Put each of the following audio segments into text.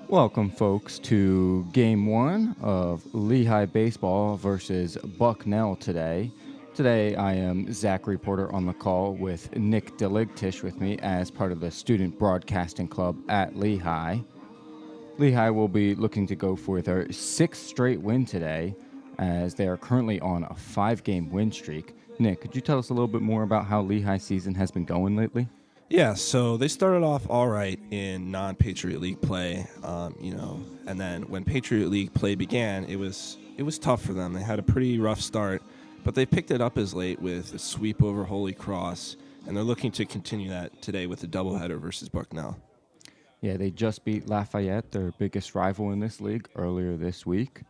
Welcome, folks, to Game 1 of Lehigh Baseball versus Bucknell today. Today, I am Zachary Porter on the call with Nick Deligtish with me as part of the Student Broadcasting Club at Lehigh. Lehigh will be looking to go for their sixth straight win today, as they are currently on a 5-game win streak. Nick, could you tell us a little bit more about how Lehigh's season has been going lately? Yeah, so they started off all right in non-Patriot League play, and then when Patriot League play began, it was tough for them. They had a pretty rough start, but they picked it up as late with a sweep over Holy Cross, and they're looking to continue that today with a doubleheader versus Bucknell. Yeah, they just beat Lafayette, their biggest rival in this league, earlier this week.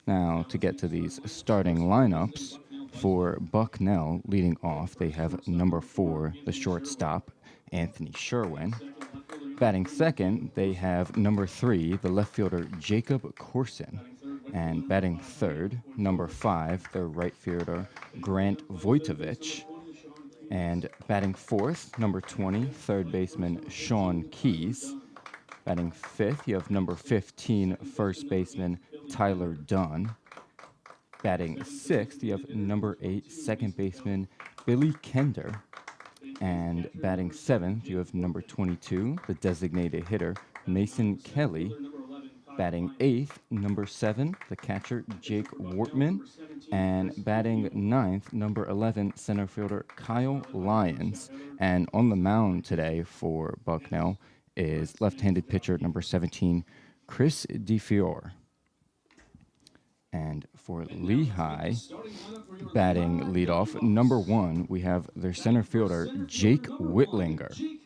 Now, to get to these starting lineups, for Bucknell leading off, they have number 4, the shortstop, Anthony Sherwin. Batting second, they have number 3, the left fielder, Jacob Corson. And batting third, number 5, their right fielder, Grant Vojtovich. And batting fourth, number 20, third baseman, Sean Keys. Batting fifth, you have number 15, first baseman, Tyler Dunn. Batting sixth, you have number 8, second baseman, Billy Kender. And batting seventh, you have number 22, the designated hitter, Mason Kelly. Batting eighth, number 7, the catcher, Jake Wortman. And batting ninth, number 11, center fielder, Kyle Lyons. And on the mound today for Bucknell is left-handed pitcher, number 17, Chris DeFiore. And for Lehigh, batting leadoff, number 1, we have their center fielder, Jake Whitlinger.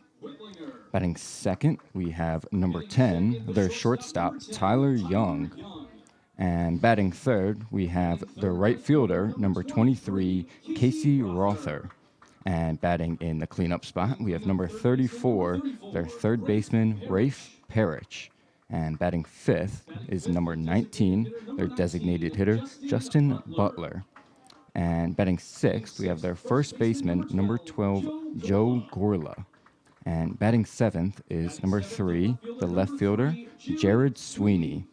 Batting second, we have number 10, their shortstop, Tyler Young. And batting third, we have their right fielder, number 23, Casey Rother. And batting in the cleanup spot, we have number 34, their third baseman, Rafe Parrish. And batting fifth is number 19, their designated hitter, Justin Butler. And batting sixth, we have their first baseman, number 12, Joe Gorla. And batting seventh is number 3, the left fielder, Jared Sweeney.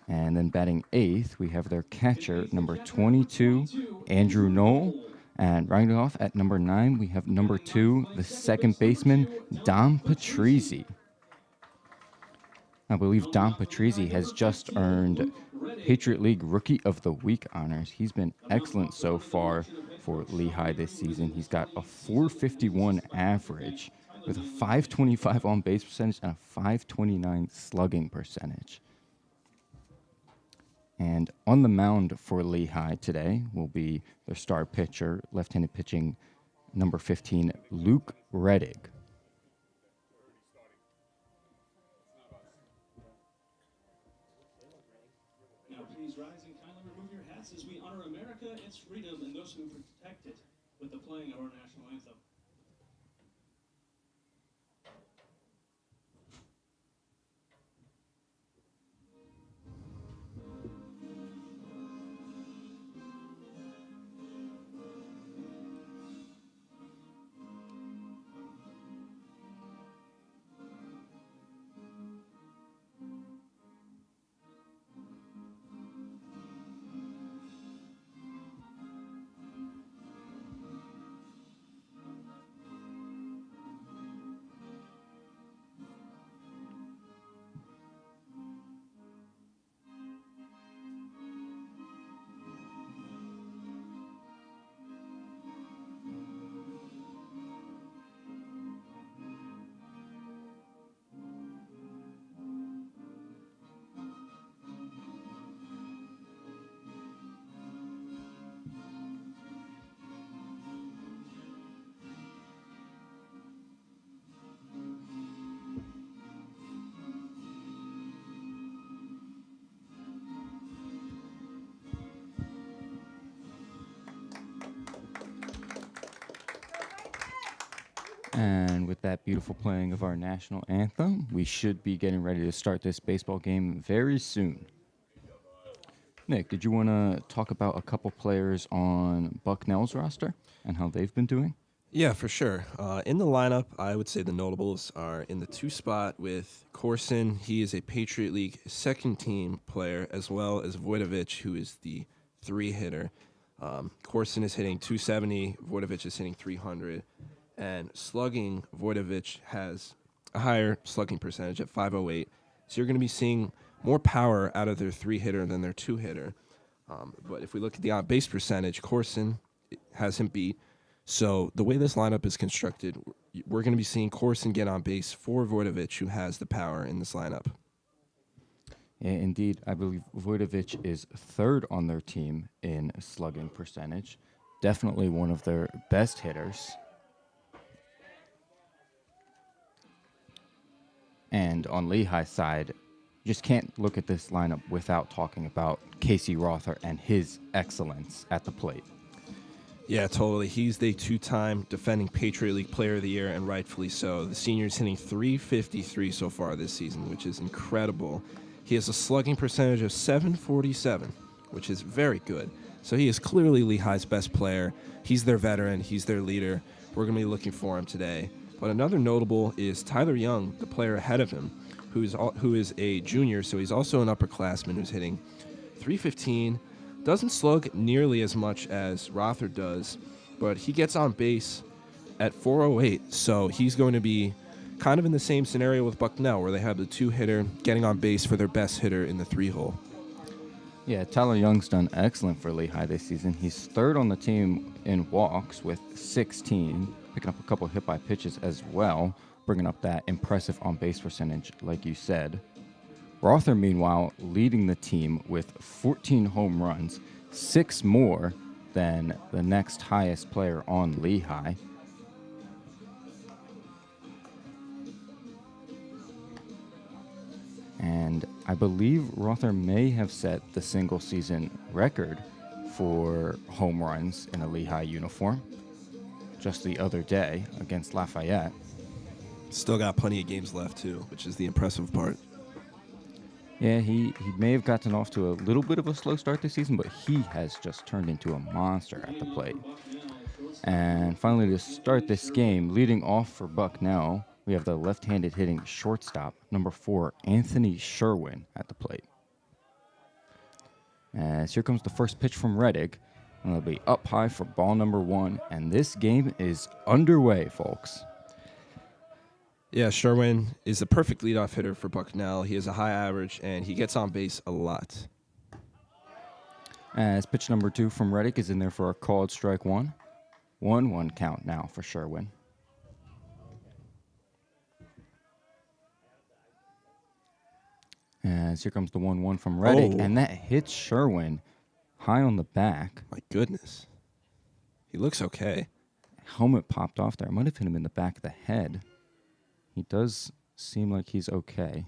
And then batting eighth, we have their catcher, number 22, Andrew Knoll. And rounding off at number 9, we have number 2, the second baseman, Dom Patrizzi. I believe Dom Patrizzi has just earned Patriot League Rookie of the Week honors. He's been excellent so far for Lehigh this season. He's got a .451 average with a .525 on-base percentage and a .529 slugging percentage. And on the mound for Lehigh today will be their star pitcher, left-handed pitching, number 15, Luke Reddig. Now please rise and kindly remove your hats as we honor America, its freedom, and those who protect it with the playing of our national anthem. And with that beautiful playing of our national anthem, we should be getting ready to start this baseball game very soon. Nick, did you want to talk about a couple players on Bucknell's roster and how they've been doing? Yeah, for sure. In the lineup, I would say the notables are in the 2 spot with Corson. He is a Patriot League second team player, as well as Voidovich, who is the 3 hitter. Corson is hitting 270, Voidovich is hitting 300. And slugging, Voidovich has a higher slugging percentage at 508. So you're going to be seeing more power out of their 3 hitter than their 2 hitter. But if we look at the on base percentage, Corson has him beat. So the way this lineup is constructed, we're going to be seeing Corson get on base for Voidovich, who has the power in this lineup. Yeah, indeed, I believe Voidovich is third on their team in slugging percentage. Definitely one of their best hitters. And on Lehigh's side, you just can't look at this lineup without talking about Casey Rother and his excellence at the plate. Yeah, totally. He's the 2-time defending Patriot League Player of the Year, and rightfully so. The senior's hitting 353 so far this season, which is incredible. He has a slugging percentage of 747, which is very good. So he is clearly Lehigh's best player. He's their veteran. He's their leader. We're going to be looking for him today. But another notable is Tyler Young, the player ahead of him, who is a junior, so he's also an upperclassman who's hitting 315. Doesn't slug nearly as much as Rother does, but he gets on base at 408, so he's going to be kind of in the same scenario with Bucknell, where they have the 2 hitter getting on base for their best hitter in the 3 hole. Yeah, Tyler Young's done excellent for Lehigh this season. He's third on the team in walks with 16, picking up a couple hit by pitches as well, bringing up that impressive on base percentage, like you said. Rother, meanwhile, leading the team with 14 home runs, 6 more than the next highest player on Lehigh. And I believe Rother may have set the single season record for home runs in a Lehigh uniform just the other day against Lafayette. Still got plenty of games left, too, which is the impressive part. Yeah, he may have gotten off to a little bit of a slow start this season, but he has just turned into a monster at the plate. And finally, to start this game, leading off for Bucknell, we have the left-handed hitting shortstop, number 4, Anthony Sherwin, at the plate. As here comes the first pitch from Reddick, and it'll be up high for ball number 1, and this game is underway, folks. Yeah, Sherwin is the perfect leadoff hitter for Bucknell. He has a high average, and he gets on base a lot. As pitch number 2 from Reddick is in there for a called strike 1. 1-1 count now for Sherwin. As here comes the 1-1 from Reddick, and that hits Sherwin high on the back. My goodness. He looks okay. Helmet popped off there. Might have hit him in the back of the head. He does seem like he's okay.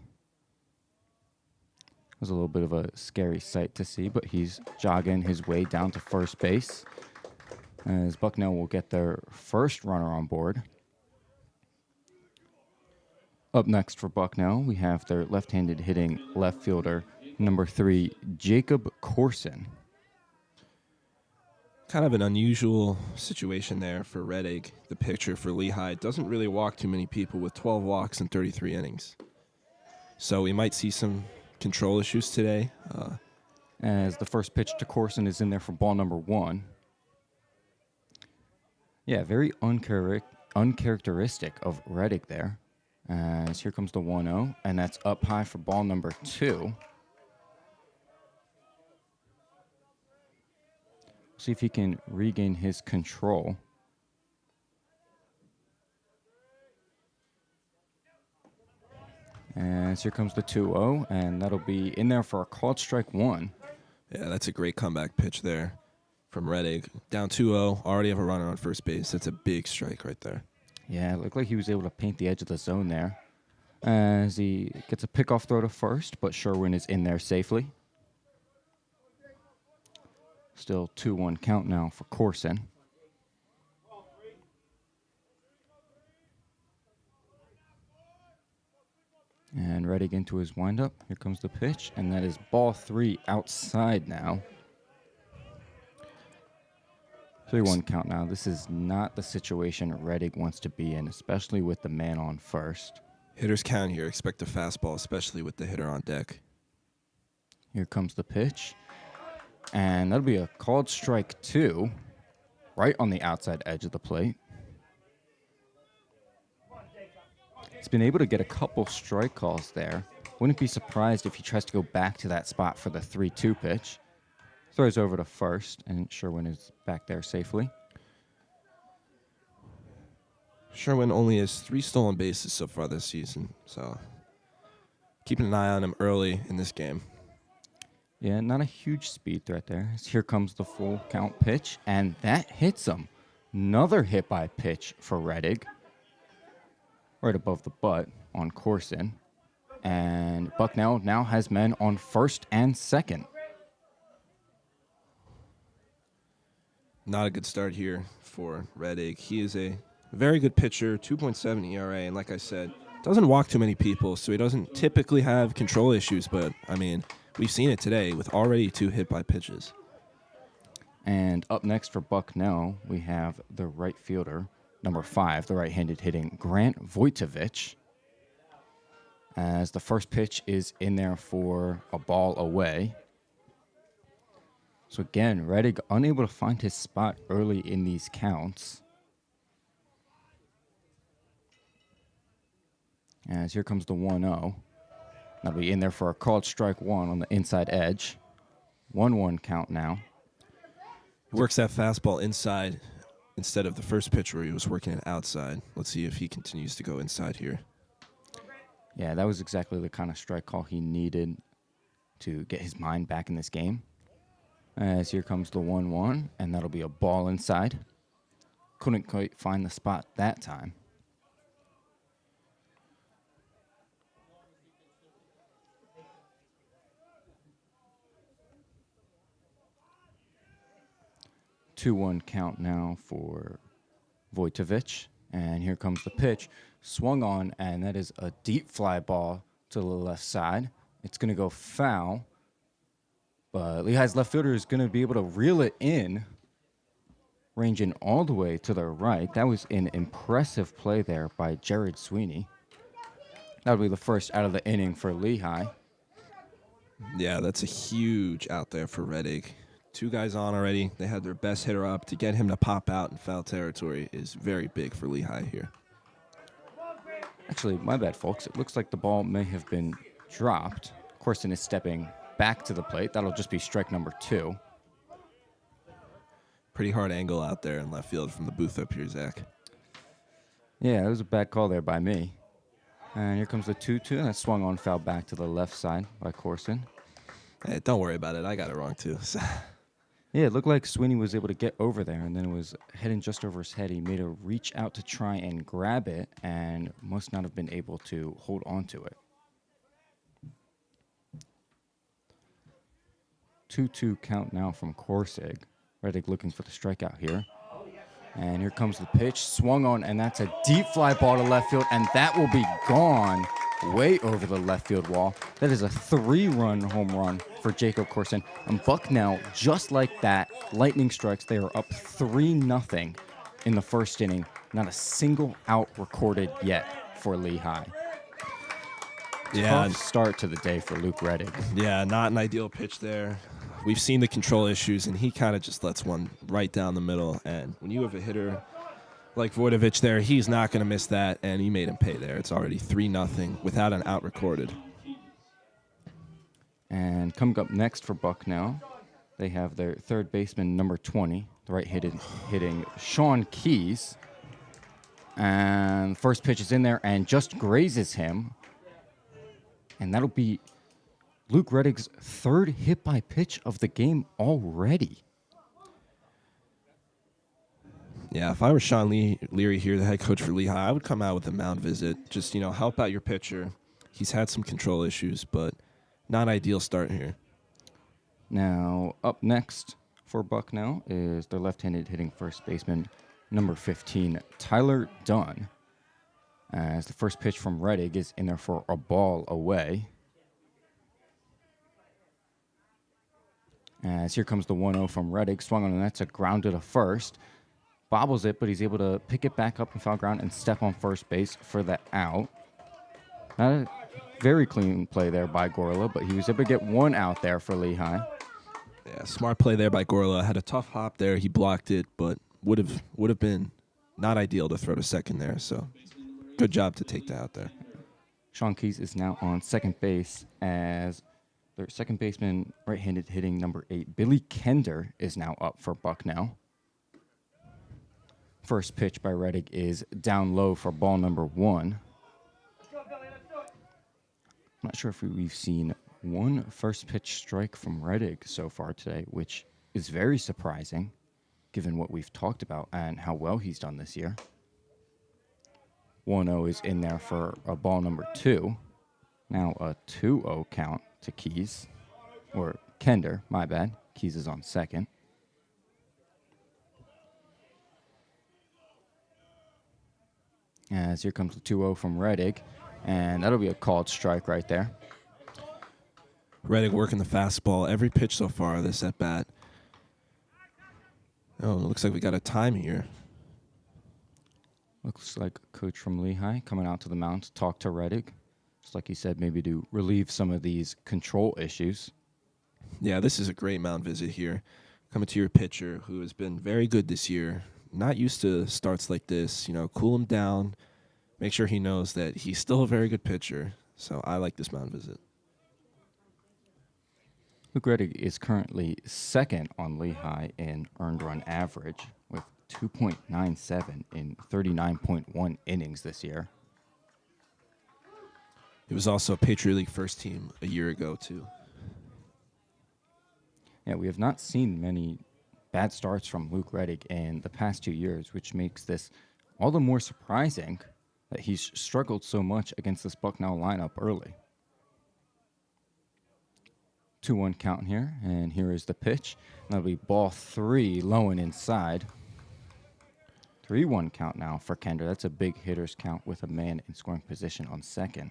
It was a little bit of a scary sight to see, but he's jogging his way down to first base as Bucknell will get their first runner on board. Up next for Bucknell, we have their left-handed hitting left fielder, number 3, Jacob Corson. Kind of an unusual situation there for Reddick. The pitcher for Lehigh doesn't really walk too many people with 12 walks in 33 innings. So we might see some control issues today. As the first pitch to Corson is in there for ball number 1. Yeah, very uncharacteristic of Reddick there. As here comes the 1-0, and that's up high for ball number 2. See if he can regain his control. And here comes the 2-0, and that'll be in there for a called strike 1. Yeah, that's a great comeback pitch there from Reddick. Down 2-0, already have a runner on first base. That's a big strike right there. Yeah, it looked like he was able to paint the edge of the zone there. As he gets a pickoff throw to first, but Sherwin is in there safely. Still 2-1 count now for Corson. And Reddick into his windup. Here comes the pitch, and that is ball 3 outside now. 3-1 count now. This is not the situation Reddick wants to be in, especially with the man on first. Hitters count here. Expect a fastball, especially with the hitter on deck. Here comes the pitch. And that'll be a called strike 2, right on the outside edge of the plate. He's been able to get a couple strike calls there. Wouldn't be surprised if he tries to go back to that spot for the 3-2 pitch. Throws over to first, and Sherwin is back there safely. Sherwin only has 3 stolen bases so far this season, so keeping an eye on him early in this game. Yeah, not a huge speed threat there. Here comes the full count pitch, and that hits him. Another hit by pitch for Reddick. Right above the butt on Corson. And Bucknell now has men on first and second. Not a good start here for Reddick. He is a very good pitcher, 2.7 ERA, and like I said, doesn't walk too many people, so he doesn't typically have control issues, but, I mean, we've seen it today with already 2 hit by pitches. And up next for Bucknell, we have the right fielder, number 5, the right-handed hitting Grant Vojtovich. As the first pitch is in there for a ball away. So again, Reddick unable to find his spot early in these counts. As here comes the 1-0. That'll be in there for a called strike 1 on the inside edge. 1-1 count now. He works that fastball inside instead of the first pitch where he was working it outside. Let's see if he continues to go inside here. Yeah, that was exactly the kind of strike call he needed to get his mind back in this game. As here comes the 1-1, and that'll be a ball inside. Couldn't quite find the spot that time. Two-one count now for Vojtovich. And here comes the pitch. Swung on, and that is a deep fly ball to the left side. It's going to go foul. But Lehigh's left fielder is going to be able to reel it in, ranging all the way to the right. That was an impressive play there by Jared Sweeney. That'll be the first out of the inning for Lehigh. Yeah, that's a huge out there for Reddick. 2 guys on already. They had their best hitter up. To get him to pop out in foul territory is very big for Lehigh here. Actually, my bad, folks. It looks like the ball may have been dropped. Corson is stepping back to the plate. That'll just be strike number 2. Pretty hard angle out there in left field from the booth up here, Zach. Yeah, it was a bad call there by me. And here comes the 2-2. That swung on foul back to the left side by Corson. Hey, don't worry about it. I got it wrong, too. Yeah, it looked like Sweeney was able to get over there, and then it was heading just over his head. He made a reach out to try and grab it, and must not have been able to hold on to it. 2-2 count now from Korsig. Reddick looking for the strikeout here. And here comes the pitch. Swung on, and that's a deep fly ball to left field, and that will be gone way over the left field wall. That is a 3-run home run for Jacob Corson. And Bucknell, just like that, lightning strikes. They are up 3-0 in the first inning. Not a single out recorded yet for Lehigh. Yeah. Tough start to the day for Luke Reddick. Yeah, not an ideal pitch there. We've seen the control issues, and he kind of just lets one right down the middle. And when you have a hitter like Vojtovich there, he's not going to miss that, and he made him pay there. It's already 3-0 without an out recorded. And coming up next for Bucknell, they have their third baseman, number 20, the right-hitting Sean Keys. And first pitch is in there and just grazes him. And that'll be Luke Reddick's third hit by pitch of the game already. Yeah, if I were Sean Leary here, the head coach for Lehigh, I would come out with a mound visit. Just, help out your pitcher. He's had some control issues, but not an ideal start here. Now, up next for Bucknell is their left-handed hitting first baseman, number 15, Tyler Dunn. As the first pitch from Reddick is in there for a ball away. As here comes the 1-0 from Reddick. Swung on, and that's a grounded to first. Bobbles it, but he's able to pick it back up in foul ground and step on first base for the out. Not a very clean play there by Gorla, but he was able to get one out there for Lehigh. Yeah, smart play there by Gorla. Had a tough hop there. He blocked it, but would have been not ideal to throw to second there. So good job to take that out there. Sean Keys is now on second base as their second baseman, right-handed hitting number 8, Billy Kender, is now up for Bucknell. First pitch by Reddick is down low for ball number 1. I'm not sure if we've seen one first pitch strike from Reddick so far today, which is very surprising given what we've talked about and how well he's done this year. 1-0 is in there for a ball number 2. Now a 2-0 count to Keys, or Kender, my bad. Keys is on second. As here comes the 2-0 from Reddick, and that'll be a called strike right there. Reddick working the fastball every pitch so far this at bat. Oh, it looks like we got a time here. Looks like a coach from Lehigh coming out to the mound to talk to Reddick. Just like he said, maybe to relieve some of these control issues. Yeah, this is a great mound visit here. Coming to your pitcher who has been very good this year. Not used to starts like this. Cool him down. Make sure he knows that he's still a very good pitcher. So I like this mound visit. Luke Reddick is currently 2nd on Lehigh in earned run average with 2.97 in 39.1 innings this year. He was also Patriot League first team a year ago, too. Yeah, we have not seen many bad starts from Luke Reddick in the past 2 years, which makes this all the more surprising that he's struggled so much against this Bucknell lineup early. 2-1 count here, and here is the pitch. That'll be ball 3, low and inside. 3-1 count now for Kender. That's a big hitter's count with a man in scoring position on second.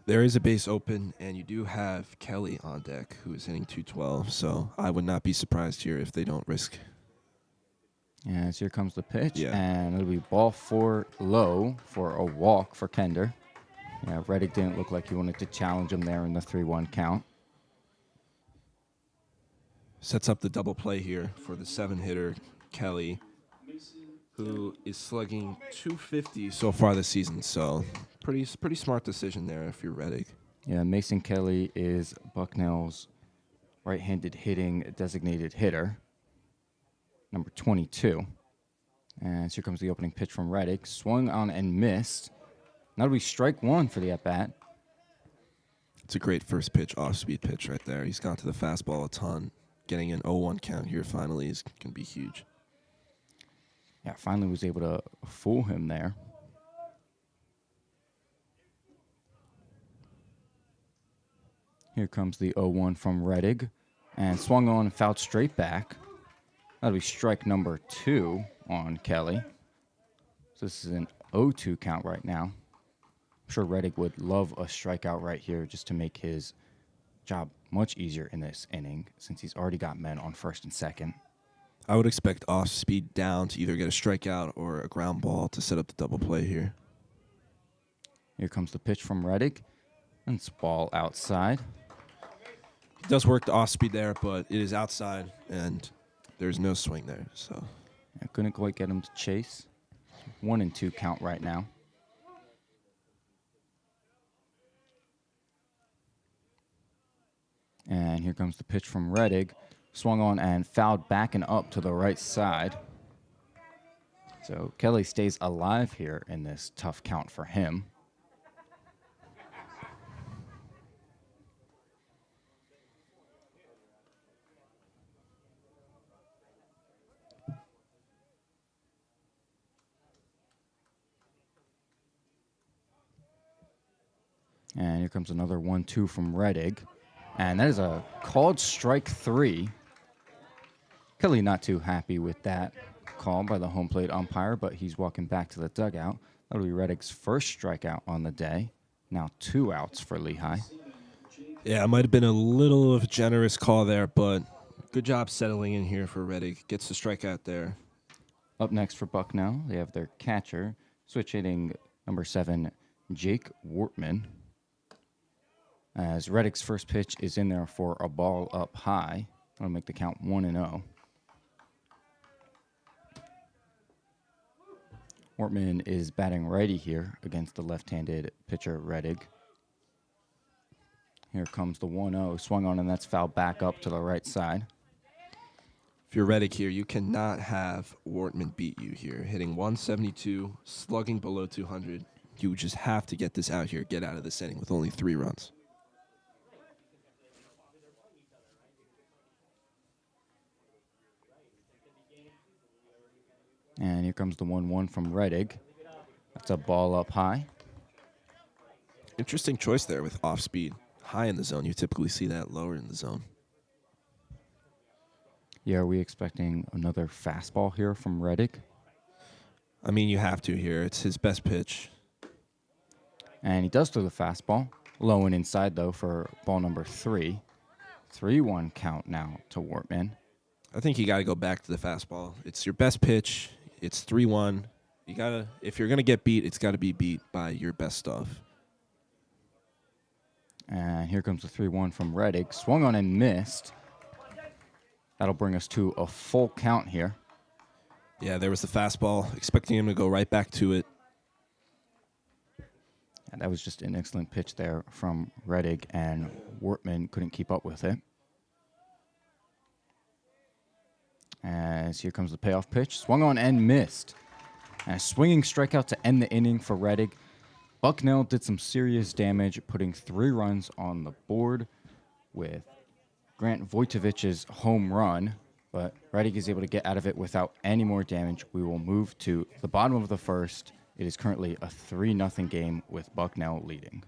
There is a base open, and you do have Kelly on deck, who is hitting 212. So I would not be surprised here if they don't risk. As here comes the pitch, Yeah. and it'll be ball 4 low for a walk for Kender. Yeah, Reddick didn't look like he wanted to challenge him there in the 3-1 count. Sets up the double play here for the 7-hitter, Kelly, who is slugging 250 so far this season. So pretty smart decision there if you're Reddick. Yeah, Mason Kelly is Bucknell's right-handed hitting designated hitter, number 22. And here comes the opening pitch from Reddick. Swung on and missed. That'll be strike 1 for the at-bat. It's a great first pitch, off-speed pitch right there. He's gone to the fastball a ton. Getting an 0-1 count here finally is going to be huge. Yeah, finally was able to fool him there. Here comes the 0-1 from Reddick. And swung on and fouled straight back. That'll be strike number 2 on Kelly. So this is an 0-2 count right now. I'm sure Reddick would love a strikeout right here just to make his job much easier in this inning since he's already got men on first and second. I would expect off-speed down to either get a strikeout or a ground ball to set up the double play here. Here comes the pitch from Reddick. And it's ball outside. It does work the off-speed there, but it is outside, and there's no swing there. So I couldn't quite get him to chase. 1-2 count right now. And here comes the pitch from Reddick. Swung on and fouled back and up to the right side. So Kelly stays alive here in this tough count for him. And here comes another 1-2 from Reddick. And that is a called strike 3. Kelly not too happy with that call by the home plate umpire, but he's walking back to the dugout. That'll be Reddick's first strikeout on the day. Now 2 outs for Lehigh. Yeah, it might have been a little of a generous call there, but good job settling in here for Reddick. Gets the strikeout there. Up next for Bucknell, they have their catcher, switch hitting number 7, Jake Wortman. As Reddick's first pitch is in there for a ball up high. I'm going to make the count 1-0. Wortman is batting righty here against the left-handed pitcher Reddick. Here comes the 1-0, swung on, and that's fouled back up to the right side. If you're Reddick here, you cannot have Wortman beat you here. Hitting 172, slugging below 200. You just have to get this out here, get out of this inning with only 3 runs. And here comes the 1-1 from Reddick. That's a ball up high. Interesting choice there with off speed. High in the zone. You typically see that lower in the zone. Yeah, are we expecting another fastball here from Reddick? I mean, you have to here. It's his best pitch. And he does throw the fastball. Low and inside, though, for ball number 3. 3-1 count now to Wortman. I think you got to go back to the fastball. It's your best pitch. It's 3-1. You gotta, if you're gonna get beat, it's got to be beat by your best stuff. And here comes the 3-1 from Reddick. Swung on and missed. That'll bring us to a full count here. Yeah, there was the fastball. Expecting him to go right back to it. And that was just an excellent pitch there from Reddick, and Wortman couldn't keep up with it. As here comes the payoff pitch. Swung on and missed. And a swinging strikeout to end the inning for Reddick. Bucknell did some serious damage, putting 3 runs on the board with Grant Vojtovic's home run. But Reddick is able to get out of it without any more damage. We will move to the bottom of the first. It is currently a 3-0 game with Bucknell leading.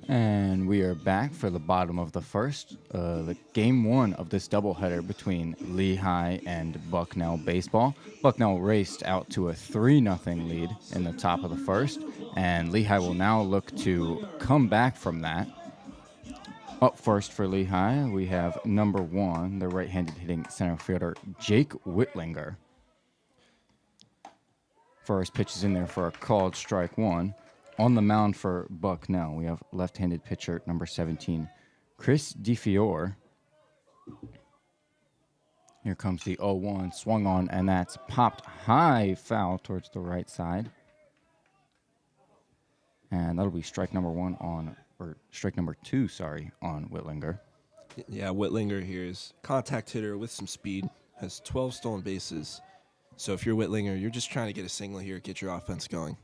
And we are back for the bottom of the first, the game 1 of this doubleheader between Lehigh and Bucknell baseball. Bucknell raced out to a 3-0 lead in the top of the first, and Lehigh will now look to come back from that. Up first for Lehigh, we have number 1, the right-handed hitting center fielder, Jake Whitlinger. First pitch is in there for a called strike 1. On the mound for Bucknell, we have left-handed pitcher number 17, Chris DeFiore. Here comes the 0-1, swung on, and that's popped high foul towards the right side. And that'll be strike number 1 on or strike number 2, sorry, on Whitlinger. Yeah, Whitlinger here is contact hitter with some speed, has 12 stolen bases. So if you're Whitlinger, you're just trying to get a single here, get your offense going.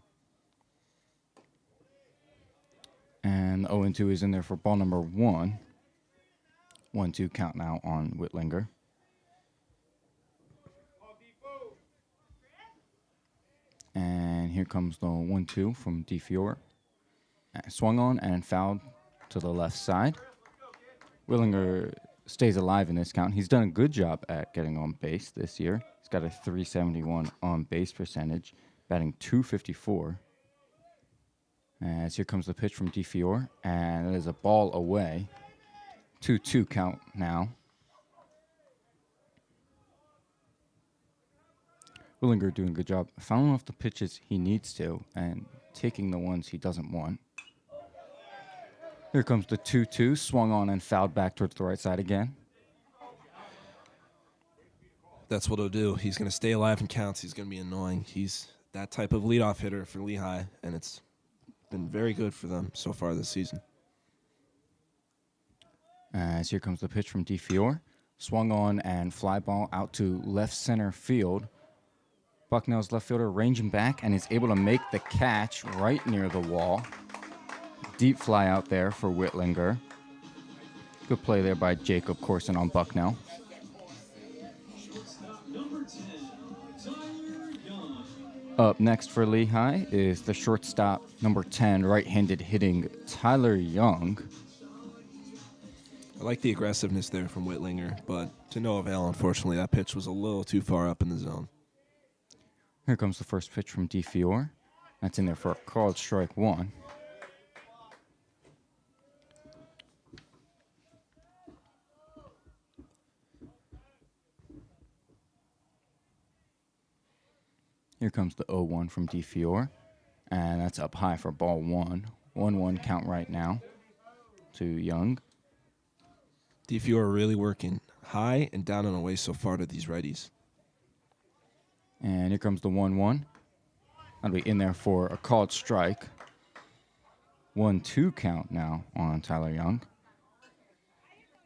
And the 0-2 is in there for ball number 1. 1-2 count now on Whitlinger. And here comes the 1-2 from DeFiore. Swung on and fouled to the left side. Whitlinger stays alive in this count. He's done a good job at getting on base this year. He's got a .371 on base percentage, batting .254. As here comes the pitch from DeFiore, and it is a ball away. 2-2 count now. Whitlinger doing a good job fouling off the pitches he needs to and taking the ones he doesn't want. Here comes the 2-2, swung on and fouled back towards the right side again. That's what he'll do. He's going to stay alive in counts. He's going to be annoying. He's that type of leadoff hitter for Lehigh, and it's been very good for them so far this season. As here comes the pitch from DeFiore. Swung on and fly ball out to left center field. Bucknell's left fielder ranging back and is able to make the catch right near the wall. Deep fly out there for Whitlinger. Good play there by Jacob Corson on Bucknell. Up next for Lehigh is the shortstop, number 10, right-handed hitting Tyler Young. I like the aggressiveness there from Whitlinger, but to no avail, unfortunately. That pitch was a little too far up in the zone. Here comes the first pitch from DeFiore. That's in there for a called strike 1. Here comes the 0-1 from DeFiore, and that's up high for ball 1. 1-1 count right now to Young. DeFiore really working high and down and away so far to these righties. And here comes the 1-1. That'll be in there for a called strike. 1-2 count now on Tyler Young.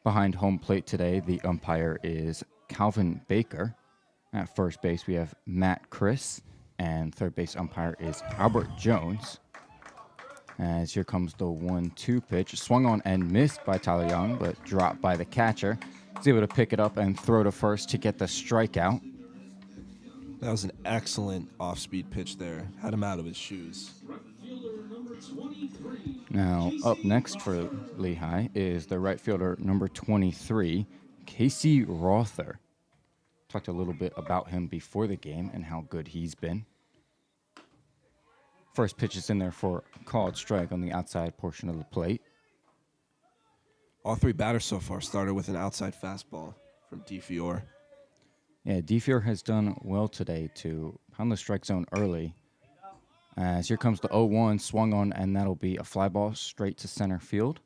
Behind home plate today, the umpire is Calvin Baker. At first base, we have Matt Chris, and third base umpire is Albert Jones. As here comes the 1-2 pitch. Swung on and missed by Tyler Young, but dropped by the catcher. He's able to pick it up and throw to first to get the strikeout. That was an excellent off-speed pitch there. Had him out of his shoes. Now, up next for Lehigh is the right fielder, number 23, Casey Rother. Talked a little bit about him before the game and how good he's been. First pitch is in there for a called strike on the outside portion of the plate. All three batters so far started with an outside fastball from DeFiore. Yeah, DeFiore has done well today to pound the strike zone early. As here comes the 0-1, swung on, and that'll be a fly ball straight to center field.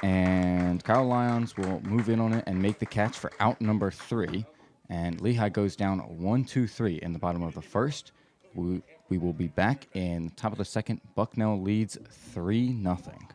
And Kyle Lyons will move in on it and make the catch for out number 3. And Lehigh goes down 1-2-3 in the bottom of the first. We will be back in the top of the second. Bucknell leads 3-0.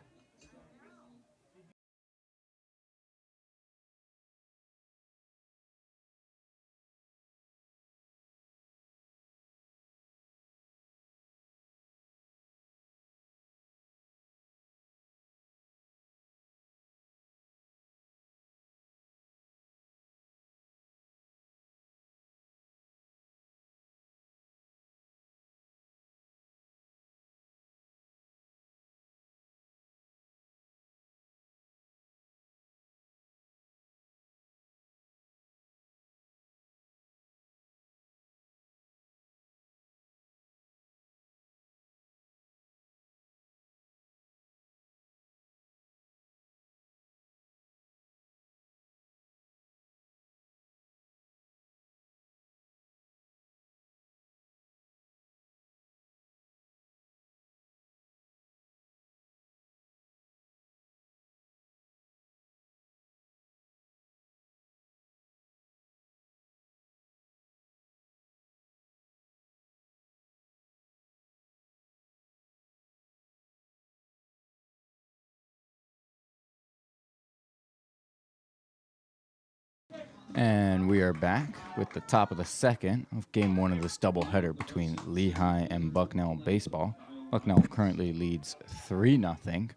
And we are back with the top of the second of game one of this doubleheader between Lehigh and Bucknell baseball. Bucknell currently leads 3-0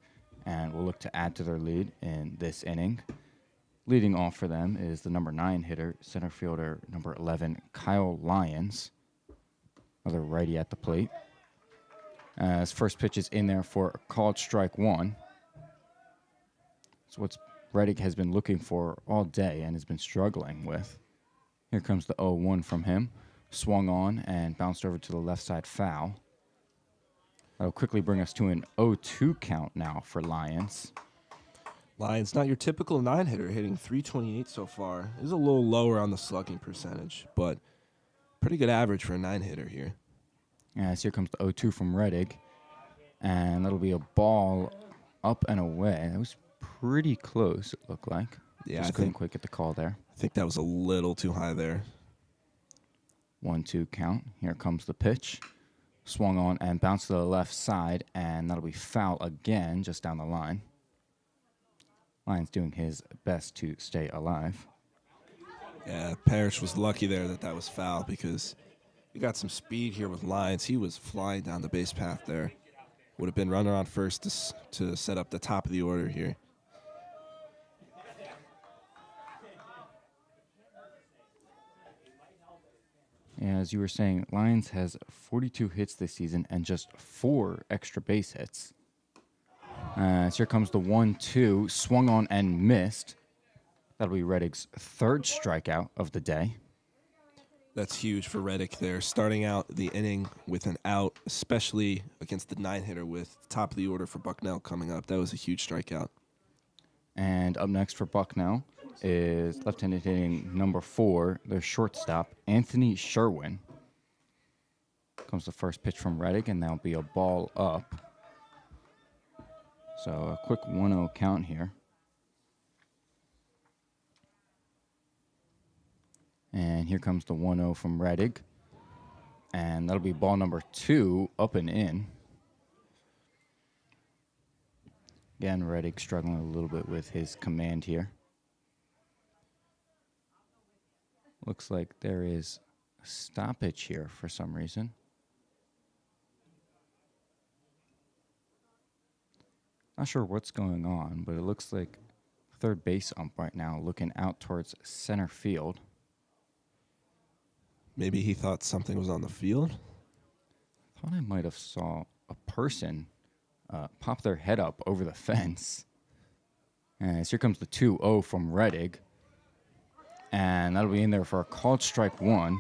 and will look to add to their lead in this inning. Leading off for them is the number 9 hitter, center fielder number 11, Kyle Lyons. Another righty at the plate. His first pitch is in there for a called strike 1. So what's Reddick has been looking for all day and has been struggling with. Here comes the 0-1 from him. Swung on and bounced over to the left side foul. That'll quickly bring us to an 0-2 count now for Lyons. Lyons, not your typical 9-hitter, hitting .328 so far. Is a little lower on the slugging percentage, but pretty good average for a 9-hitter here. As here comes the 0-2 from Reddick. And that'll be a ball up and away. That was pretty close, it looked like. Yeah, Just couldn't quite get the call there. I think that was a little too high there. 1-2 count. Here comes the pitch. Swung on and bounced to the left side, and that'll be foul again just down the line. Lyons doing his best to stay alive. Yeah, Parrish was lucky there that was foul because you got some speed here with Lyons. He was flying down the base path there. Would have been runner on first to set up the top of the order here. As you were saying, Lyons has 42 hits this season and just 4 extra base hits. So here comes the 1-2, swung on and missed. That'll be Reddick's 3rd strikeout of the day. That's huge for Reddick there, starting out the inning with an out, especially against the 9-hitter with top of the order for Bucknell coming up. That was a huge strikeout. And up next for Bucknell is left-handed hitting number 4, their shortstop, Anthony Sherwin. Comes the first pitch from Reddick, and that'll be a ball up. So a quick 1-0 count here. And here comes the 1-0 from Reddick. And that'll be ball number 2, up and in. Again, Reddick struggling a little bit with his command here. Looks like there is a stoppage here for some reason. Not sure what's going on, but it looks like third base ump right now looking out towards center field. Maybe he thought something was on the field. Thought I might have saw a person pop their head up over the fence. And here comes the 2-0 from Reddick. And that'll be in there for a called strike 1.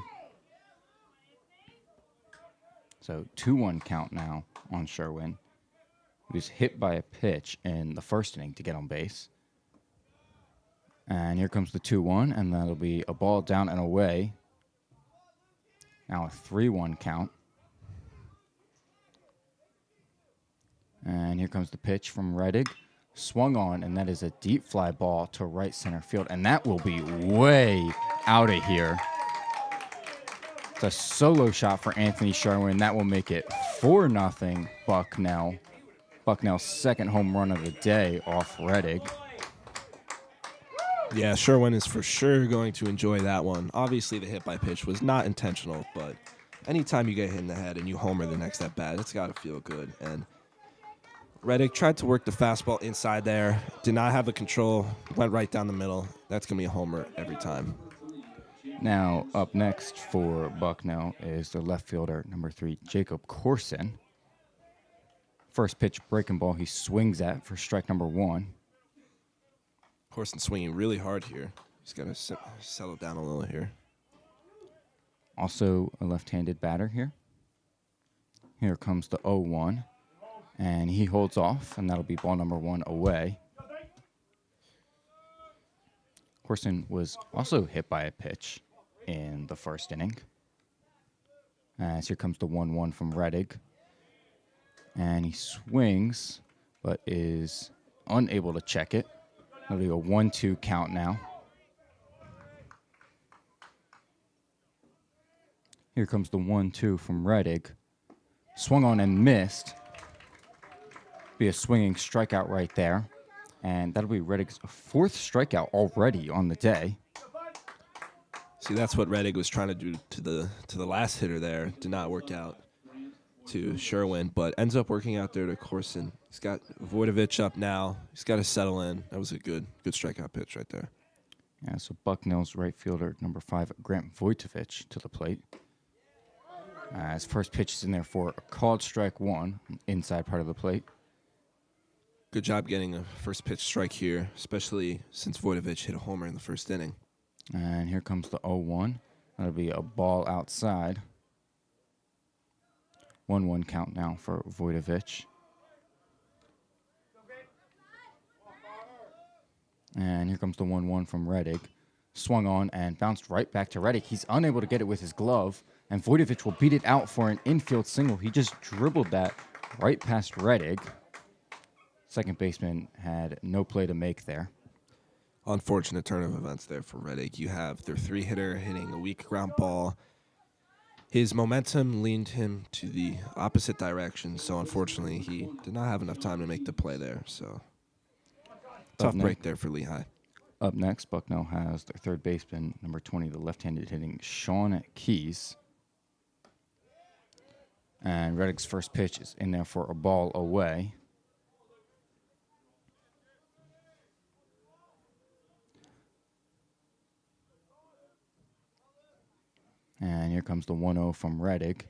So 2-1 count now on Sherwin. He was hit by a pitch in the first inning to get on base. And here comes the 2-1, and that'll be a ball down and away. Now a 3-1 count. And here comes the pitch from Reddick. Swung on, and that is a deep fly ball to right center field. And that will be way out of here. It's a solo shot for Anthony Sherwin. That will make it 4-0 Bucknell. Bucknell's 2nd home run of the day off Reddick. Yeah, Sherwin is for sure going to enjoy that one. Obviously, the hit by pitch was not intentional, but anytime you get hit in the head and you homer the next at bat, it's got to feel good. And Reddick tried to work the fastball inside there, did not have the control, went right down the middle. That's going to be a homer every time. Now, up next for Bucknell is their left fielder, number 3, Jacob Corson. First pitch breaking ball he swings at for strike number 1. Corson swinging really hard here. He's got to settle down a little here. Also a left-handed batter here. Here comes the 0-1. And he holds off, and that'll be ball number 1 away. Corson was also hit by a pitch in the first inning. As here comes the 1-1 from Reddick. And he swings, but is unable to check it. That'll be a 1-2 count now. Here comes the 1-2 from Reddick. Swung on and missed. Be a swinging strikeout right there. And that'll be Reddick's 4th strikeout already on the day. See, that's what Reddick was trying to do to the last hitter there. Did not work out to Sherwin, but ends up working out there to Corson. He's got Voidovich up now. He's got to settle in. That was a good strikeout pitch right there. Yeah, so Bucknell's right fielder, number 5, Grant Vojtovich, to the plate. His first pitch is in there for a called strike 1, inside part of the plate. Good job getting a first pitch strike here, especially since Voidovich hit a homer in the first inning. And here comes the 0-1. That'll be a ball outside. 1-1 count now for Voidovich. And here comes the 1-1 from Reddick. Swung on and bounced right back to Reddick. He's unable to get it with his glove, and Voidovich will beat it out for an infield single. He just dribbled that right past Reddick. Second baseman had no play to make there. Unfortunate turn of events there for Reddick. You have their 3-hitter hitting a weak ground ball. His momentum leaned him to the opposite direction, so unfortunately he did not have enough time to make the play there. So tough break there for Lehigh. Up next, Bucknell has their third baseman, number 20, the left-handed hitting Sean Keys. And Reddick's first pitch is in there for a ball away. And here comes the 1-0 from Reddick.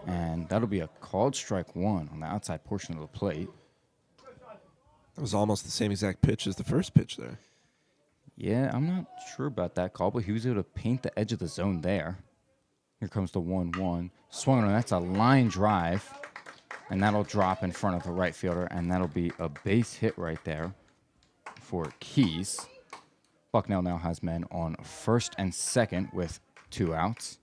And that'll be a called strike 1 on the outside portion of the plate. That was almost the same exact pitch as the first pitch there. Yeah, I'm not sure about that call, but he was able to paint the edge of the zone there. Here comes the 1-1. Swung on, that's a line drive. And that'll drop in front of the right fielder, and that'll be a base hit right there for Keys. Bucknell now has men on first and second with 2 outs.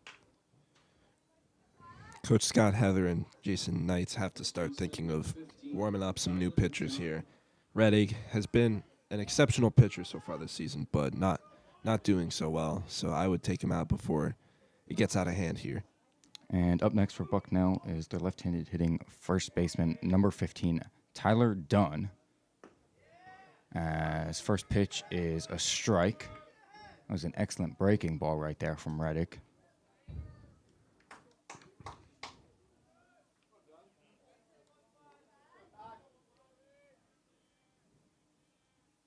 Coach Scott Heather and Jason Knights have to start thinking of warming up some new pitchers here. Reddick has been an exceptional pitcher so far this season, but not doing so well. So I would take him out before it gets out of hand here. And up next for Bucknell is their left-handed hitting first baseman, number 15, Tyler Dunn. His first pitch is a strike. That was an excellent breaking ball right there from Reddick.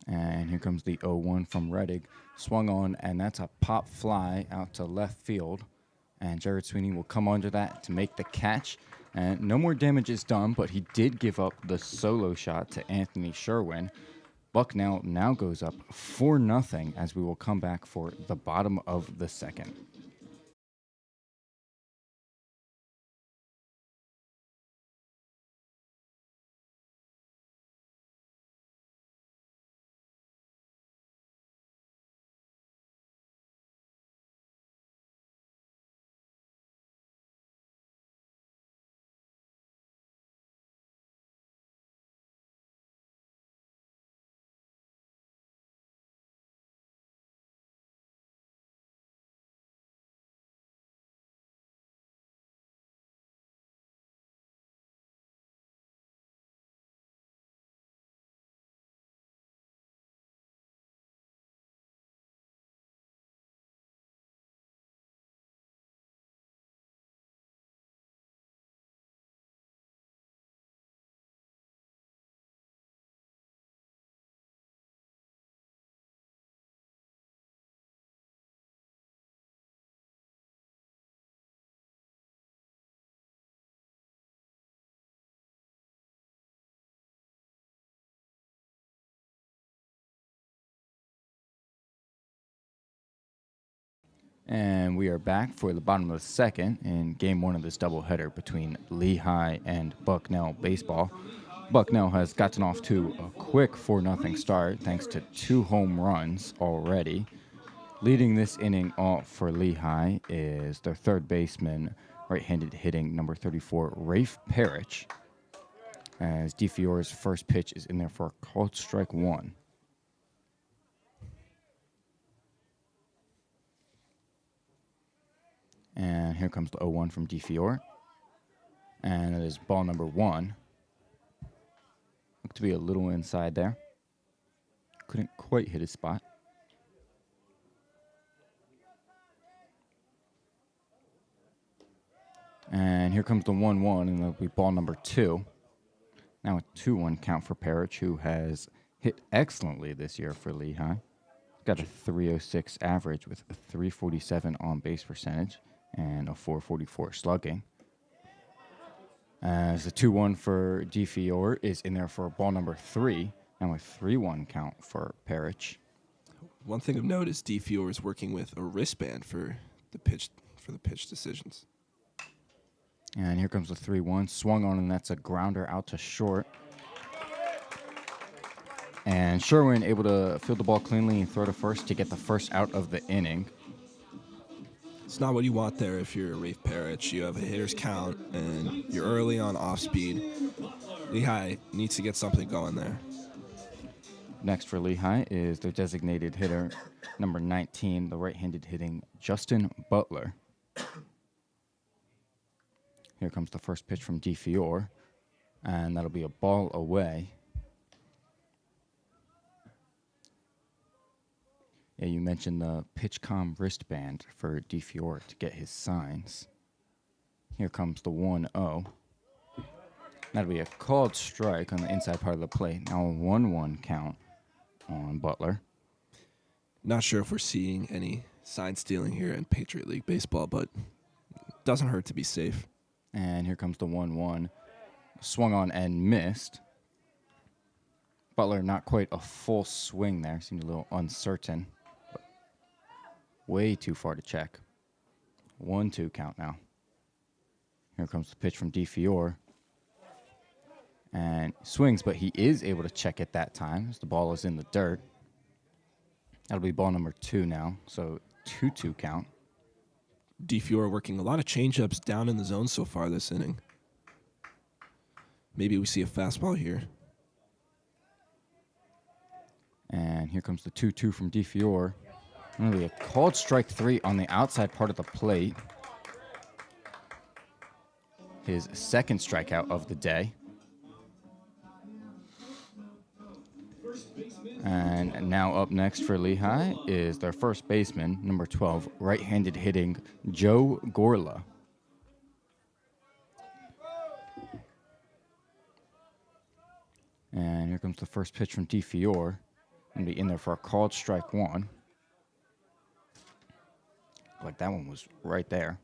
And here comes the 0-1 from Reddick. Swung on, and that's a pop fly out to left field. And Jared Sweeney will come under that to make the catch. And no more damage is done, but he did give up the solo shot to Anthony Sherwin. Bucknell now goes up 4-0 as we will come back for the bottom of the second. And we are back for the bottom of the second in game 1 of this doubleheader between Lehigh and Bucknell baseball. Bucknell has gotten off to a quick 4-0 start thanks to 2 home runs already. Leading this inning off for Lehigh is their third baseman, right-handed hitting number 34, Rafe Parrish. As DeFiore's first pitch is in there for a called strike 1. And here comes the 0-1 from DeFiore. And it is ball number 1. Looked to be a little inside there. Couldn't quite hit his spot. And here comes the 1-1, and that'll be ball number 2. Now a 2-1 count for Parrish, who has hit excellently this year for Lehigh. Got a 306 average with a 347 on base percentage and a 444 slugging. As the 2-1 for DeFiore is in there for ball number 3. Now a 3-1 count for Parrish. One thing of note is DeFiore is working with a wristband for the pitch decisions. And here comes the 3-1. Swung on, and that's a grounder out to short. And Sherwin able to field the ball cleanly and throw to first to get the first out of the inning. It's not what you want there if you're Rafe Parrish. You have a hitter's count, and you're early on off speed. Lehigh needs to get something going there. Next for Lehigh is their designated hitter, number 19, the right-handed hitting Justin Butler. Here comes the first pitch from DeFiore, and that'll be a ball away. Yeah, you mentioned the PitchCom wristband for DeFiore to get his signs. Here comes the 1-0. That'll be a called strike on the inside part of the plate. Now a 1-1 count on Butler. Not sure if we're seeing any sign stealing here in Patriot League baseball, but it doesn't hurt to be safe. And here comes the 1-1. Swung on and missed. Butler not quite a full swing there. Seemed a little uncertain. But way too far to check. 1-2 count now. Here comes the pitch from DeFiore. And swings, but he is able to check it that time as the ball is in the dirt. That'll be ball number 2 now, so 2-2 count. DeFiore working a lot of changeups down in the zone so far this inning. Maybe we see a fastball here. And here comes the 2-2 from DeFiore. Really a called strike 3 on the outside part of the plate. His second strikeout of the day. And now up next for Lehigh is their first baseman, number 12, right-handed hitting Joe Gorla. And here comes the first pitch from DeFiore. Going to be in there for a called strike 1. Like that one was right there.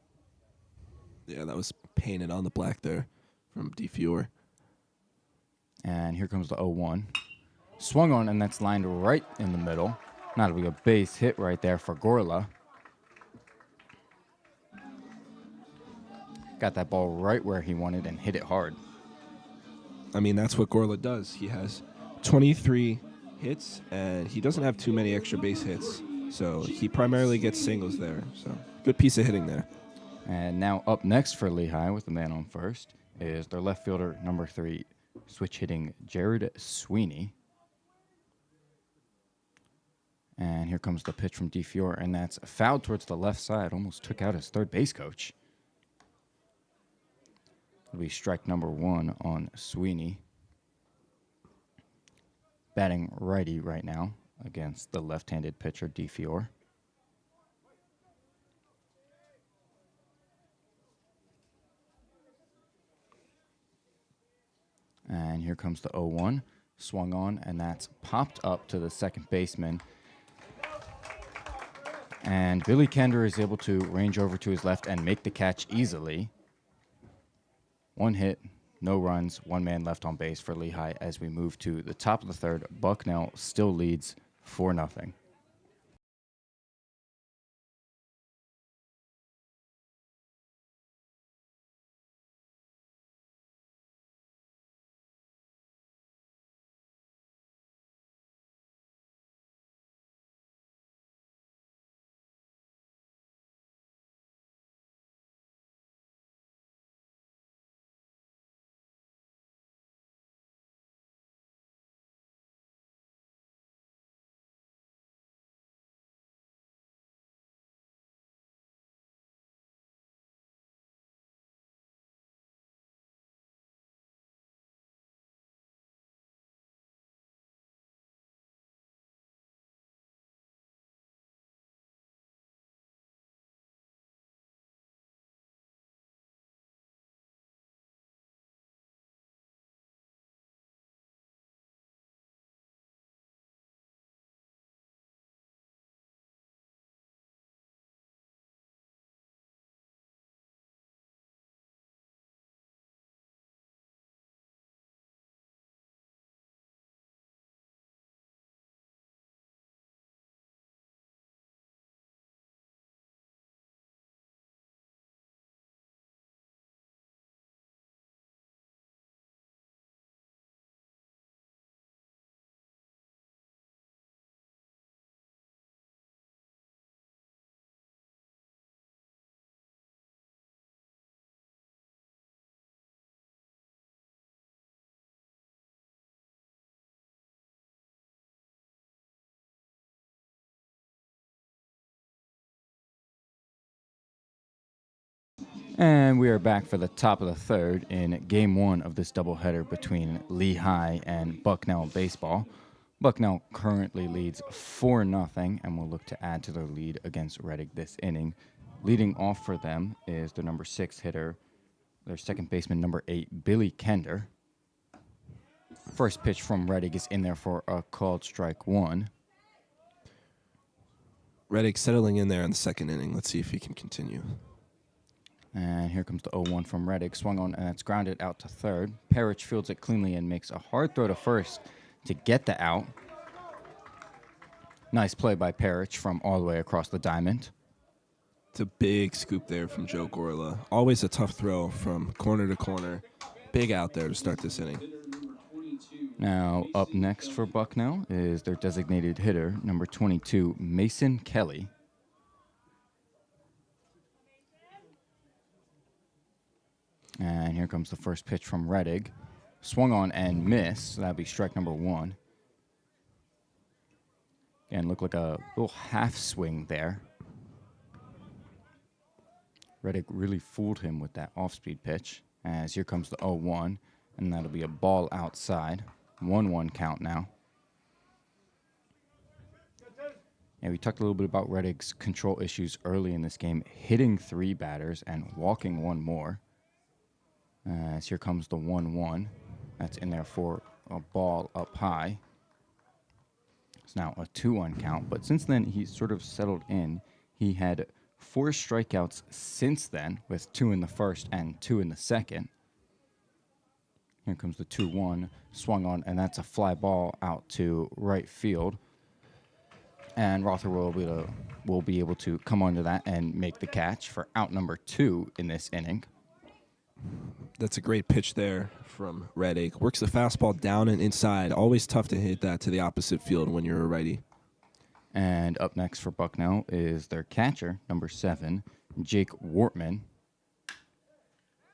Yeah, that was painted on the black there from DeFiore. And here comes the 0-1. Swung on, and that's lined right in the middle. That'll be a base hit right there for Gorla. Got that ball right where he wanted and hit it hard. I mean, that's what Gorla does. He has 23 hits, and he doesn't have too many extra base hits. So he primarily gets singles there. So good piece of hitting there. And now up next for Lehigh with the man on first is their left fielder, number 3, switch hitting Jared Sweeney. And here comes the pitch from DeFiore, and that's fouled towards the left side. Almost took out his third base coach. It'll be strike number 1 on Sweeney. Batting righty right now against the left-handed pitcher, DeFiore. And here comes the 0-1. Swung on, and that's popped up to the second baseman. And Billy Kender is able to range over to his left and make the catch easily. 1 hit, no runs, 1 man left on base for Lehigh as we move to the top of the third. Bucknell still leads 4-0. And we are back for the top of the third in game one of this doubleheader between Lehigh and Bucknell baseball. Bucknell currently leads 4-0 and will look to add to their lead against Reddick this inning. Leading off for them is their number 6 hitter, their second baseman, number 8, Billy Kender. First pitch from Reddick is in there for a called strike one. Reddick settling in there in the second inning. Let's see if he can continue. And here comes the 0-1 from Reddick. Swung on, and it's grounded out to third. Parrish fields it cleanly and makes a hard throw to first to get the out. Nice play by Parrish from all the way across the diamond. It's a big scoop there from Joe Gorla. Always a tough throw from corner to corner. Big out there to start this inning. Now, up next for Bucknell is their designated hitter, number 22, Mason Kelly. And here comes the first pitch from Reddick. Swung on and missed. So that'd be strike number 1. And looked like a little half swing there. Reddick really fooled him with that off-speed pitch. As here comes the 0-1. And that'll be a ball outside. 1-1 count now. And we talked a little bit about Reddick's control issues early in this game, hitting 3 batters and walking 1 more. As here comes the 1-1. That's in there for a ball up high. It's now a 2-1 count, but since then he's sort of settled in. He had 4 strikeouts since then, with 2 in the first and 2 in the second. Here comes the 2-1, swung on, and that's a fly ball out to right field. And Rother will be able to come onto that and make the catch for out number 2 in this inning. That's a great pitch there from Reddick. Works the fastball down and inside. Always tough to hit that to the opposite field when you're a righty. And up next for Bucknell is their catcher, number 7, Jake Wortman.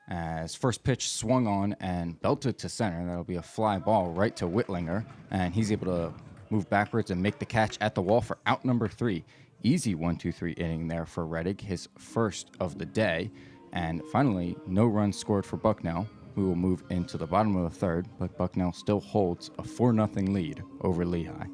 As first pitch swung on and belted to center. That'll be a fly ball right to Whitlinger. And he's able to move backwards and make the catch at the wall for out number 3. Easy 1-2-3 inning there for Reddick, his first of the day. And finally, no runs scored for Bucknell. We will move into the bottom of the third, but Bucknell still holds a 4-0 lead over Lehigh.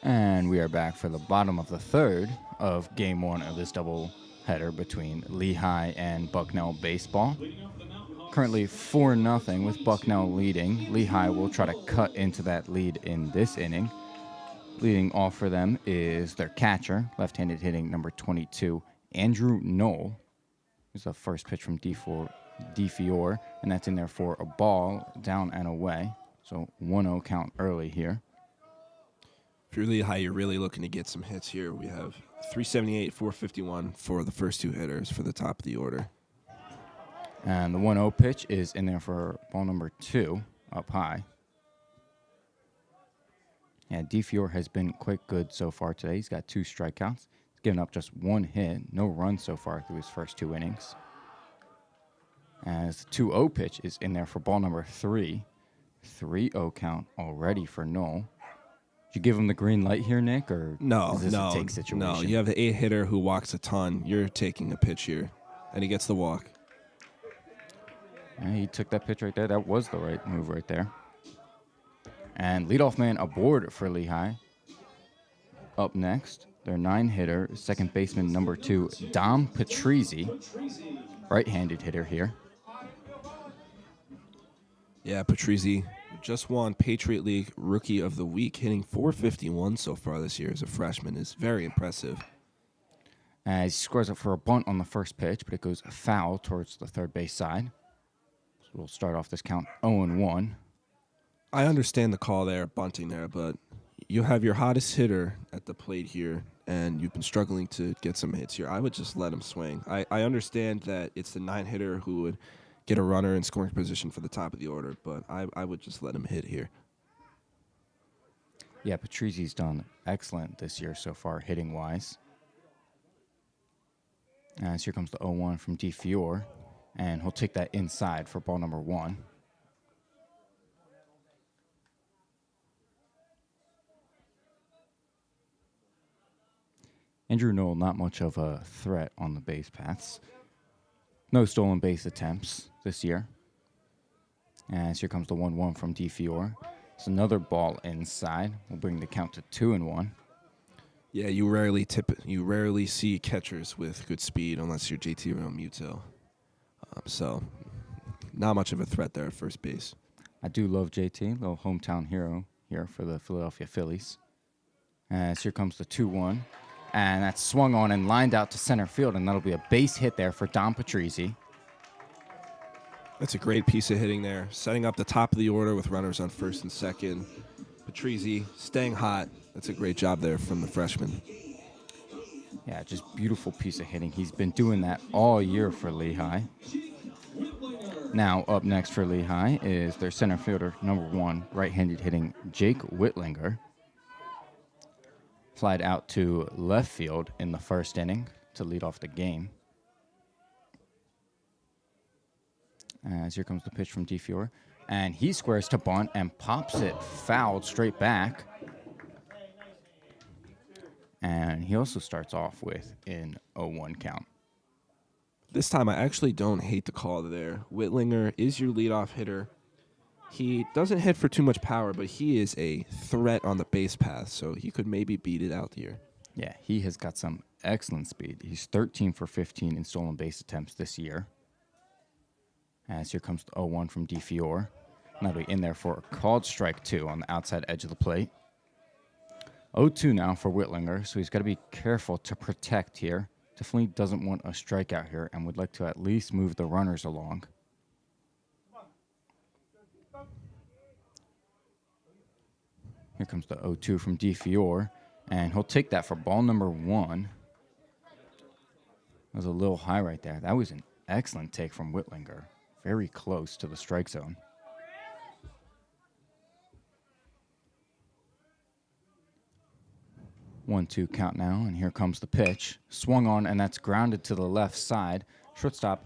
And we are back for the bottom of the third of game 1 of this double header between Lehigh and Bucknell baseball. Currently 4-0 with Bucknell leading. Lehigh will try to cut into that lead in this inning. Leading off for them is their catcher, left-handed hitting number 22, Andrew Knoll. Here's the first pitch from DeFiore, and that's in there for a ball down and away. So 1-0 count early here. If you're Lehigh, you're really looking to get some hits here. We have 378, 451 for the first 2 hitters for the top of the order. And the 1-0 pitch is in there for ball number 2 up high. Yeah, DeFiore has been quite good so far today. He's got 2 strikeouts. He's given up just 1 hit, no runs so far through his first 2 innings. As the 2-0 pitch is in there for ball number 3. 3-0 count already for Knoll. Did you give him the green light here, Nick, or No, is this no, a take situation? no. You have the 8 hitter who walks a ton. You're taking a pitch here, and he gets the walk. Yeah, he took that pitch right there. That was the right move right there. And leadoff man aboard for Lehigh. Up next, their 9-hitter, second baseman number 2, Dom Patrizzi, right-handed hitter here. Yeah, Patrizzi just won Patriot League Rookie of the Week, hitting .451 so far this year as a freshman. Is very impressive. As he scores up for a bunt on the first pitch, but it goes foul towards the third base side. So we'll start off this count 0-1. I understand the call there, bunting there, but you have your hottest hitter at the plate here, and you've been struggling to get some hits here. I would just let him swing. I understand that it's the 9-hitter who would get a runner in scoring position for the top of the order, but I would just let him hit here. Yeah, Patrizzi's done excellent this year so far, hitting-wise. As here comes the 0-1 from DeFiore, and he'll take that inside for ball number 1. Andrew Knoll, not much of a threat on the base paths. No stolen base attempts this year. As here comes the 1-1 from DeFiore. It's another ball inside. We'll bring the count to 2-1. Yeah, you rarely see catchers with good speed unless you're JT Realmuto. So, not much of a threat there at first base. I do love JT, little hometown hero here for the Philadelphia Phillies. As here comes the 2-1. And that's swung on and lined out to center field, and that'll be a base hit there for Dom Patrizzi. That's a great piece of hitting there. Setting up the top of the order with runners on first and second. Patrizzi staying hot. That's a great job there from the freshman. Yeah, just beautiful piece of hitting. He's been doing that all year for Lehigh. Now up next for Lehigh is their center fielder, number 1, right-handed hitting Jake Whitlinger. Flied out to left field in the first inning to lead off the game. As here comes the pitch from DeFiore. And he squares to bunt and pops it fouled straight back. And he also starts off with an 0-1 count. This time I actually don't hate the call there. Whitlinger is your leadoff hitter. He doesn't hit for too much power, but he is a threat on the base path, so he could maybe beat it out here. Yeah, he has got some excellent speed. He's 13 for 15 in stolen base attempts this year. As here comes the 0-1 from DeFiore. That'll be in there for a called strike 2 on the outside edge of the plate. 0-2 now for Whitlinger, so he's got to be careful to protect here. Definitely doesn't want a strikeout here and would like to at least move the runners along. Here comes the 0-2 from DeFiore, and he'll take that for ball number 1. That was a little high right there. That was an excellent take from Whitlinger. Very close to the strike zone. One-two count now, and here comes the pitch. Swung on, and that's grounded to the left side. Shortstop,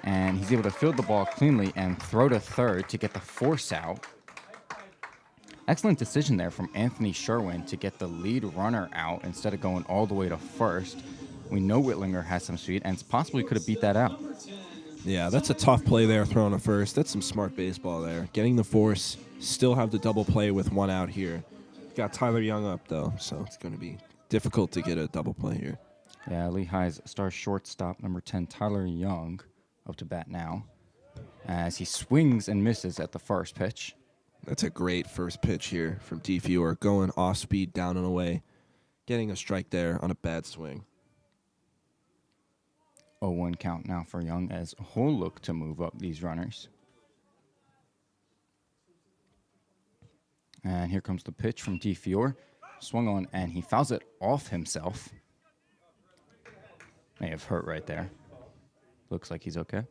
and he's able to field the ball cleanly and throw to third to get the force out. Excellent decision there from Anthony Sherwin to get the lead runner out instead of going all the way to first. We know Whitlinger has some speed and possibly could have beat that out. Yeah, that's a tough play there, throwing to first. That's some smart baseball there. Getting the force, still have the double play with 1 out here. Got Tyler Young up, though, so it's going to be difficult to get a double play here. Yeah, Lehigh's star shortstop, number 10, Tyler Young, up to bat now, as he swings and misses at the first pitch. That's a great first pitch here from DeFiore, going off speed, down and away, getting a strike there on a bad swing. 0-1 count now for Young as he'll look to move up these runners. And here comes the pitch from DeFiore. Swung on, and he fouls it off himself. May have hurt right there. Looks like he's okay.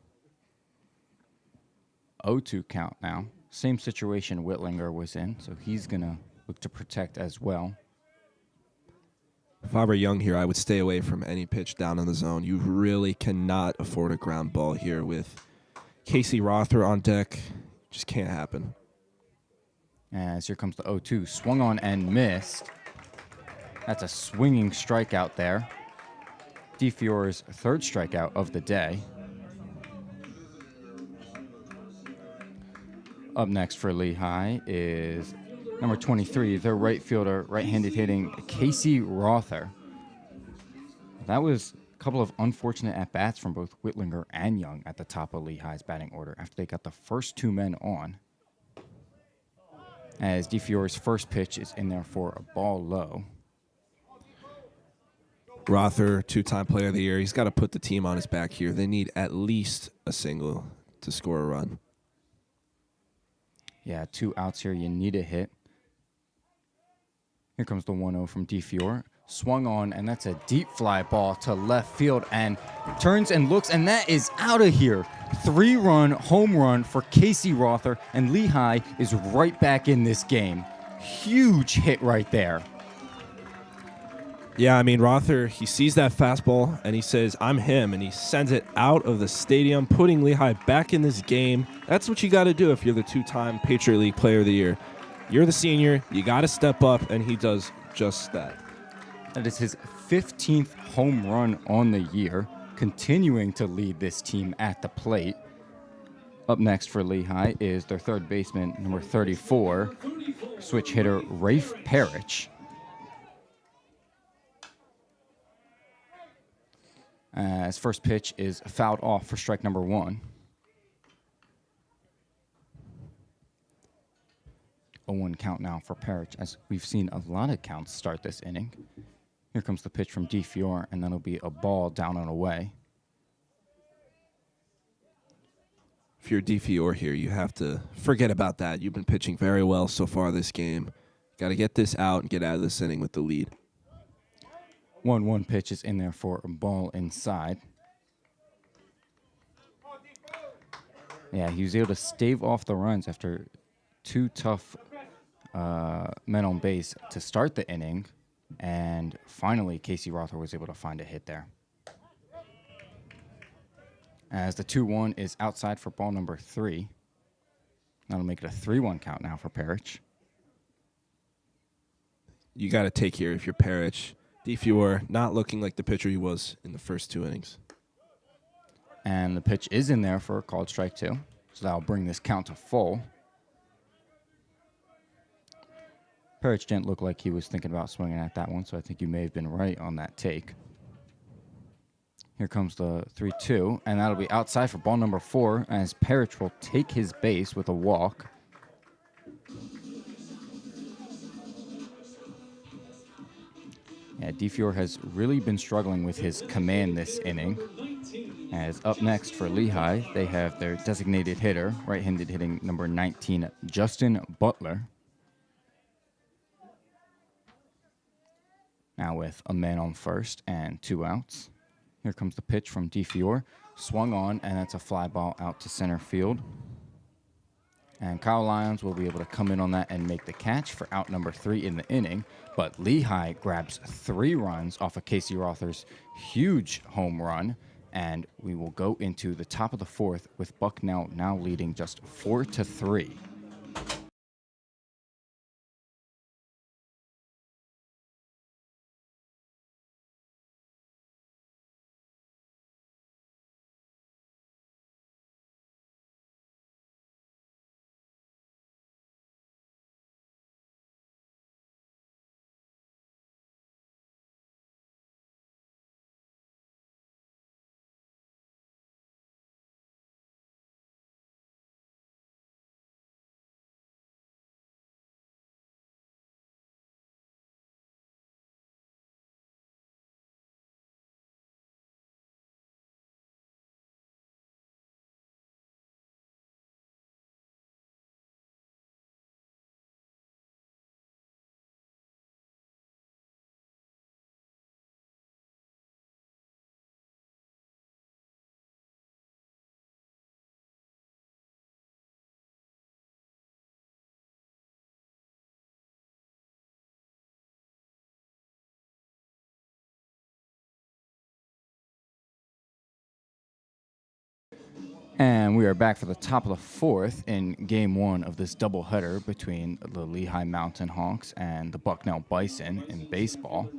0-2 count now. Same situation Whitlinger was in, so he's going to look to protect as well. If I were Young here, I would stay away from any pitch down in the zone. You really cannot afford a ground ball here with Casey Rother on deck. Just can't happen. As here comes the 0-2. Swung on and missed. That's a swinging strikeout there. DeFiore's third strikeout of the day. Up next for Lehigh is number 23, their right fielder, right-handed hitting Casey Rother. That was a couple of unfortunate at-bats from both Whitlinger and Young at the top of Lehigh's batting order after they got the first two men on. As DeFiore's first pitch is in there for a ball low. Rother, two-time player of the year. He's got to put the team on his back here. They need at least a single to score a run. Yeah, 2 outs here. You need a hit. Here comes the 1-0 from DeFiore. Swung on, and that's a deep fly ball to left field, and turns and looks, and that is out of here. 3-run home run for Casey Rother, and Lehigh is right back in this game. Huge hit right there. Yeah, I mean, Rother, he sees that fastball, and he says, I'm him, and he sends it out of the stadium, putting Lehigh back in this game. That's what you got to do if you're the two-time Patriot League Player of the Year. You're the senior, you got to step up, and he does just that. That is his 15th home run on the year, continuing to lead this team at the plate. Up next for Lehigh is their third baseman, number 34, switch hitter Rafe Parrish. His first pitch is fouled off for strike number 1. 0-1 count now for Parrish, as we've seen a lot of counts start this inning. Here comes the pitch from DeFiore, and that'll be a ball down and away. If you're DeFiore here, you have to forget about that. You've been pitching very well so far this game. Got to get this out and get out of this inning with the lead. 1-1 pitch is in there for a ball inside. Yeah, he was able to stave off the runs after 2 tough men on base to start the inning. And finally, Casey Rother was able to find a hit there. As the 2-1 is outside for ball number 3. That'll make it a 3-1 count now for Parrish. You got to take here if you're Parrish. DeFiore not looking like the pitcher he was in the first 2 innings. And the pitch is in there for a called strike 2. So that'll bring this count to full. Parrish didn't look like he was thinking about swinging at that one, so I think you may have been right on that take. Here comes the 3-2, and that'll be outside for ball number 4, as Parrish will take his base with a walk. Yeah, DeFiore has really been struggling with his command this inning. As up next for Lehigh, they have their designated hitter, right-handed hitting number 19, Justin Butler. Now with a man on first and 2 outs. Here comes the pitch from DeFiore. Swung on, and that's a fly ball out to center field. And Kyle Lyons will be able to come in on that and make the catch for out number 3 in the inning. But Lehigh grabs 3 runs off of Casey Rother's huge home run. And we will go into the top of the 4th with Bucknell now leading just 4-3. And we are back for the top of the fourth in game one of this doubleheader between the Lehigh Mountain Hawks and the Bucknell Bison in baseball.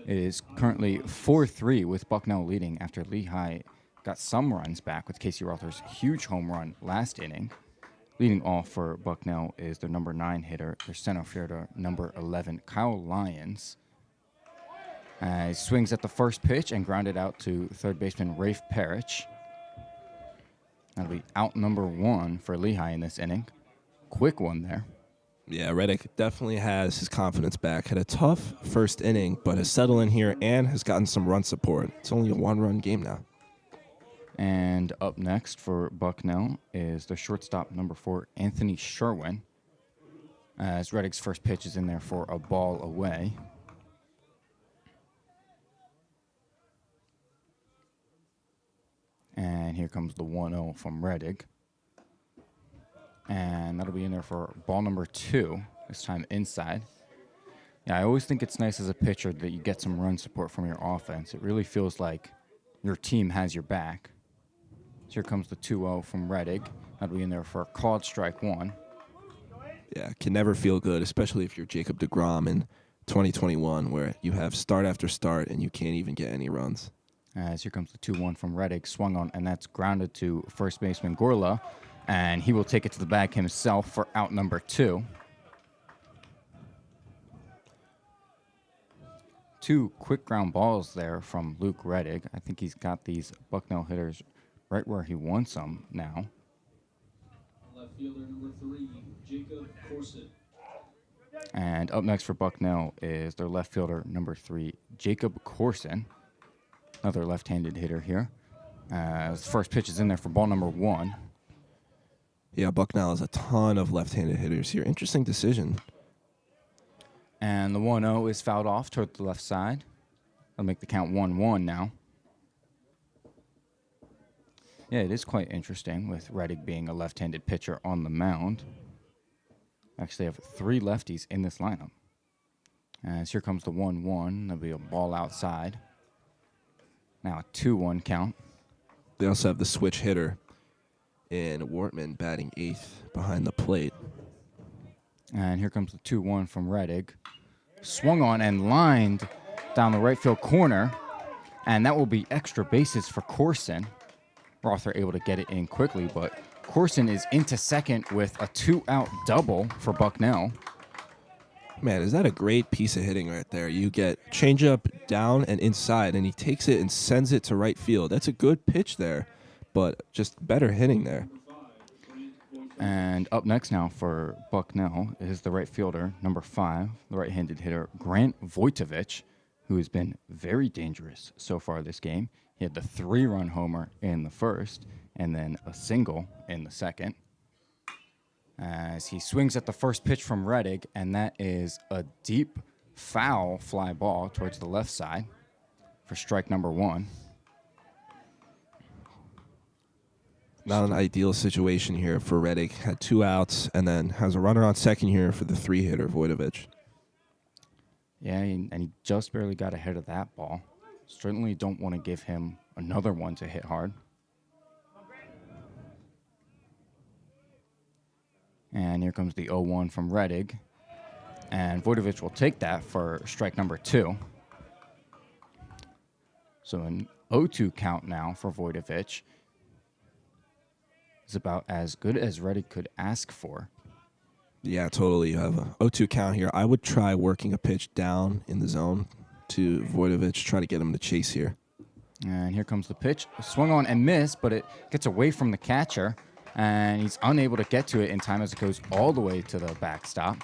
It is currently 4-3 with Bucknell leading after Lehigh got some runs back with Casey Rother's huge home run last inning. Leading off for Bucknell is their number 9 hitter, their center fielder, number 11, Kyle Lyons. He swings at the first pitch and grounded out to third baseman Rafe Parrish. That'll be out number 1 for Lehigh in this inning. Quick one there. Yeah, Reddick definitely has his confidence back. Had a tough first inning, but has settled in here and has gotten some run support. It's only a 1-run game now. And up next for Bucknell is the shortstop, number 4, Anthony Sherwin. As Reddick's first pitch is in there for a ball away. And here comes the 1-0 from Reddick. And that'll be in there for ball number 2, this time inside. Yeah, I always think it's nice as a pitcher that you get some run support from your offense. It really feels like your team has your back. So here comes the 2-0 from Reddick. That'll be in there for a called strike 1. Yeah, can never feel good, especially if you're Jacob deGrom in 2021, where you have start after start and you can't even get any runs. As here comes the 2-1 from Reddick, swung on, and that's grounded to first baseman Gorla, and he will take it to the bag himself for out number 2. 2 quick ground balls there from Luke Reddick. I think he's got these Bucknell hitters right where he wants them now. Left fielder number 3, Jacob Corson. And up next for Bucknell is their left fielder number 3, Jacob Corson. Another left-handed hitter here. His first pitch is in there for ball number 1. Yeah, Bucknell has a ton of left-handed hitters here. Interesting decision. And the 1-0 is fouled off toward the left side. That'll make the count 1-1 now. Yeah, it is quite interesting with Reddick being a left-handed pitcher on the mound. Actually, have 3 lefties in this lineup. As here comes the 1-1. There'll be a ball outside. Now a 2-1 count. They also have the switch hitter in Wortman batting 8th behind the plate. And here comes the 2-1 from Reddick. Swung on and lined down the right field corner. And that will be extra bases for Corson. Rother able to get it in quickly, but Corson is into second with a 2-out double for Bucknell. Man, is that a great piece of hitting right there? You get changeup down and inside, and he takes it and sends it to right field. That's a good pitch there, but just better hitting there. And up next now for Bucknell is the right fielder, number 5, the right-handed hitter, Grant Vojtovich, who has been very dangerous so far this game. He had the 3-run homer in the first and then a single in the second. As he swings at the first pitch from Reddick, and that is a deep foul fly ball towards the left side for strike number 1. Not an ideal situation here for Reddick. Had 2 outs and then has a runner on second here for the 3-hitter, Vojtovich. Yeah, and he just barely got ahead of that ball. Certainly don't want to give him another one to hit hard. And here comes the 0-1 from Reddick. And Vojtovich will take that for strike number 2. So an 0-2 count now for Vojtovich. It's about as good as Reddick could ask for. Yeah, totally. You have a 0-2 count here. I would try working a pitch down in the zone to Vojtovich, try to get him to chase here. And here comes the pitch. Swung on and missed, but it gets away from the catcher. And he's unable to get to it in time as it goes all the way to the backstop.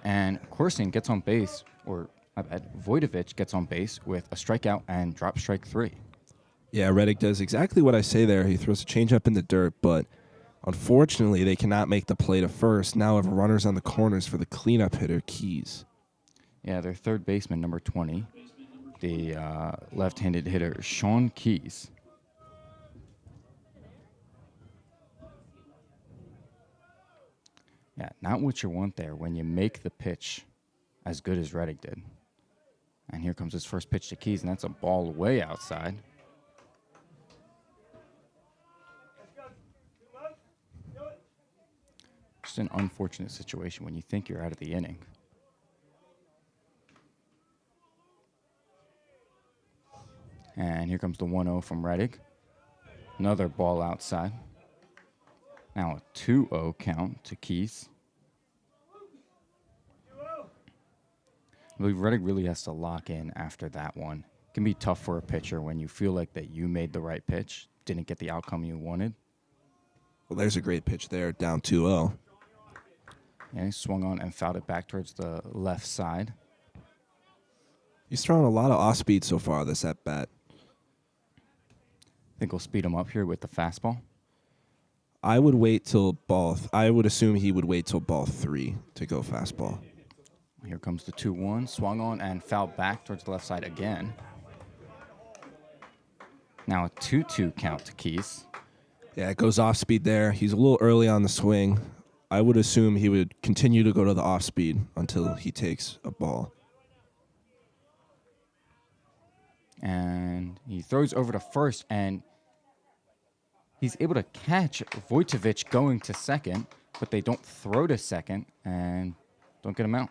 And Corson gets on base, or I bet Vojtovich gets on base with a strikeout and drop strike 3. Yeah, Reddick does exactly what I say there. He throws a changeup in the dirt, but unfortunately they cannot make the play to first. Now have runners on the corners for the cleanup hitter, Keys. Yeah, their third baseman, number 20, the left-handed hitter, Sean Keys. Yeah, not what you want there when you make the pitch as good as Reddick did. And here comes his first pitch to Keys, and that's a ball way outside. just an unfortunate situation when you think you're out of the inning. And here comes the 1-0 from Reddick. Another ball outside. Now a 2-0 count to Keys. I believe Reddick really has to lock in after that one. It can be tough for a pitcher when you feel like that you made the right pitch, didn't get the outcome you wanted. Well, there's a great pitch there, down 2-0. And he swung on and fouled it back towards the left side. He's throwing a lot of off speed so far this at bat. I think we'll speed him up here with the fastball. I would wait till I would assume he would wait till ball 3 to go fastball. Here comes the 2-1. Swung on and fouled back towards the left side again. Now a 2-2 count to Keys. Yeah, it goes off speed there. He's a little early on the swing. I would assume he would continue to go to the off speed until he takes a ball. And he throws over to first, and he's able to catch Vojtovic going to second, but they don't throw to second and don't get him out.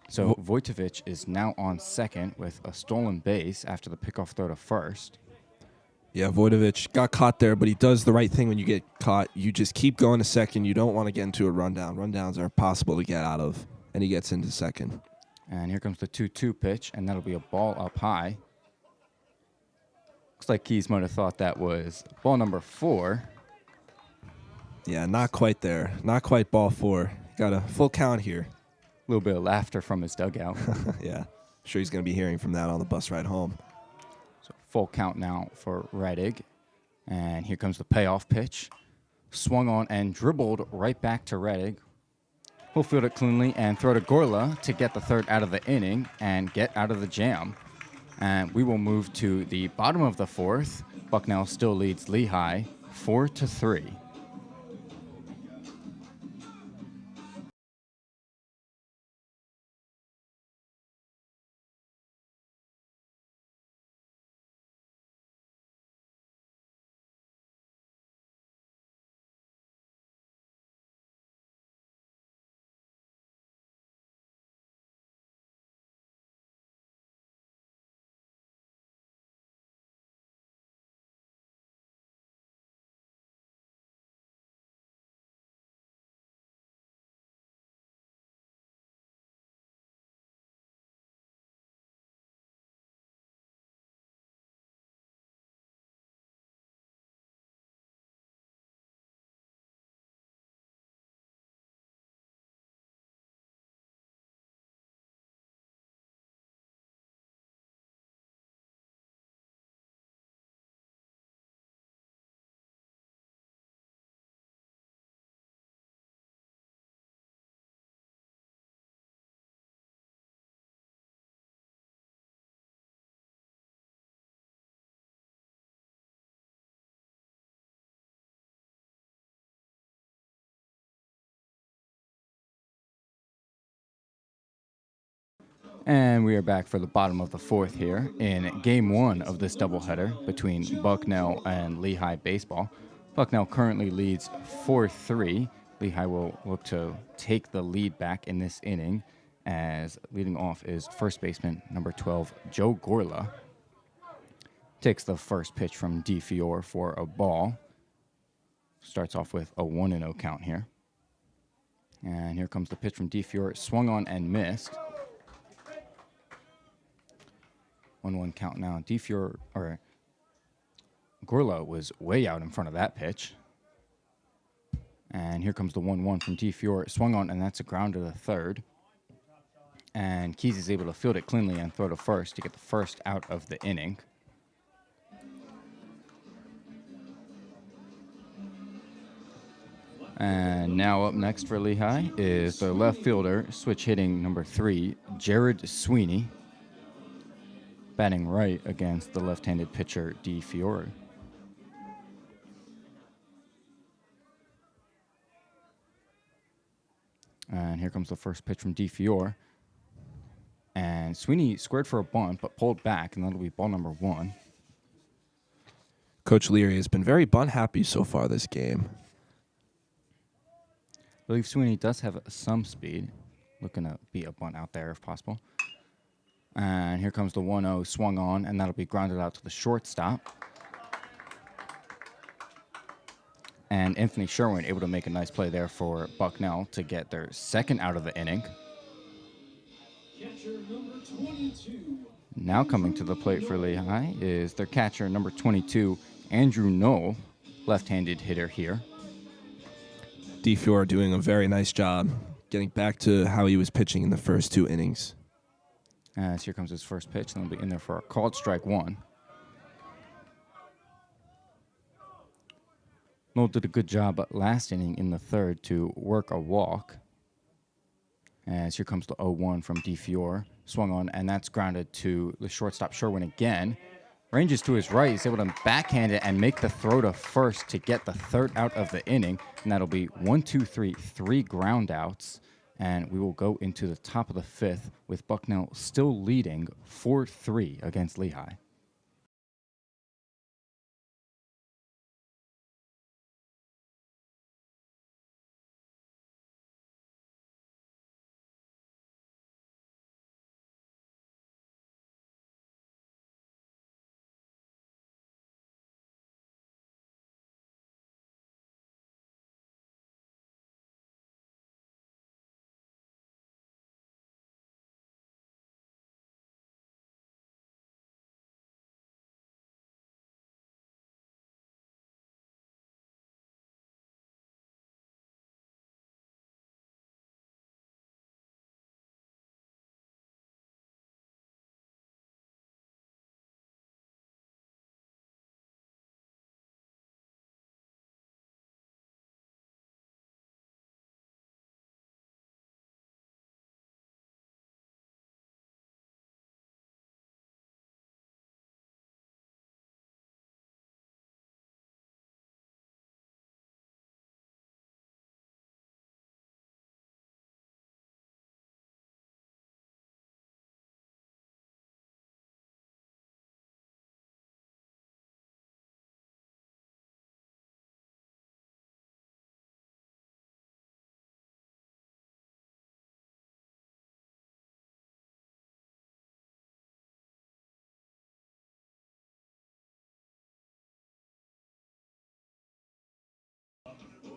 So Vojtovic is now on second with a stolen base after the pickoff throw to first. Yeah, Vojtovic got caught there, but he does the right thing when you get caught. You just keep going to second. You don't want to get into a rundown. Rundowns are impossible to get out of, and he gets into second. And here comes the 2-2 pitch, and that'll be a ball up high. Looks like Keys might have thought that was ball number 4. Yeah, not quite there. Not quite ball 4. Got a full count here. A little bit of laughter from his dugout. Yeah, sure he's going to be hearing from that on the bus ride home. So full count now for Reddick. And here comes the payoff pitch. Swung on and dribbled right back to Reddick. He'll field it cleanly and throw to Gorla to get the third out of the inning and get out of the jam. And we will move to the bottom of the 4th. Bucknell still leads Lehigh 4-3. And we are back for the bottom of the 4th here in Game 1 of this doubleheader between Bucknell and Lehigh baseball. Bucknell currently leads 4-3. Lehigh will look to take the lead back in this inning, as leading off is first baseman number 12, Joe Gorla. Takes the first pitch from DeFiore for a ball. Starts off with a 1-0 count here. And here comes the pitch from DeFiore. Swung on and missed. 1-1 count now. Gorla was way out in front of that pitch. And here comes the 1-1 from DeFiore. Swung on, and that's a grounder to third. And Keys is able to field it cleanly and throw to first to get the first out of the inning. And now up next for Lehigh is their left fielder, switch hitting number 3, Jared Sweeney, batting right against the left-handed pitcher DeFiore. And here comes the first pitch from DeFiore. And Sweeney squared for a bunt, but pulled back, and that'll be ball number 1. Coach Leary has been very bunt happy so far this game. believe Sweeney does have some speed. Looking to beat a bunt out there if possible. And here comes the 1-0 swung on, and that'll be grounded out to the shortstop. And Anthony Sherwin able to make a nice play there for Bucknell to get their second out of the inning. Catcher number 22. Now coming to the plate for Lehigh is their catcher number 22, Andrew Knoll, left-handed hitter here. DeFiore doing a very nice job getting back to how he was pitching in the first 2 innings. As here comes his first pitch, and he'll be in there for a called strike 1. Knoll did a good job last inning in the third to work a walk. As here comes the 0-1 from DeFiore. Swung on, and that's grounded to the shortstop Sherwin again. Ranges to his right. He's able to backhand it and make the throw to first to get the third out of the inning. And that'll be 1, 2, 3, 3 ground outs. And we will go into the top of the 5th with Bucknell still leading 4-3 against Lehigh.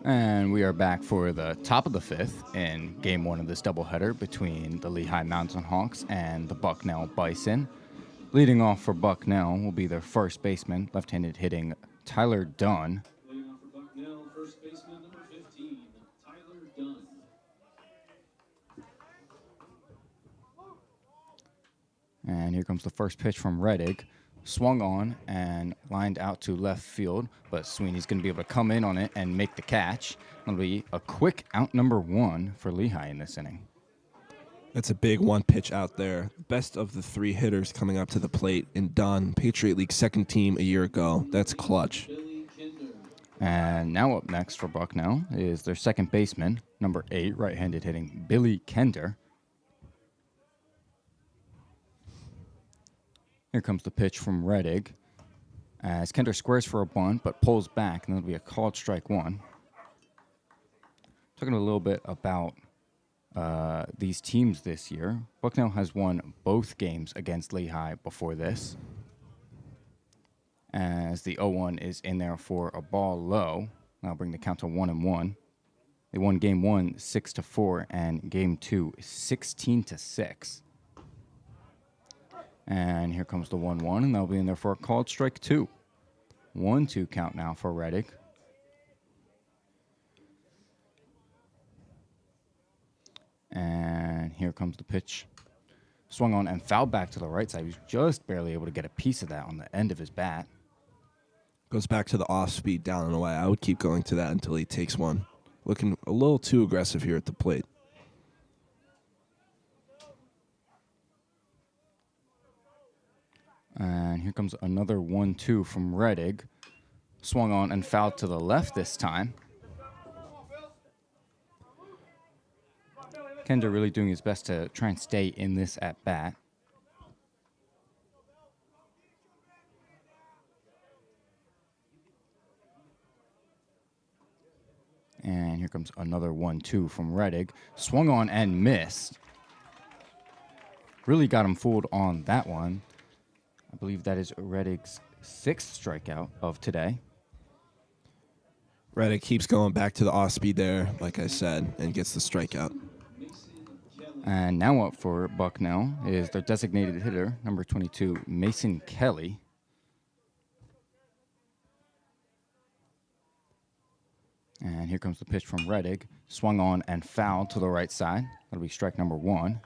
And we are back for the top of the 5th in game 1 of this doubleheader between the Lehigh Mountain Hawks and the Bucknell Bison. Leading off for Bucknell will be their first baseman, left-handed hitting Tyler Dunn. Leading off for Bucknell, first baseman number 15, Tyler Dunn. And here comes the first pitch from Reddick. Swung on and lined out to left field, but Sweeney's going to be able to come in on it and make the catch. It'll be a quick out number 1 for Lehigh in this inning. That's a big 1 pitch out there. Best of the 3 hitters coming up to the plate in Dunn, Patriot League second team a year ago. That's clutch. And now up next for Bucknell is their second baseman, number 8, right-handed hitting Billy Kender. Here comes the pitch from Reddick as Kender squares for a bunt but pulls back, and that'll be a called strike 1. Talking a little bit about these teams this year. Bucknell has won both games against Lehigh before this, as the 0-1 is in there for a ball low. That'll bring the count to 1-1. They won game 1 6-4 and game 2 16-6. And here comes the 1-1, and they'll be in there for a called strike 2. 1-2 count now for Reddick. And here comes the pitch. Swung on and fouled back to the right side. He was just barely able to get a piece of that on the end of his bat. Goes back to the off speed down and away. I would keep going to that until he takes one. Looking a little too aggressive here at the plate. And here comes another 1-2 from Reddick. Swung on and fouled to the left this time. Kender really doing his best to try and stay in this at bat. And here comes another 1-2 from Reddick. Swung on and missed. Really got him fooled on that one. I believe that is Reddick's 6th strikeout of today. Reddick keeps going back to the off speed there, like I said, and gets the strikeout. And now up for Bucknell is their designated hitter, number 22, Mason Kelly. And here comes the pitch from Reddick. Swung on and fouled to the right side. That'll be strike number 1.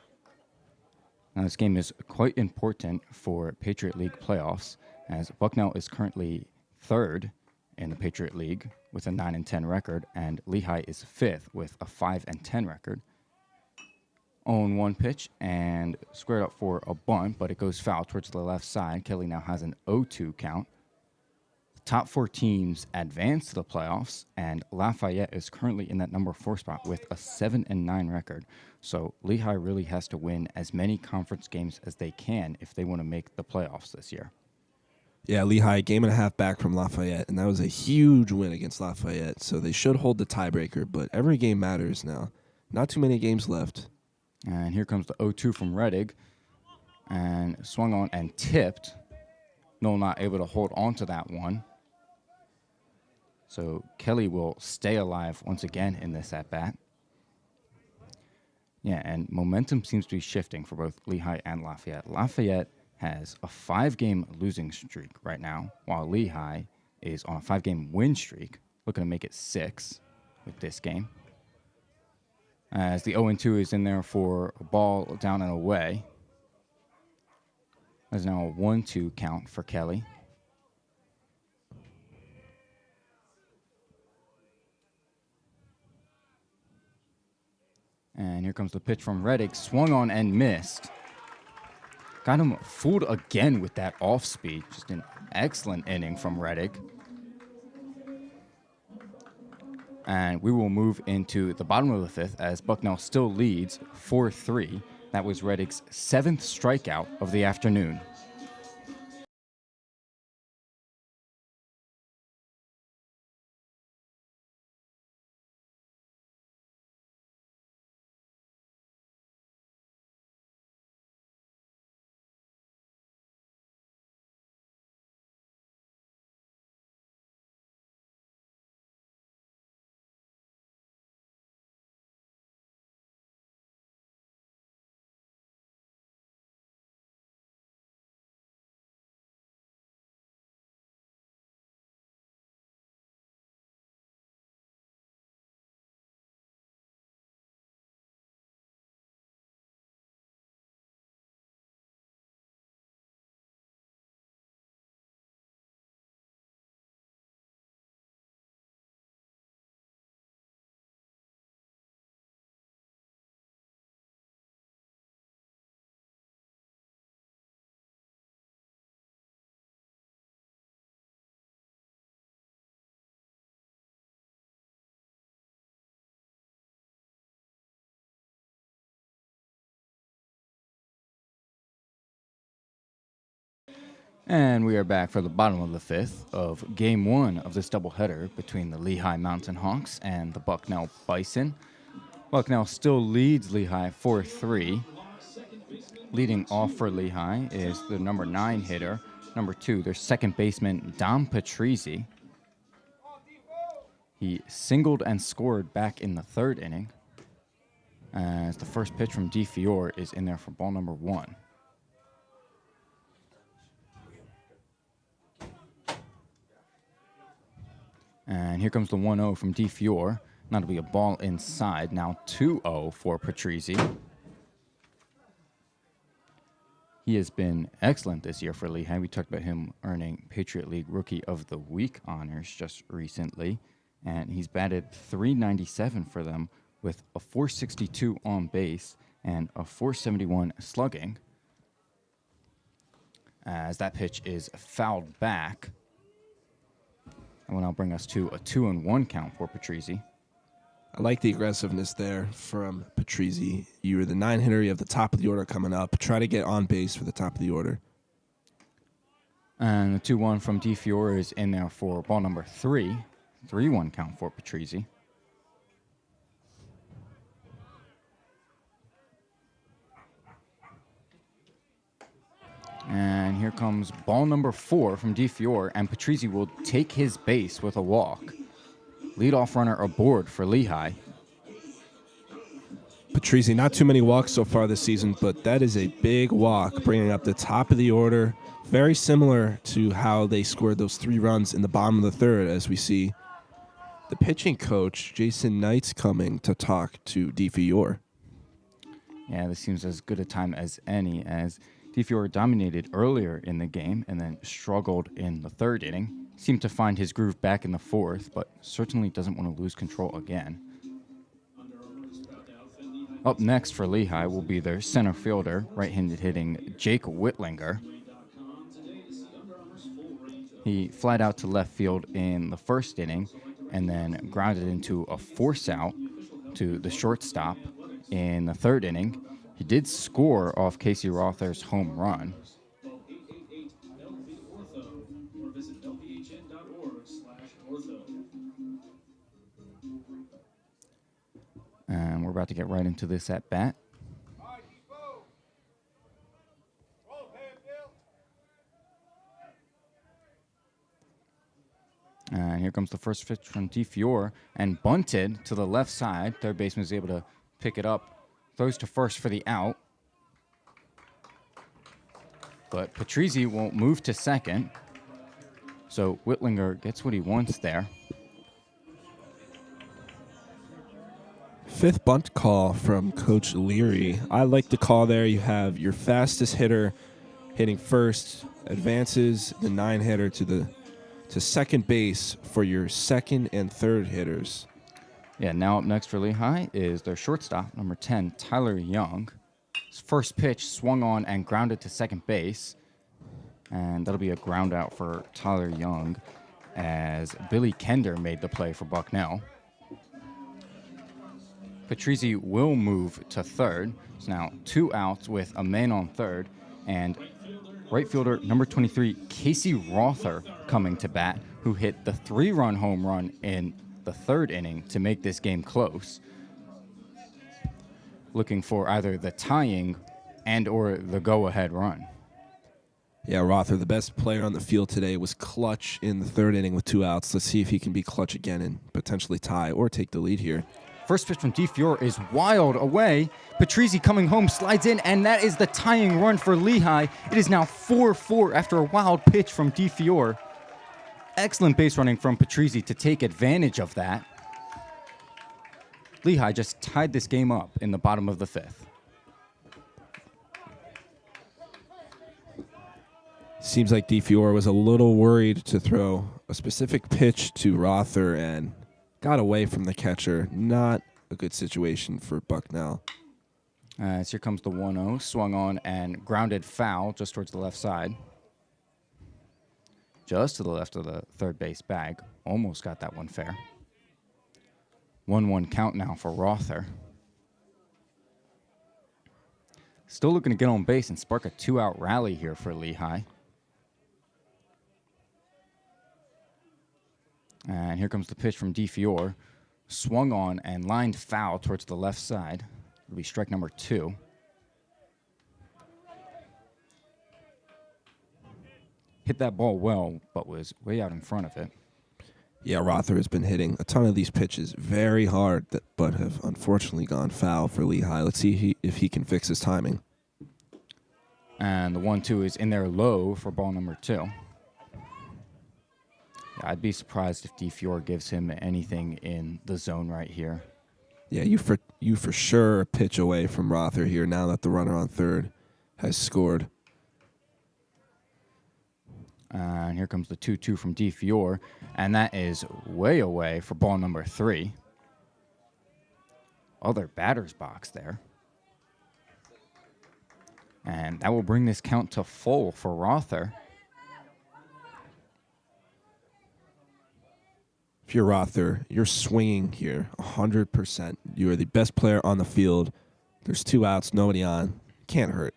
Now this game is quite important for Patriot League playoffs, as Bucknell is currently 3rd in the Patriot League with a 9-10 record, and Lehigh is 5th with a 5-10 record. 0-1 pitch and squared up for a bunt, but it goes foul towards the left side. Kelly now has an 0-2 count. Top 4 teams advance to the playoffs, and Lafayette is currently in that number 4 spot with a 7-9 record. So Lehigh really has to win as many conference games as they can if they want to make the playoffs this year. Yeah, Lehigh, game and a half back from Lafayette, and that was a huge win against Lafayette. So they should hold the tiebreaker, but every game matters now. Not too many games left. And here comes the 0-2 from Reddick, and swung on and tipped. No, not able to hold on to that one. So Kelly will stay alive once again in this at-bat. Yeah, and momentum seems to be shifting for both Lehigh and Lafayette. Lafayette has a 5-game losing streak right now, while Lehigh is on a 5-game win streak, looking to make it 6 with this game. As the 0-2 is in there for a ball down and away. There's now a 1-2 count for Kelly. And here comes the pitch from Reddick. Swung on and missed. Got him fooled again with that off speed. Just an excellent inning from Reddick. And we will move into the bottom of the 5th as Bucknell still leads 4-3. That was Reddick's 7th strikeout of the afternoon. And we are back for the bottom of the 5th of Game 1 of this doubleheader between the Lehigh Mountain Hawks and the Bucknell Bison. Bucknell still leads Lehigh 4-3. Leading off for Lehigh is the number 9 hitter, number 2, their second baseman, Dom Patrizzi. He singled and scored back in the 3rd inning, as the first pitch from DeFiore is in there for ball number 1. And here comes the 1-0 from DeFiore. That'll be a ball inside. Now 2-0 for Patrizzi. He has been excellent this year for Lehigh. We talked about him earning Patriot League Rookie of the Week honors just recently. And he's batted .397 for them with a .462 on base and a .471 slugging. As that pitch is fouled back. And will now bring us to a 2-1 count for Patrizzi. I like the aggressiveness there from Patrizzi. You're the 9 hitter. You have the top of the order coming up. Try to get on base for the top of the order. And the 2-1 from DeFiore is in there for ball number 3. 3-1 count for Patrizzi. And here comes ball number 4 from DeFiore, and Patrizzi will take his base with a walk. Leadoff runner aboard for Lehigh. Patrizzi, not too many walks so far this season, but that is a big walk, bringing up the top of the order. Very similar to how they scored those 3 runs in the bottom of the third, as we see the pitching coach, Jason Knight's, coming to talk to DeFiore. Yeah, this seems as good a time as any, as DeFiore dominated earlier in the game and then struggled in the 3rd inning. Seemed to find his groove back in the 4th, but certainly doesn't want to lose control again. Up next for Lehigh will be their center fielder, right-handed hitting Jake Whitlinger. He flied out to left field in the 1st inning and then grounded into a force out to the shortstop in the 3rd inning. He did score off Casey Rother's home run. And we're about to get right into this at bat. And here comes the first pitch from DeFiore, and bunted to the left side. Third baseman is able to pick it up. Throws to first for the out. But Patrizzi won't move to second. So Whitlinger gets what he wants there. 5th bunt call from Coach Leary. I like the call there. You have your fastest hitter hitting first, advances the 9 hitter to second base for your 2nd and 3rd hitters. Yeah, now up next for Lehigh is their shortstop, number 10, Tyler Young. His first pitch swung on and grounded to second base. And that'll be a ground out for Tyler Young as Billy Kender made the play for Bucknell. Patrizzi will move to 3rd. It's now 2 outs with a man on 3rd. And right fielder number 23, Casey Rother, coming to bat, who hit the 3-run home run in the 3rd inning to make this game close. Looking for either the tying and or the go-ahead run. Yeah, Rother, the best player on the field today, was clutch in the 3rd inning with 2 outs. Let's see if he can be clutch again and potentially tie or take the lead here. First pitch from DeFiore is wild away. Patrizzi coming home, slides in, and that is the tying run for Lehigh. It is now 4-4 after a wild pitch from DeFiore. Excellent base running from Patrizzi to take advantage of that. Lehigh just tied this game up in the bottom of the 5th. Seems like DeFiore was a little worried to throw a specific pitch to Rother and got away from the catcher. Not a good situation for Bucknell. As here comes the 1-0, swung on and grounded foul just towards the left side. Just to the left of the 3rd base bag. Almost got that one fair. 1-1 count now for Rother. Still looking to get on base and spark a 2-out rally here for Lehigh. And here comes the pitch from DeFiore. Swung on and lined foul towards the left side. It'll be strike number 2. Hit that ball well, but was way out in front of it. Yeah, Rother has been hitting a ton of these pitches very hard, but have unfortunately gone foul for Lehigh. Let's see if he can fix his timing. And the 1-2 is in there low for ball number 2. Yeah, I'd be surprised if DeFiore gives him anything in the zone right here. Yeah, you for sure a pitch away from Rother here now that the runner on 3rd has scored. And here comes the 2-2 from DeFiore, and that is way away for ball number 3. Other batter's box there. And that will bring this count to full for Rother. If you're Rother, you're swinging here 100%. You are the best player on the field. There's 2 outs, nobody on. Can't hurt.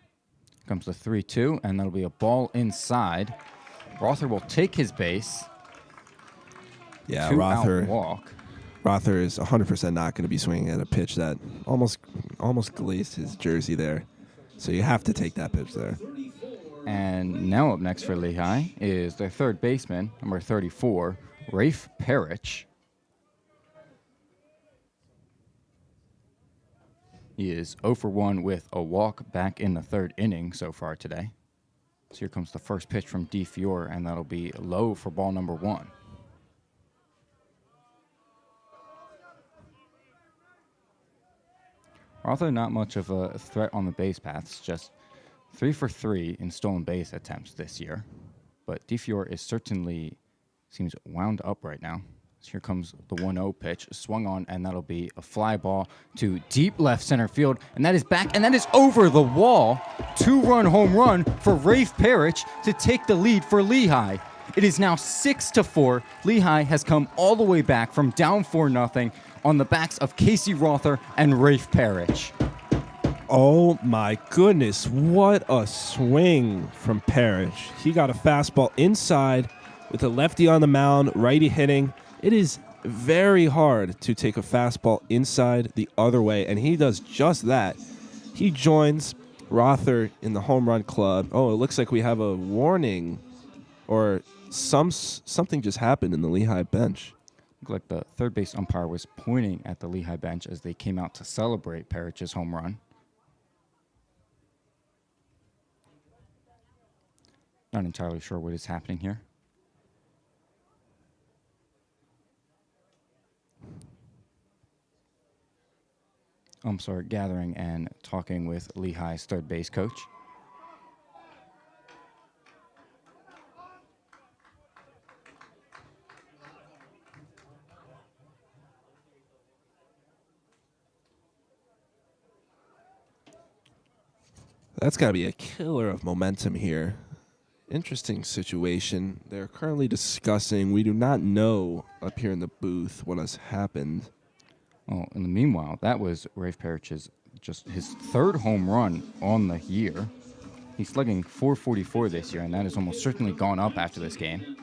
Comes the 3-2, and that'll be a ball inside. Rother will take his base. Yeah, 2-out walk. Rother is 100% not going to be swinging at a pitch that almost glazed his jersey there. So you have to take that pitch there. And now up next for Lehigh is their third baseman, number 34, Rafe Parrish. He is 0 for 1 with a walk back in the third inning so far today. So here comes the first pitch from DeFiore, and that'll be low for ball number 1. Arthur, not much of a threat on the base paths, just 3 for 3 in stolen base attempts this year. But DeFiore is certainly seems wound up right now. So here comes the 1-0 pitch, swung on, and that'll be a fly ball to deep left center field, and that is back, and that is over the wall. 2-run home run for Rafe Parrish to take the lead for Lehigh. It is now 6-4. Lehigh has come all the way back from down 4-0 on the backs of Casey Rother and Rafe Parrish. Oh my goodness, what a swing from Parrish. He got a fastball inside with a lefty on the mound, righty hitting. It is very hard to take a fastball inside the other way, and he does just that. He joins Rother in the home run club. Oh, it looks like we have a warning, or something just happened in the Lehigh bench. Looked like the third base umpire was pointing at the Lehigh bench as they came out to celebrate Parrish's home run. Not entirely sure what is happening here. Umps are gathering and talking with Lehigh's third base coach. That's got to be a killer of momentum here. Interesting situation. They're currently discussing. We do not know up here in the booth what has happened. Well, in the meanwhile, that was Rafe Parrish's just his third home run on the year. He's slugging .444 this year, and that has almost certainly gone up after this game.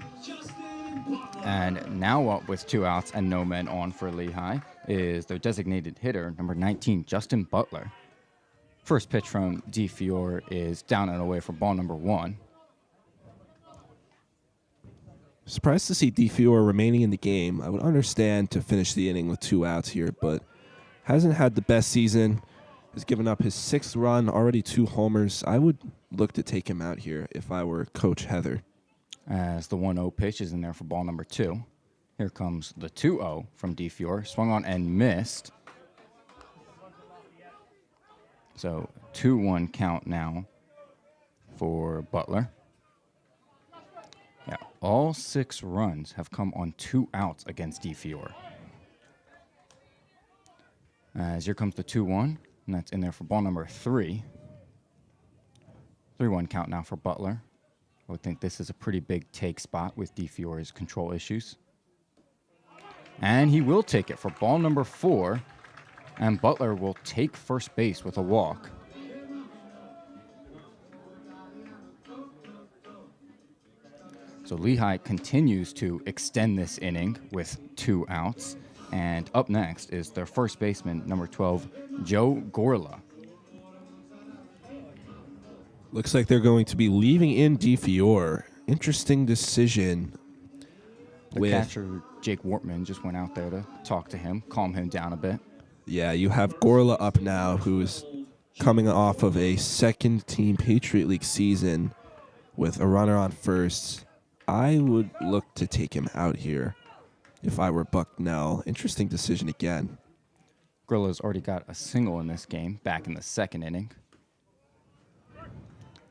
And now up with 2 outs and no men on for Lehigh is their designated hitter, number 19, Justin Butler. First pitch from DeFiore is down and away for ball number 1. Surprised to see DeFiore remaining in the game. I would understand to finish the inning with 2 outs here, but hasn't had the best season. Has given up his 6th run, already 2 homers. I would look to take him out here if I were Coach Heather. As the 1-0 pitch is in there for ball number 2. Here comes the 2-0 from DeFiore. Swung on and missed. So 2-1 count now for Butler. Yeah, all 6 runs have come on 2 outs against DeFiore. As here comes the 2-1, and that's in there for ball number 3. 3-1 count now for Butler. I would think this is a pretty big take spot with DeFiore's control issues. And he will take it for ball number 4, and Butler will take first base with a walk. So Lehigh continues to extend this inning with 2 outs. And up next is their first baseman, number 12, Joe Gorla. Looks like they're going to be leaving in DeFiore. Interesting decision. The catcher, Jake Wortman, just went out there to talk to him, calm him down a bit. Yeah, you have Gorla up now, who is coming off of a second-team Patriot League season with a runner on first. I would look to take him out here if I were Bucknell. Interesting decision again. Gorla's already got a single in this game, back in the 2nd inning.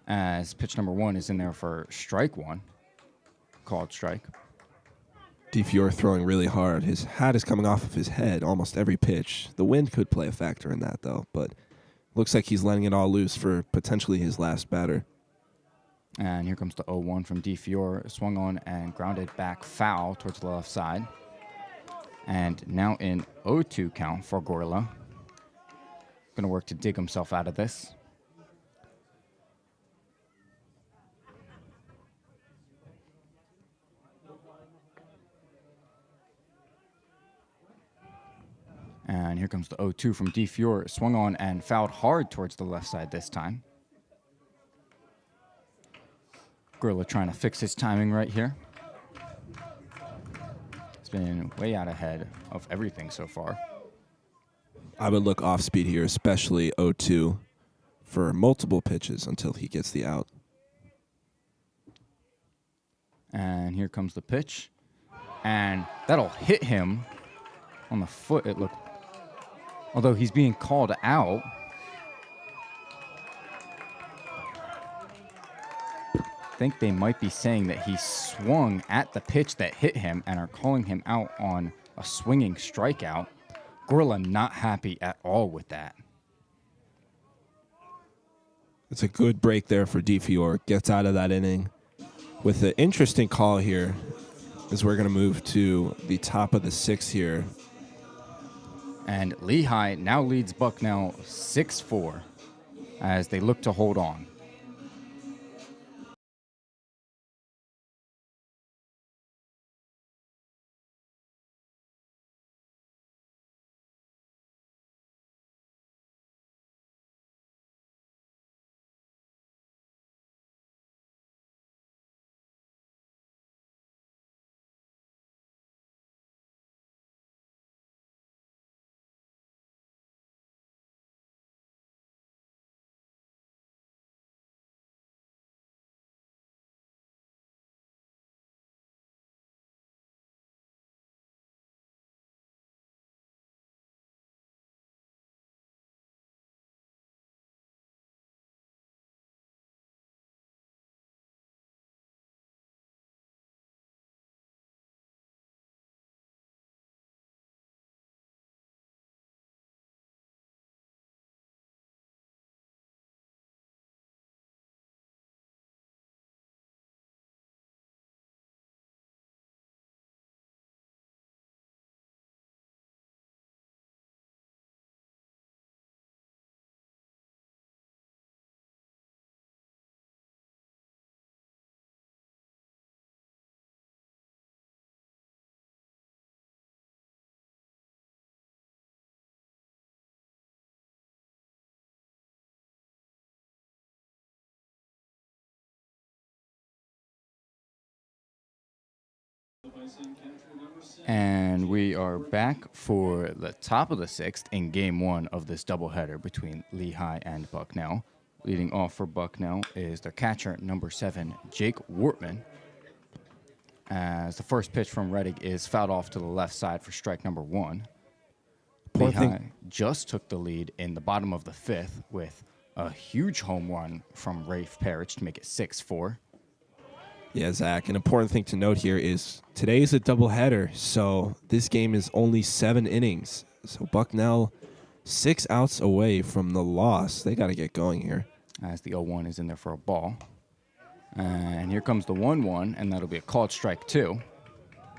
As pitch number 1 is in there for strike 1, called strike. DeFiore throwing really hard. His hat is coming off of his head almost every pitch. The wind could play a factor in that, though, but looks like he's letting it all loose for potentially his last batter. And here comes the 0-1 from DeFiore. Swung on and grounded back foul towards the left side. And now in 0-2 count for Gorla. Going to work to dig himself out of this. And here comes the 0-2 from DeFiore. Swung on and fouled hard towards the left side this time. Gorilla trying to fix his timing right here. He's been way out ahead of everything so far. I would look off speed here, especially 0-2, for multiple pitches until he gets the out. And here comes the pitch. And that'll hit him on the foot, it looked. Although he's being called out. I think they might be saying that he swung at the pitch that hit him and are calling him out on a swinging strikeout. Gorilla not happy at all with that. It's a good break there for DeFiore. Gets out of that inning. With the interesting call here is we're going to move to the top of the sixth here. And Lehigh now leads Bucknell 6-4 as they look to hold on. And we are back for the top of the sixth in game one of this doubleheader between Lehigh and Bucknell. Leading off for Bucknell is their catcher, number 7, Jake Wortman. As the first pitch from Reddick is fouled off to the left side for strike number 1. Lehigh just took the lead in the bottom of the fifth with a huge home run from Rafe Parrish to make it 6-4. Yeah, Zach, an important thing to note here is today is a doubleheader, so this game is only 7 innings. So Bucknell 6 outs away from the loss. They got to get going here. As the 0-1 is in there for a ball. And here comes the 1-1, and that'll be a called strike 2.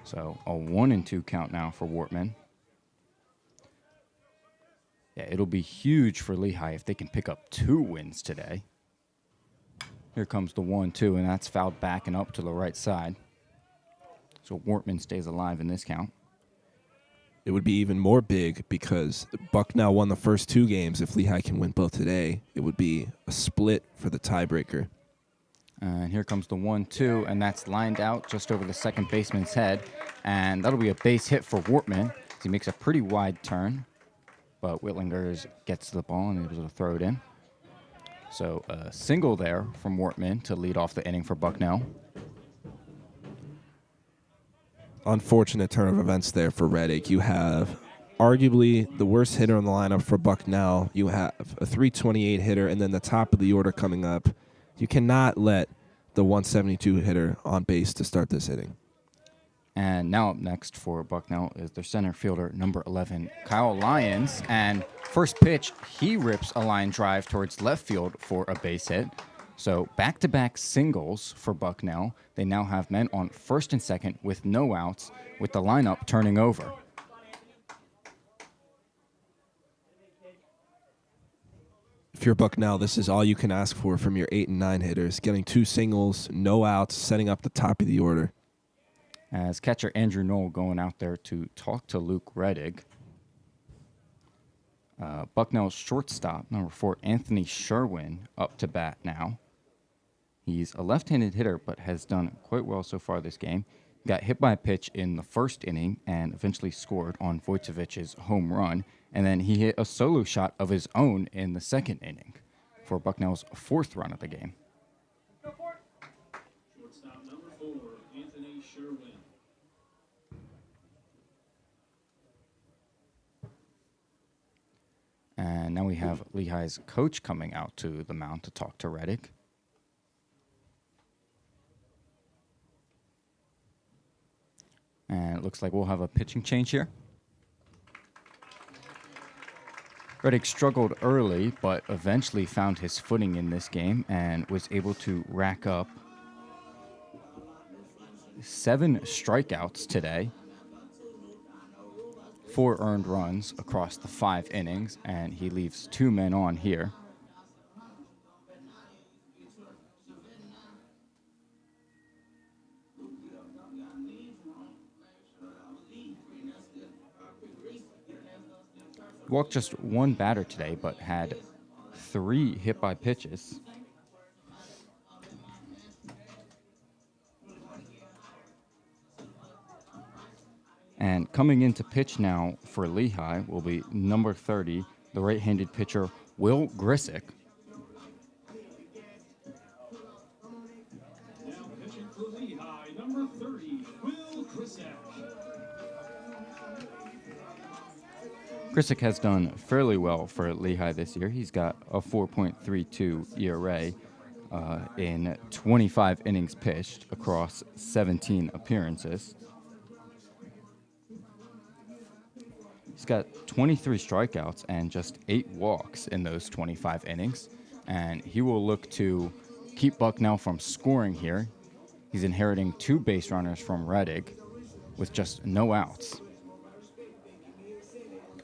So a 1-2 count now for Wortman. Yeah, it'll be huge for Lehigh if they can pick up 2 wins today. Here comes the 1-2, and that's fouled back and up to the right side. So Wortman stays alive in this count. It would be even more big because Bucknell won the first 2 games. If Lehigh can win both today, it would be a split for the tiebreaker. And here comes the 1-2, and that's lined out just over the second baseman's head. And that'll be a base hit for Wortman. He makes a pretty wide turn, but Whitlinger gets to the ball and able to throw it in. So a single there from Wortman to lead off the inning for Bucknell. Unfortunate turn of events there for Reddick. You have arguably the worst hitter on the lineup for Bucknell. You have a 328 hitter, and then the top of the order coming up. You cannot let the 172 hitter on base to start this inning. And now up next for Bucknell is their center fielder, number 11, Kyle Lyons. And first pitch, he rips a line drive towards left field for a base hit. So back-to-back singles for Bucknell. They now have men on first and second with no outs, with the lineup turning over. If you're Bucknell, this is all you can ask for from your 8 and 9 hitters. Getting 2 singles, no outs, setting up the top of the order. As catcher Andrew Knoll going out there to talk to Luke Reddick. Bucknell's shortstop, number 4, Anthony Sherwin, up to bat now. He's a left-handed hitter, but has done quite well so far this game. Got hit by a pitch in the first inning and eventually scored on Vojtovic's home run. And then he hit a solo shot of his own in the second inning for Bucknell's fourth run of the game. Shortstop number 4, Anthony Sherwin. And now we have Lehigh's coach coming out to the mound to talk to Reddick. And it looks like we'll have a pitching change here. Reddick struggled early, but eventually found his footing in this game and was able to rack up 7 strikeouts today, 4 earned runs across the 5 innings, and he leaves 2 men on here. Walked just 1 batter today, but had 3 hit by pitches. And coming into pitch now for Lehigh will be number 30, the right-handed pitcher, Will Grisick. Now pitching for Lehigh, number 30, Will Grisick. Grisick has done fairly well for Lehigh this year. He's got a 4.32 ERA in 25 innings pitched across 17 appearances. He's got 23 strikeouts and just 8 walks in those 25 innings, and he will look to keep Bucknell from scoring here. He's inheriting 2 base runners from Reddick with just no outs.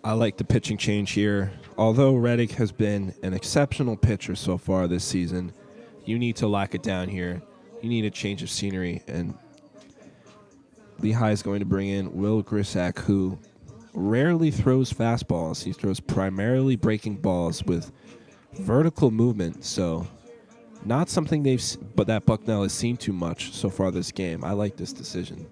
I like the pitching change here. Although Reddick has been an exceptional pitcher so far this season, you need to lock it down here. You need a change of scenery, and Lehigh is going to bring in Will Grisick, who rarely throws fastballs. He throws primarily breaking balls with vertical movement, so not something that Bucknell has seen too much so far this game. I like this decision.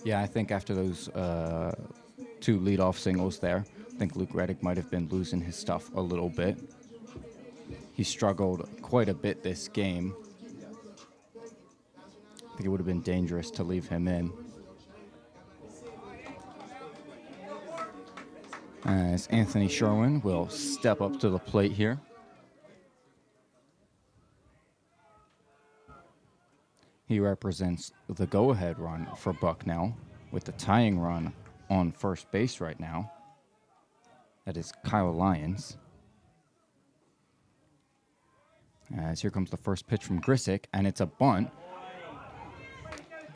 Yeah, I think after those 2 leadoff singles there, I think Luke Reddick might have been losing his stuff a little bit. He struggled quite a bit this game. I think it would have been dangerous to leave him in. As Anthony Sherwin will step up to the plate here. He represents the go-ahead run for Bucknell with the tying run on first base right now. That is Kyle Lyons. As here comes the first pitch from Grisick, and it's a bunt.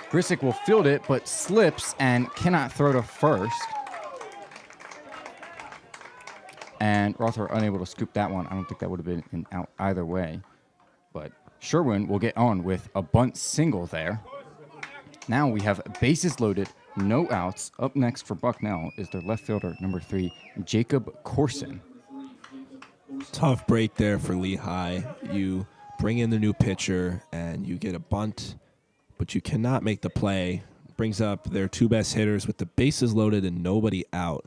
Grisick will field it, but slips and cannot throw to first. And Rother unable to scoop that one. I don't think that would have been an out either way. But Sherwin will get on with a bunt single there. Now we have bases loaded, no outs. Up next for Bucknell is their left fielder, number 3, Jacob Corson. Tough break there for Lehigh. You bring in the new pitcher, and you get a bunt, but you cannot make the play. Brings up their 2 best hitters with the bases loaded and nobody out.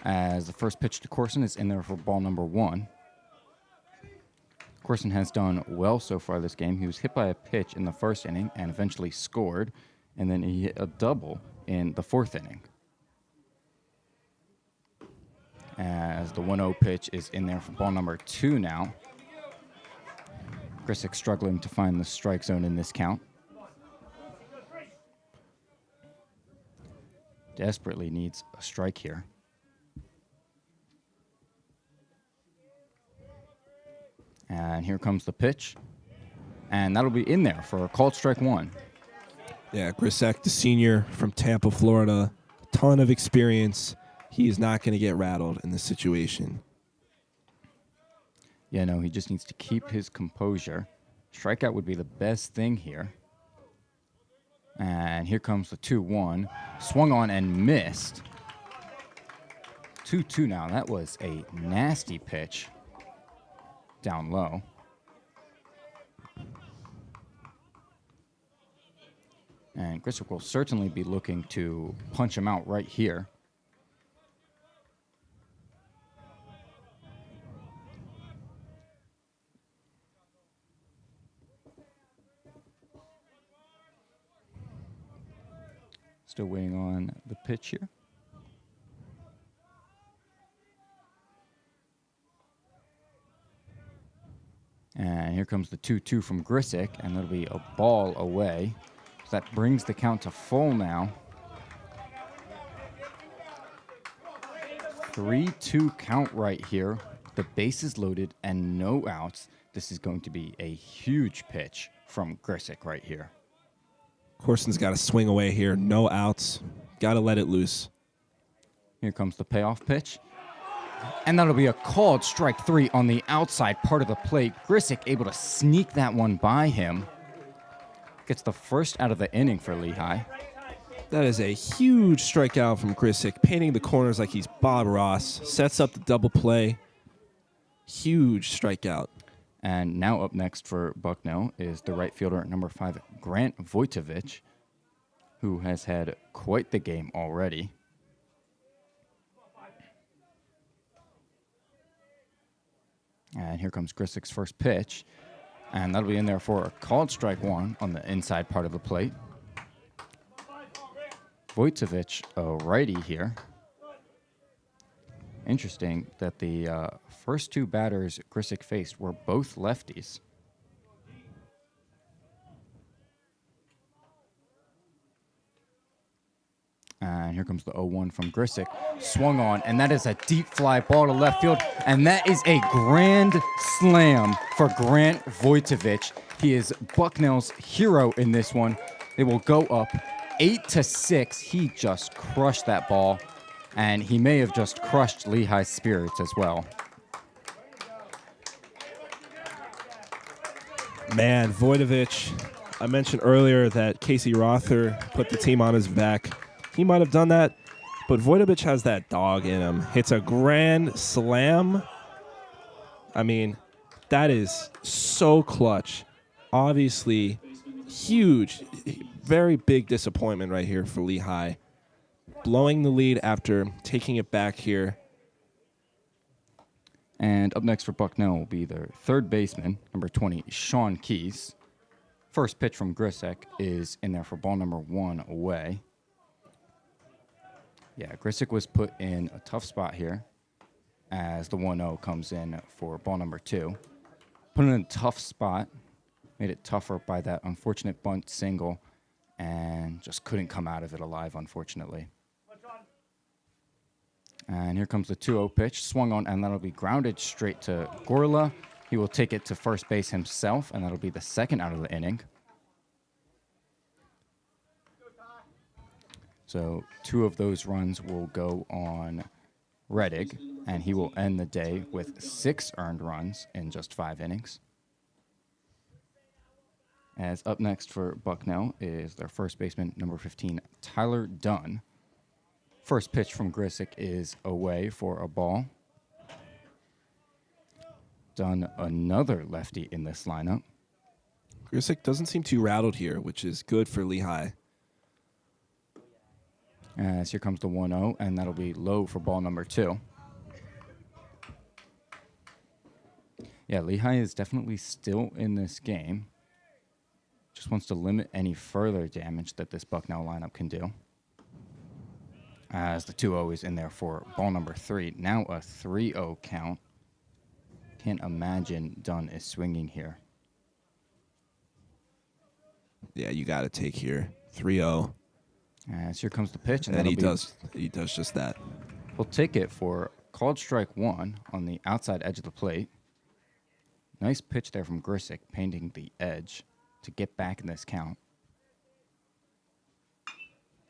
As the first pitch to Corson is in there for ball number 1. Corson has done well so far this game. He was hit by a pitch in the first inning and eventually scored, and then he hit a double in the 4th inning. As the 1-0 pitch is in there for ball number 2 now. Grisick struggling to find the strike zone in this count. Desperately needs a strike here. And here comes the pitch. And that'll be in there for a called strike 1. Yeah, Grisick, the senior from Tampa, Florida. Ton of experience. He is not going to get rattled in this situation. Yeah, no, he just needs to keep his composure. Strikeout would be the best thing here. And here comes the 2-1. Swung on and missed. 2-2 now. That was a nasty pitch down low. And Grisick will certainly be looking to punch him out right here. Still waiting on the pitch here. And here comes the 2-2 from Grisick, and that'll be a ball away. So that brings the count to full now. 3-2 count right here. The bases loaded and no outs. This is going to be a huge pitch from Grisick right here. Corson's got to swing away here. No outs. Got to let it loose. Here comes the payoff pitch. And that'll be a called strike 3 on the outside part of the plate. Grisick able to sneak that one by him. Gets the first out of the inning for Lehigh. That is a huge strikeout from Grisick, painting the corners like he's Bob Ross. Sets up the double play. Huge strikeout. And now up next for Bucknell is the right fielder, number 5, Grant Vojtovich, who has had quite the game already. And here comes Grisick's first pitch. And that'll be in there for a called strike 1 on the inside part of the plate. Vojtovich, a righty here. Interesting that the first 2 batters Grisick faced were both lefties. And here comes the 0-1 from Grisick. Swung on, and that is a deep fly ball to left field. And that is a grand slam for Grant Vojtovich. He is Bucknell's hero in this one. They will go up 8-6. He just crushed that ball. And he may have just crushed Lehigh's spirits as well. Man, Vojtovich, I mentioned earlier that Casey Rother put the team on his back. He might have done that, but Vojtovich has that dog in him. Hits a grand slam. I mean, that is so clutch. Obviously, huge, very big disappointment right here for Lehigh. Blowing the lead after taking it back here. And up next for Bucknell will be their third baseman, number 20, Sean Keys. First pitch from Grisick is in there for ball number 1 away. Yeah, Grisick was put in a tough spot here as the 1-0 comes in for ball number 2. Put in a tough spot, made it tougher by that unfortunate bunt single, and just couldn't come out of it alive, unfortunately. And here comes the 2-0 pitch, swung on, and that'll be grounded straight to Gorla. He will take it to first base himself, and that'll be the second out of the inning. So 2 of those runs will go on Reddick, and he will end the day with 6 earned runs in just 5 innings. As up next for Bucknell is their first baseman, number 15, Tyler Dunn. First pitch from Grisick is away for a ball. Dunn, another lefty in this lineup. Grisick doesn't seem too rattled here, which is good for Lehigh. As here comes the 1-0, and that'll be low for ball number 2. Yeah, Lehigh is definitely still in this game. Just wants to limit any further damage that this Bucknell lineup can do. As the 2-0 is in there for ball number 3. Now a 3-0 count. Can't imagine Dunn is swinging here. Yeah, you got to take here. 3-0. As here comes the pitch. And he does just that. We'll take it for called strike 1 on the outside edge of the plate. Nice pitch there from Grisick, painting the edge to get back in this count.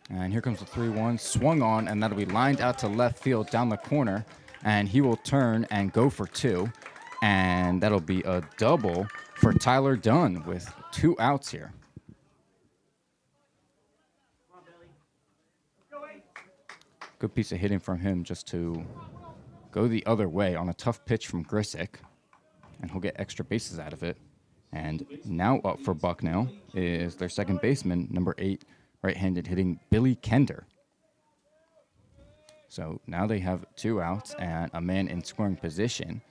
And here comes the 3-1, swung on, and that'll be lined out to left field down the corner. And he will turn and go for 2. And that'll be a double for Tyler Dunn with 2 outs here. Good piece of hitting from him just to go the other way on a tough pitch from Grisick, and he'll get extra bases out of it. And now up for Bucknell is their second baseman, number 8, right-handed hitting Billy Kender. So now they have 2 outs and a man in scoring position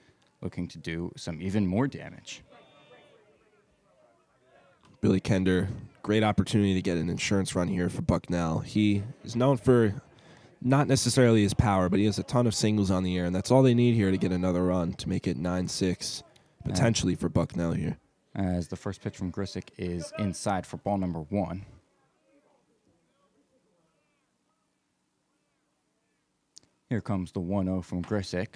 looking to do some even more damage. Billy Kender, great opportunity to get an insurance run here for Bucknell. He is known for not necessarily his power, but he has a ton of singles on the air, and that's all they need here to get another run to make it 9-6 potentially for Bucknell here. As the first pitch from Grisick is inside for ball number 1. Here comes the 1-0 from Grisick.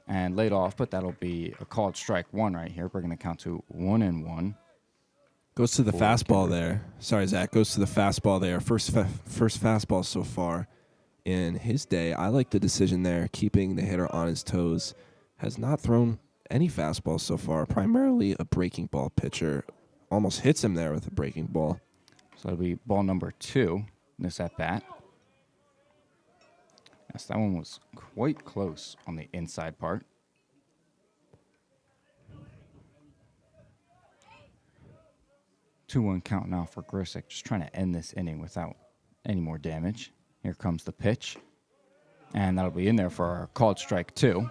And laid off, but that'll be a called strike 1 right here, bringing the count to 1-1. Goes to the fastball there. Sorry, Zach. Goes to the fastball there. First fastball so far in his day. I like the decision there, keeping the hitter on his toes. Has not thrown any fastballs so far. Primarily a breaking ball pitcher. Almost hits him there with a breaking ball. So that'll be ball number 2 in this at-bat. Yes, that one was quite close on the inside part. Two-one count now for Grisick, just trying to end this inning without any more damage. Here comes the pitch, and that'll be in there for our called strike 2.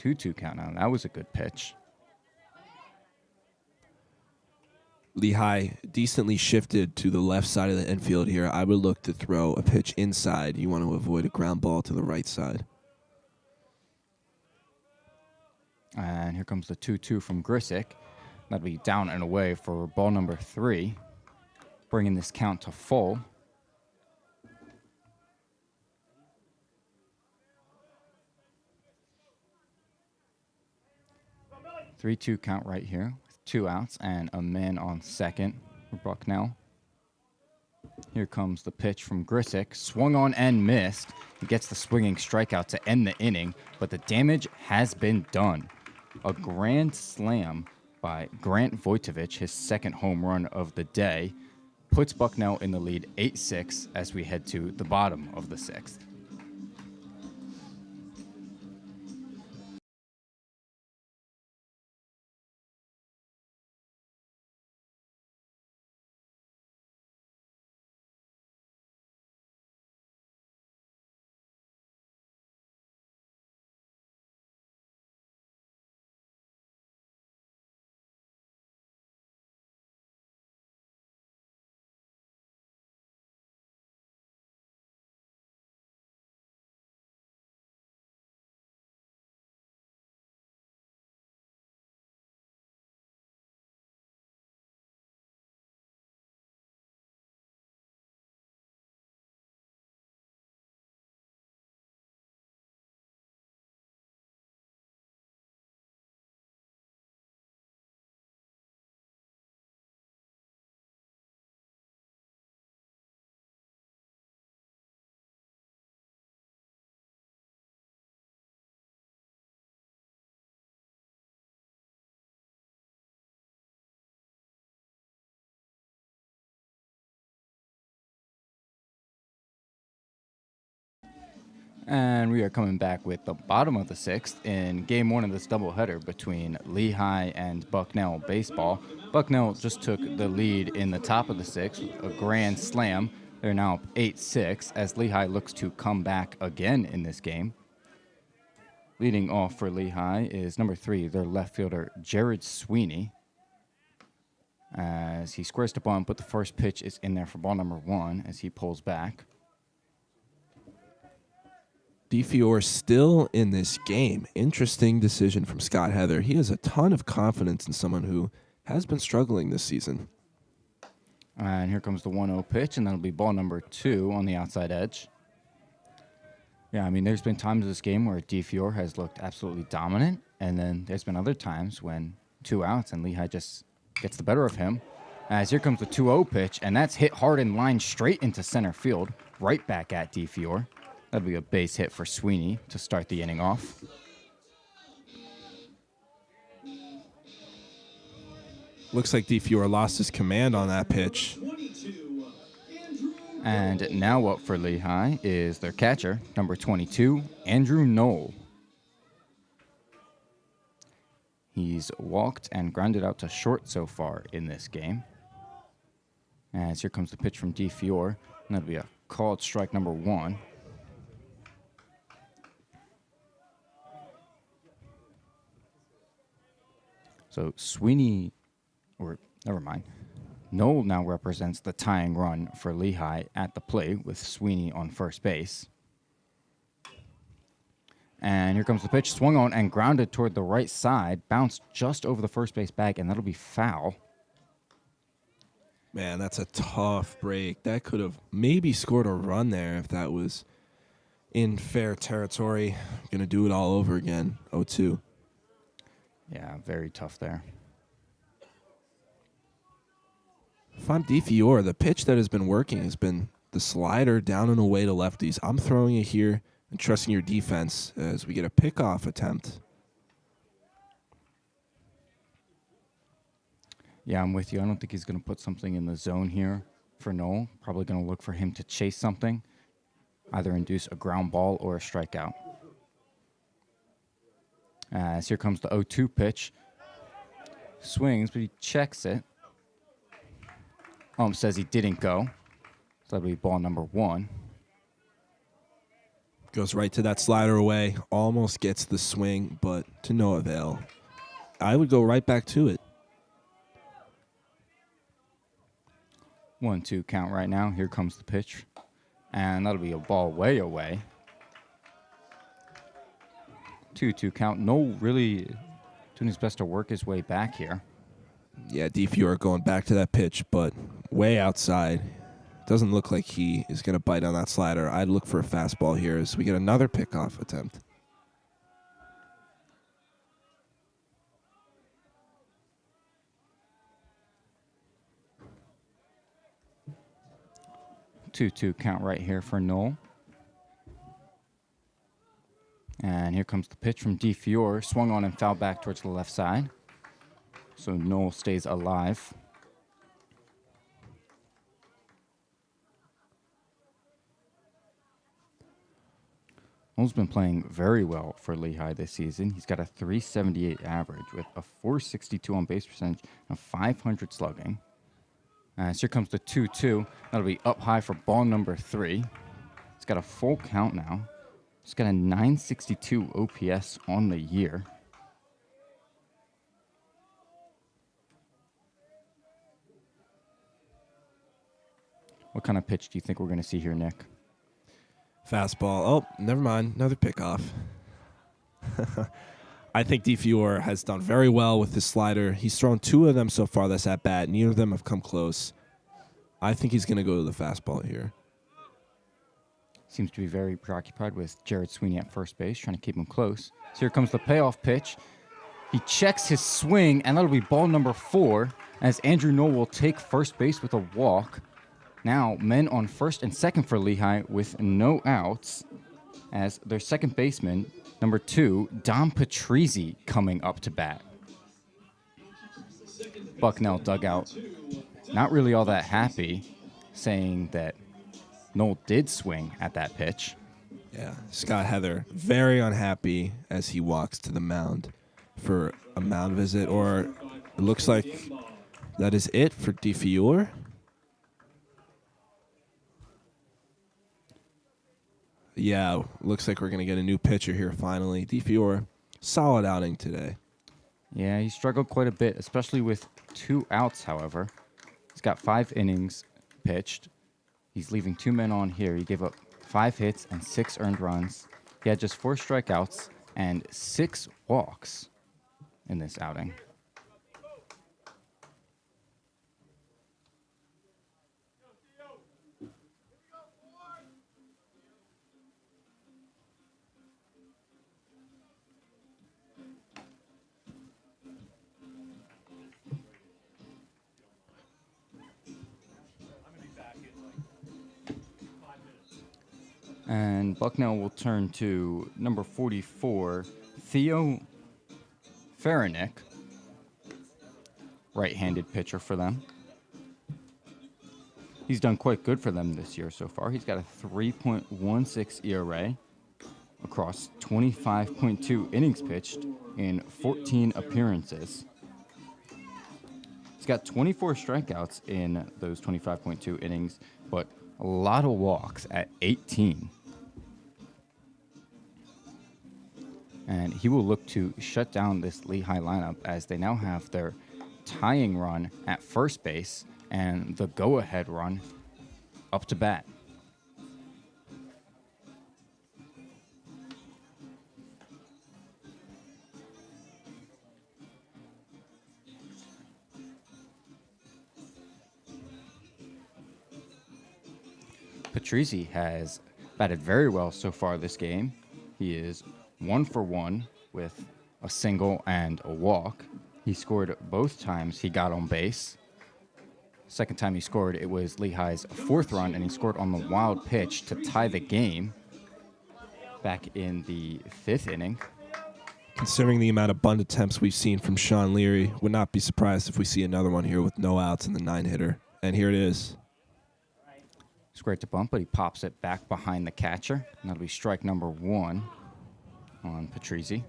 2-2 count now. That was a good pitch. Lehigh decently shifted to the left side of the infield here. I would look to throw a pitch inside. You want to avoid a ground ball to the right side. And here comes the 2-2 from Grisick. That'll be down and away for ball number 3, bringing this count to full. Three-two count right here with 2 outs and a man on second for Bucknell. Here comes the pitch from Grisick. Swung on and missed. He gets the swinging strikeout to end the inning, but the damage has been done. A grand slam by Grant Vojtovich, his second home run of the day, puts Bucknell in the lead 8-6 as we head to the bottom of the 6th. And we are coming back with the bottom of the 6th in game 1 of this doubleheader between Lehigh and Bucknell baseball. Bucknell just took the lead in the top of the 6th with a grand slam. They're now up 8-6 as Lehigh looks to come back again in this game. Leading off for Lehigh is number 3, their left fielder, Jared Sweeney. As he squares to bunt, but the first pitch is in there for ball number 1 as he pulls back. DeFiore still in this game. Interesting decision from Scott Heather. He has a ton of confidence in someone who has been struggling this season. And here comes the 1-0 pitch, and that'll be ball number 2 on the outside edge. Yeah, I mean, there's been times in this game where DeFiore has looked absolutely dominant, and then there's been other times when 2 outs and Lehigh just gets the better of him. As here comes the 2-0 pitch, and that's hit hard and lined straight into center field, right back at DeFiore. That'll be a base hit for Sweeney to start the inning off. Looks like DeFiore lost his command on that pitch. And now up for Lehigh is their catcher, number 22, Andrew Knoll. He's walked and grounded out to short so far in this game. As here comes the pitch from DeFiore, and that'll be a called strike number 1. So Sweeney, or never mind, Knoll now represents the tying run for Lehigh at the plate with Sweeney on first base. And here comes the pitch, swung on and grounded toward the right side, bounced just over the first base bag, and that'll be foul. Man, that's a tough break. That could have maybe scored a run there if that was in fair territory. Going to do it all over again, 0-2. Yeah, very tough there. If I'm DeFiore, the pitch that has been working has been the slider down and away to lefties. I'm throwing it here and trusting your defense as we get a pickoff attempt. Yeah, I'm with you. I don't think he's going to put something in the zone here for Knoll. Probably going to look for him to chase something, either induce a ground ball or a strikeout. As here comes the 0-2 pitch. Swings, but he checks it. Says he didn't go. So that'll be ball number 1. Goes right to that slider away. Almost gets the swing, but to no avail. I would go right back to it. 1-2 count right now. Here comes the pitch. And that'll be a ball way away. 2-2 count. Knoll really doing his best to work his way back here. Yeah, DeFiore going back to that pitch, but way outside. Doesn't look like he is going to bite on that slider. I'd look for a fastball here as we get another pickoff attempt. Two count right here for Knoll. And here comes the pitch from DeFiore. Swung on and fouled back towards the left side. So Knoll stays alive. Knoll's been playing very well for Lehigh this season. He's got a 378 average with a 462 on base percentage and a 500 slugging. So here comes the 2-2. That'll be up high for ball number 3. He's got a full count now. He's got a 962 OPS on the year. What kind of pitch do you think we're going to see here, Nick? Fastball. Oh, never mind. Another pickoff. I think DeFiore has done very well with his slider. He's thrown 2 of them so far this at bat. Neither of them have come close. I think he's going to go to the fastball here. Seems to be very preoccupied with Jared Sweeney at first base, trying to keep him close. So here comes the payoff pitch. He checks his swing, and that'll be ball number 4, as Andrew Knoll will take first base with a walk. Now, men on first and second for Lehigh with no outs, as their second baseman, number 2, Dom Patrizzi, coming up to bat. Bucknell dugout, not really all that happy, saying that Knoll did swing at that pitch. Yeah, Scott Heather, very unhappy as he walks to the mound for a mound visit, or it looks like that is it for DeFiore. Yeah, looks like we're going to get a new pitcher here finally. DeFiore, solid outing today. Yeah, he struggled quite a bit, especially with 2 outs, however. He's got 5 innings pitched. He's leaving 2 men on here. He gave up 5 hits and 6 earned runs. He had just 4 strikeouts and 6 walks in this outing. And Bucknell will turn to number 44, Theo Faranick, right-handed pitcher for them. He's done quite good for them this year so far. He's got a 3.16 ERA across 25.2 innings pitched in 14 appearances. He's got 24 strikeouts in those 25.2 innings, but a lot of walks at 18. And he will look to shut down this Lehigh lineup as they now have their tying run at first base and the go-ahead run up to bat. Patrizzi has batted very well so far this game. He is 1 for 1 with a single and a walk. He scored both times he got on base. Second time he scored, it was Lehigh's 4th run, and he scored on the wild pitch to tie the game back in the 5th inning. Considering the amount of bunt attempts we've seen from Sean Leary, would not be surprised if we see another one here with no outs in the 9-hitter. And here it is. Squared to bunt, but he pops it back behind the catcher. And that'll be strike number 1 on Patrizzi.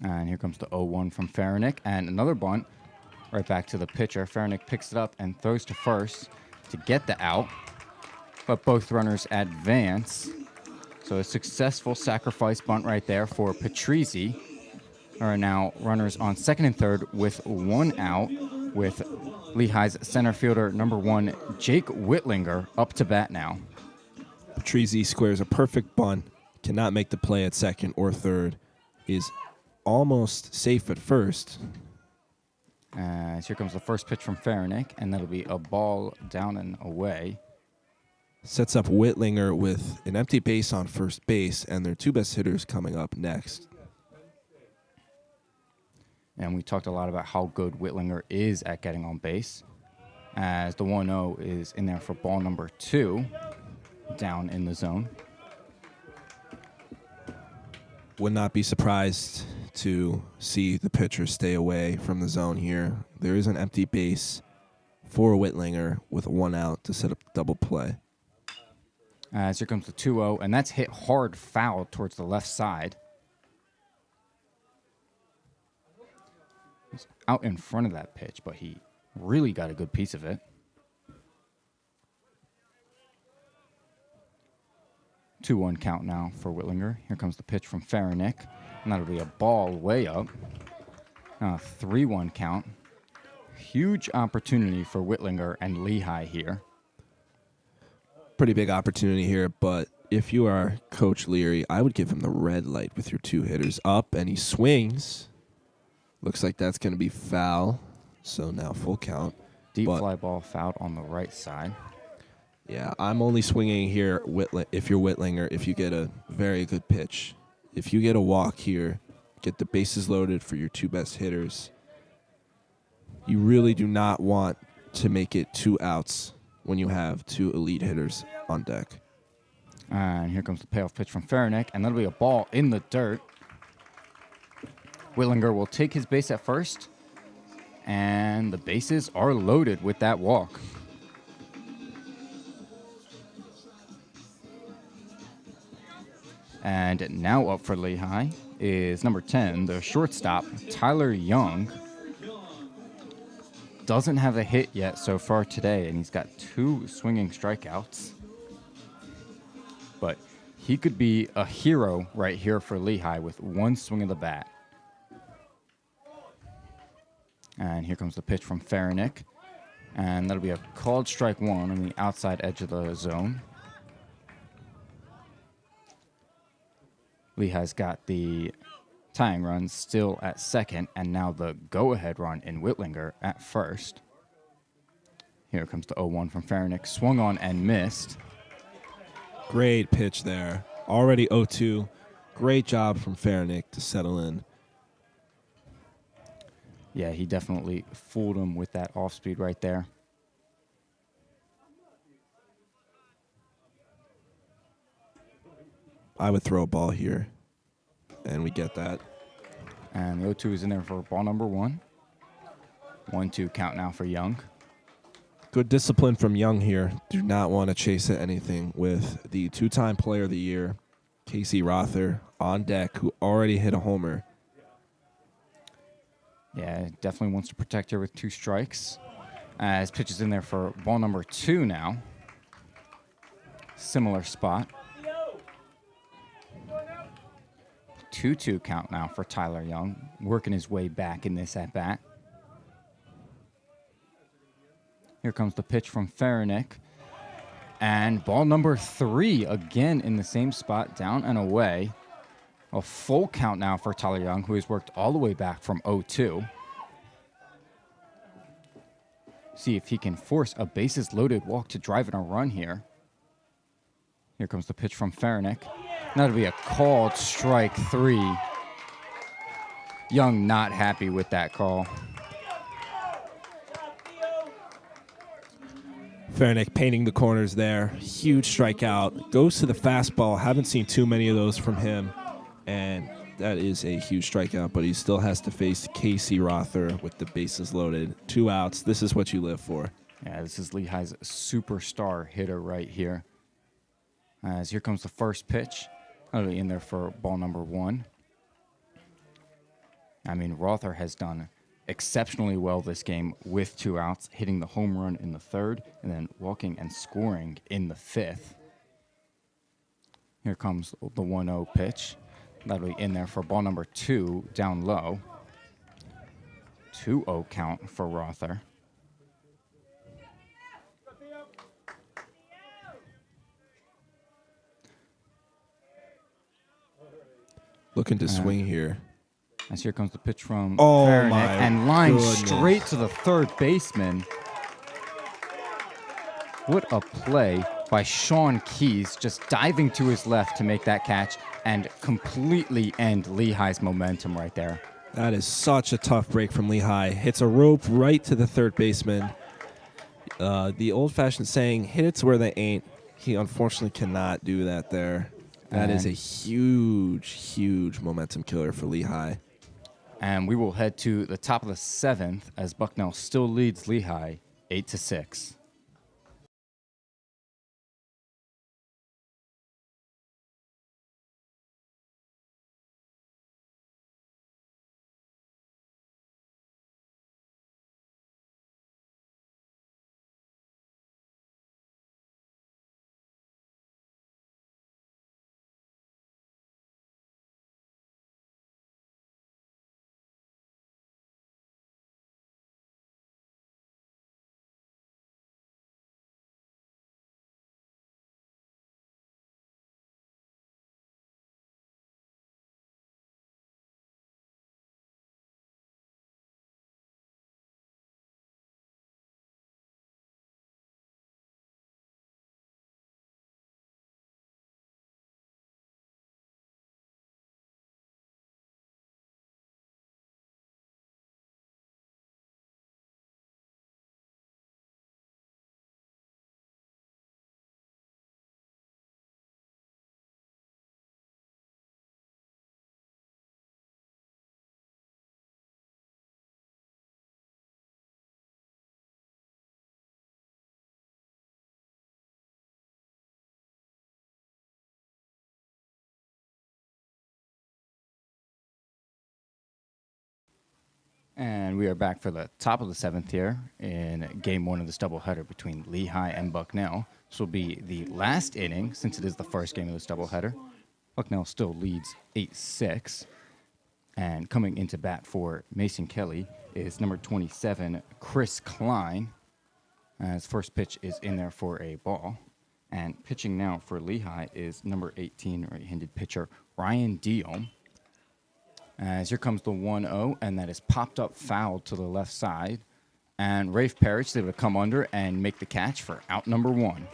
And here comes the 0-1 from Faranick. And another bunt right back to the pitcher. Faranick picks it up and throws to first to get the out. But both runners advance. So a successful sacrifice bunt right there for Patrizzi. There are now runners on second and third with 1 out, with Lehigh's center fielder number 1, Jake Whitlinger, up to bat now. Patrizzi squares a perfect bunt, cannot make the play at second or third, is almost safe at first. As here comes the first pitch from Faranick, and that'll be a ball down and away. Sets up Whitlinger with an empty base on first base, and their 2 best hitters coming up next. And we talked a lot about how good Whitlinger is at getting on base, as the 1-0 is in there for ball number 2 down in the zone. Would not be surprised to see the pitcher stay away from the zone here. There is an empty base for Whitlinger with 1 out to set up double play. As here comes the 2-0, and that's hit hard foul towards the left side. He's out in front of that pitch, but he really got a good piece of it. 2-1 count now for Whitlinger. Here comes the pitch from Faranick, and that'll be a ball way up. 3-1 count. Huge opportunity for Whitlinger and Lehigh here. Pretty big opportunity here, but if you are Coach Leary, I would give him the red light with your 2 hitters up, and he swings. Looks like that's going to be foul, so now full count. Deep fly ball fouled on the right side. Yeah, I'm only swinging here if you're Whitlinger, if you get a very good pitch. If you get a walk here, get the bases loaded for your 2 best hitters. You really do not want to make it 2 outs when you have 2 elite hitters on deck. And here comes the payoff pitch from Faranick, and that'll be a ball in the dirt. Whitlinger will take his base at first, and the bases are loaded with that walk. And now up for Lehigh is number 10, the shortstop, Tyler Young. Doesn't have a hit yet so far today, and he's got 2 swinging strikeouts. But he could be a hero right here for Lehigh with 1 swing of the bat. And here comes the pitch from Faranick. And that'll be a called strike 1 on the outside edge of the zone. Lehigh's got the tying run still at second, and now the go-ahead run in Whitlinger at first. Here comes the 0-1 from Faranick. Swung on and missed. Great pitch there. Already 0-2. Great job from Faranick to settle in. Yeah, he definitely fooled him with that off-speed right there. I would throw a ball here, and we get that. And the 0-2 is in there for ball number 1. 1-2 count now for Young. Good discipline from Young here. Do not want to chase at anything with the 2-time Player of the Year, Casey Rother, on deck, who already hit a homer. Yeah, definitely wants to protect her with 2 strikes. As pitches in there for ball number 2 now. Similar spot. 2-2 count now for Tyler Young, working his way back in this at-bat. Here comes the pitch from Faranick. And ball number 3, again in the same spot, down and away. A full count now for Tyler Young, who has worked all the way back from 0-2. See if he can force a bases-loaded walk to drive in a run here. Here comes the pitch from Faranick. That'll be a called strike 3. Young not happy with that call. Faranick painting the corners there. Huge strikeout. Goes to the fastball. Haven't seen too many of those from him. And that is a huge strikeout, but he still has to face Casey Rother with the bases loaded. 2 outs. This is what you live for. Yeah, this is Lehigh's superstar hitter right here. As here comes the first pitch. That'll be in there for ball number 1. I mean, Rother has done exceptionally well this game with 2 outs, hitting the home run in the 3rd, and then walking and scoring in the 5th. Here comes the 1-0 pitch. That'll be in there for ball number 2, down low. 2-0 count for Rother. Looking to swing here. As here comes the pitch from Oh, Faranick, my and line goodness. straight to the 3rd baseman. What a play by Sean Keys, just diving to his left to make that catch and completely end Lehigh's momentum right there. That is such a tough break from Lehigh. Hits a rope right to the 3rd baseman. The old-fashioned saying, hit it to where they ain't. He unfortunately cannot do that there. That is a huge, huge momentum killer for Lehigh. And we will head to the top of the 7th as Bucknell still leads Lehigh 8-6. And we are back for the top of the 7th here in Game 1 of this doubleheader between Lehigh and Bucknell. This will be the last inning since it is the first game of this doubleheader. Bucknell still leads 8-6. And coming into bat for Mason Kelly is number 27, Chris Klein. His first pitch is in there for a ball. And pitching now for Lehigh is number 18, right-handed pitcher Ryan Deal. As here comes the 1-0, and that is popped up foul to the left side. And Rafe Parrish is able to come under and make the catch for out number 1.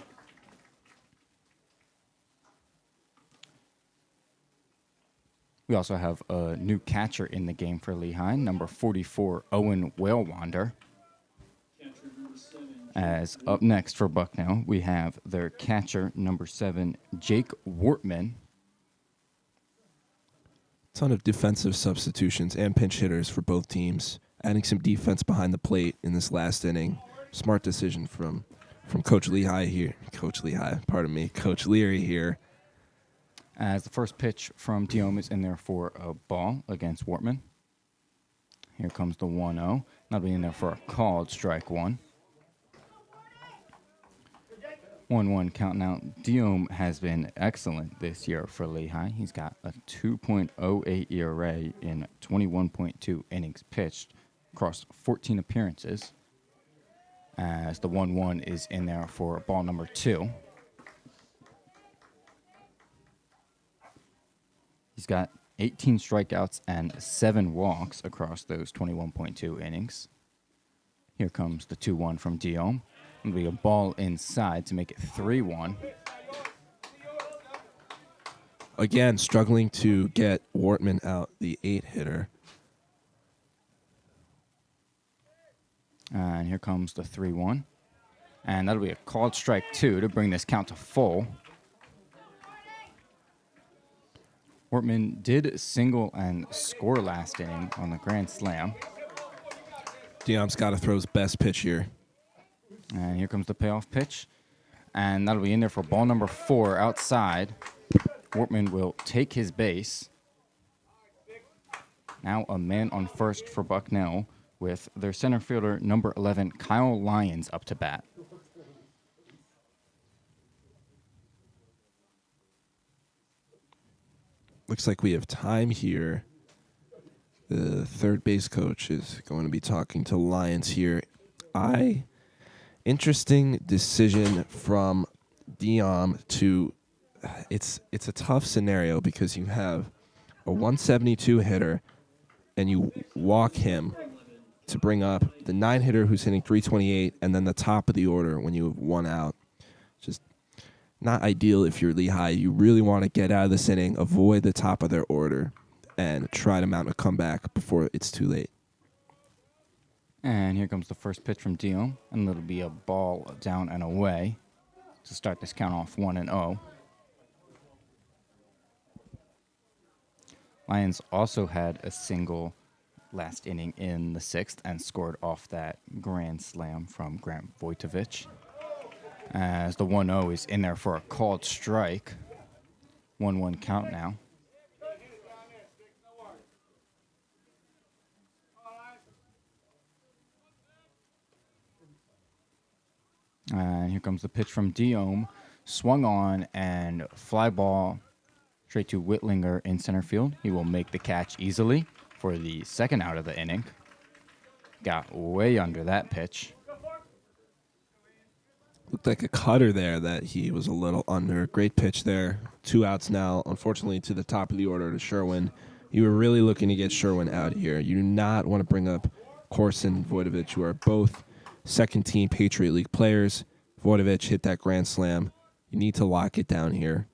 We also have a new catcher in the game for Lehigh, number 44, Owen Whalewander. As up next for Bucknell, we have their catcher, number 7, Jake Wortman. Ton of defensive substitutions and pinch hitters for both teams. Adding some defense behind the plate in this last inning. Smart decision from Coach Lehigh here. Coach Leary here. As the first pitch from Diome is in there for a ball against Wortman. Here comes the 1-0. That'll be in there for a called strike one. 1-1 count now. Diome has been excellent this year for Lehigh. He's got a 2.08 ERA in 21.2 innings pitched across 14 appearances. As the 1-1 is in there for ball number 2. He's got 18 strikeouts and 7 walks across those 21.2 innings. Here comes the 2-1 from Diome. It'll be a ball inside to make it 3-1. Again, struggling to get Wortman out, the 8-hitter. And here comes the 3-1. And that'll be a called strike 2 to bring this count to full. Wortman did single and score last inning on the grand slam. Diome's got to throw his best pitch here. And here comes the payoff pitch. And that'll be in there for ball number 4 outside. Wortman will take his base. Now a man on first for Bucknell with their center fielder, number 11, Kyle Lyons, up to bat. Looks like we have time here. The third base coach is going to be talking to Lyons here. Interesting decision from Diome to. It's a tough scenario because you have a 172 hitter and you walk him to bring up the 9-hitter who's hitting 328 and then the top of the order when you have 1 out. Just not ideal if you're Lehigh. You really want to get out of this inning, avoid the top of their order, and try to mount a comeback before it's too late. And here comes the first pitch from Diome, and it'll be a ball down and away to start this count off 1-0. Lyons also had a single last inning in the 6th and scored off that grand slam from Grant Vojtovich. As the 1-0 is in there for a called strike. 1-1 count now. And here comes the pitch from Diome. Swung on and fly ball straight to Whitlinger in center field. He will make the catch easily for the second out of the inning. Got way under that pitch. Looked like a cutter there that he was a little under. Great pitch there. 2 outs now, unfortunately, to the top of the order to Sherwin. You were really looking to get Sherwin out here. You do not want to bring up Corson and Vojtovich, who are both second-team Patriot League players. Vojtovich hit that grand slam. You need to lock it down here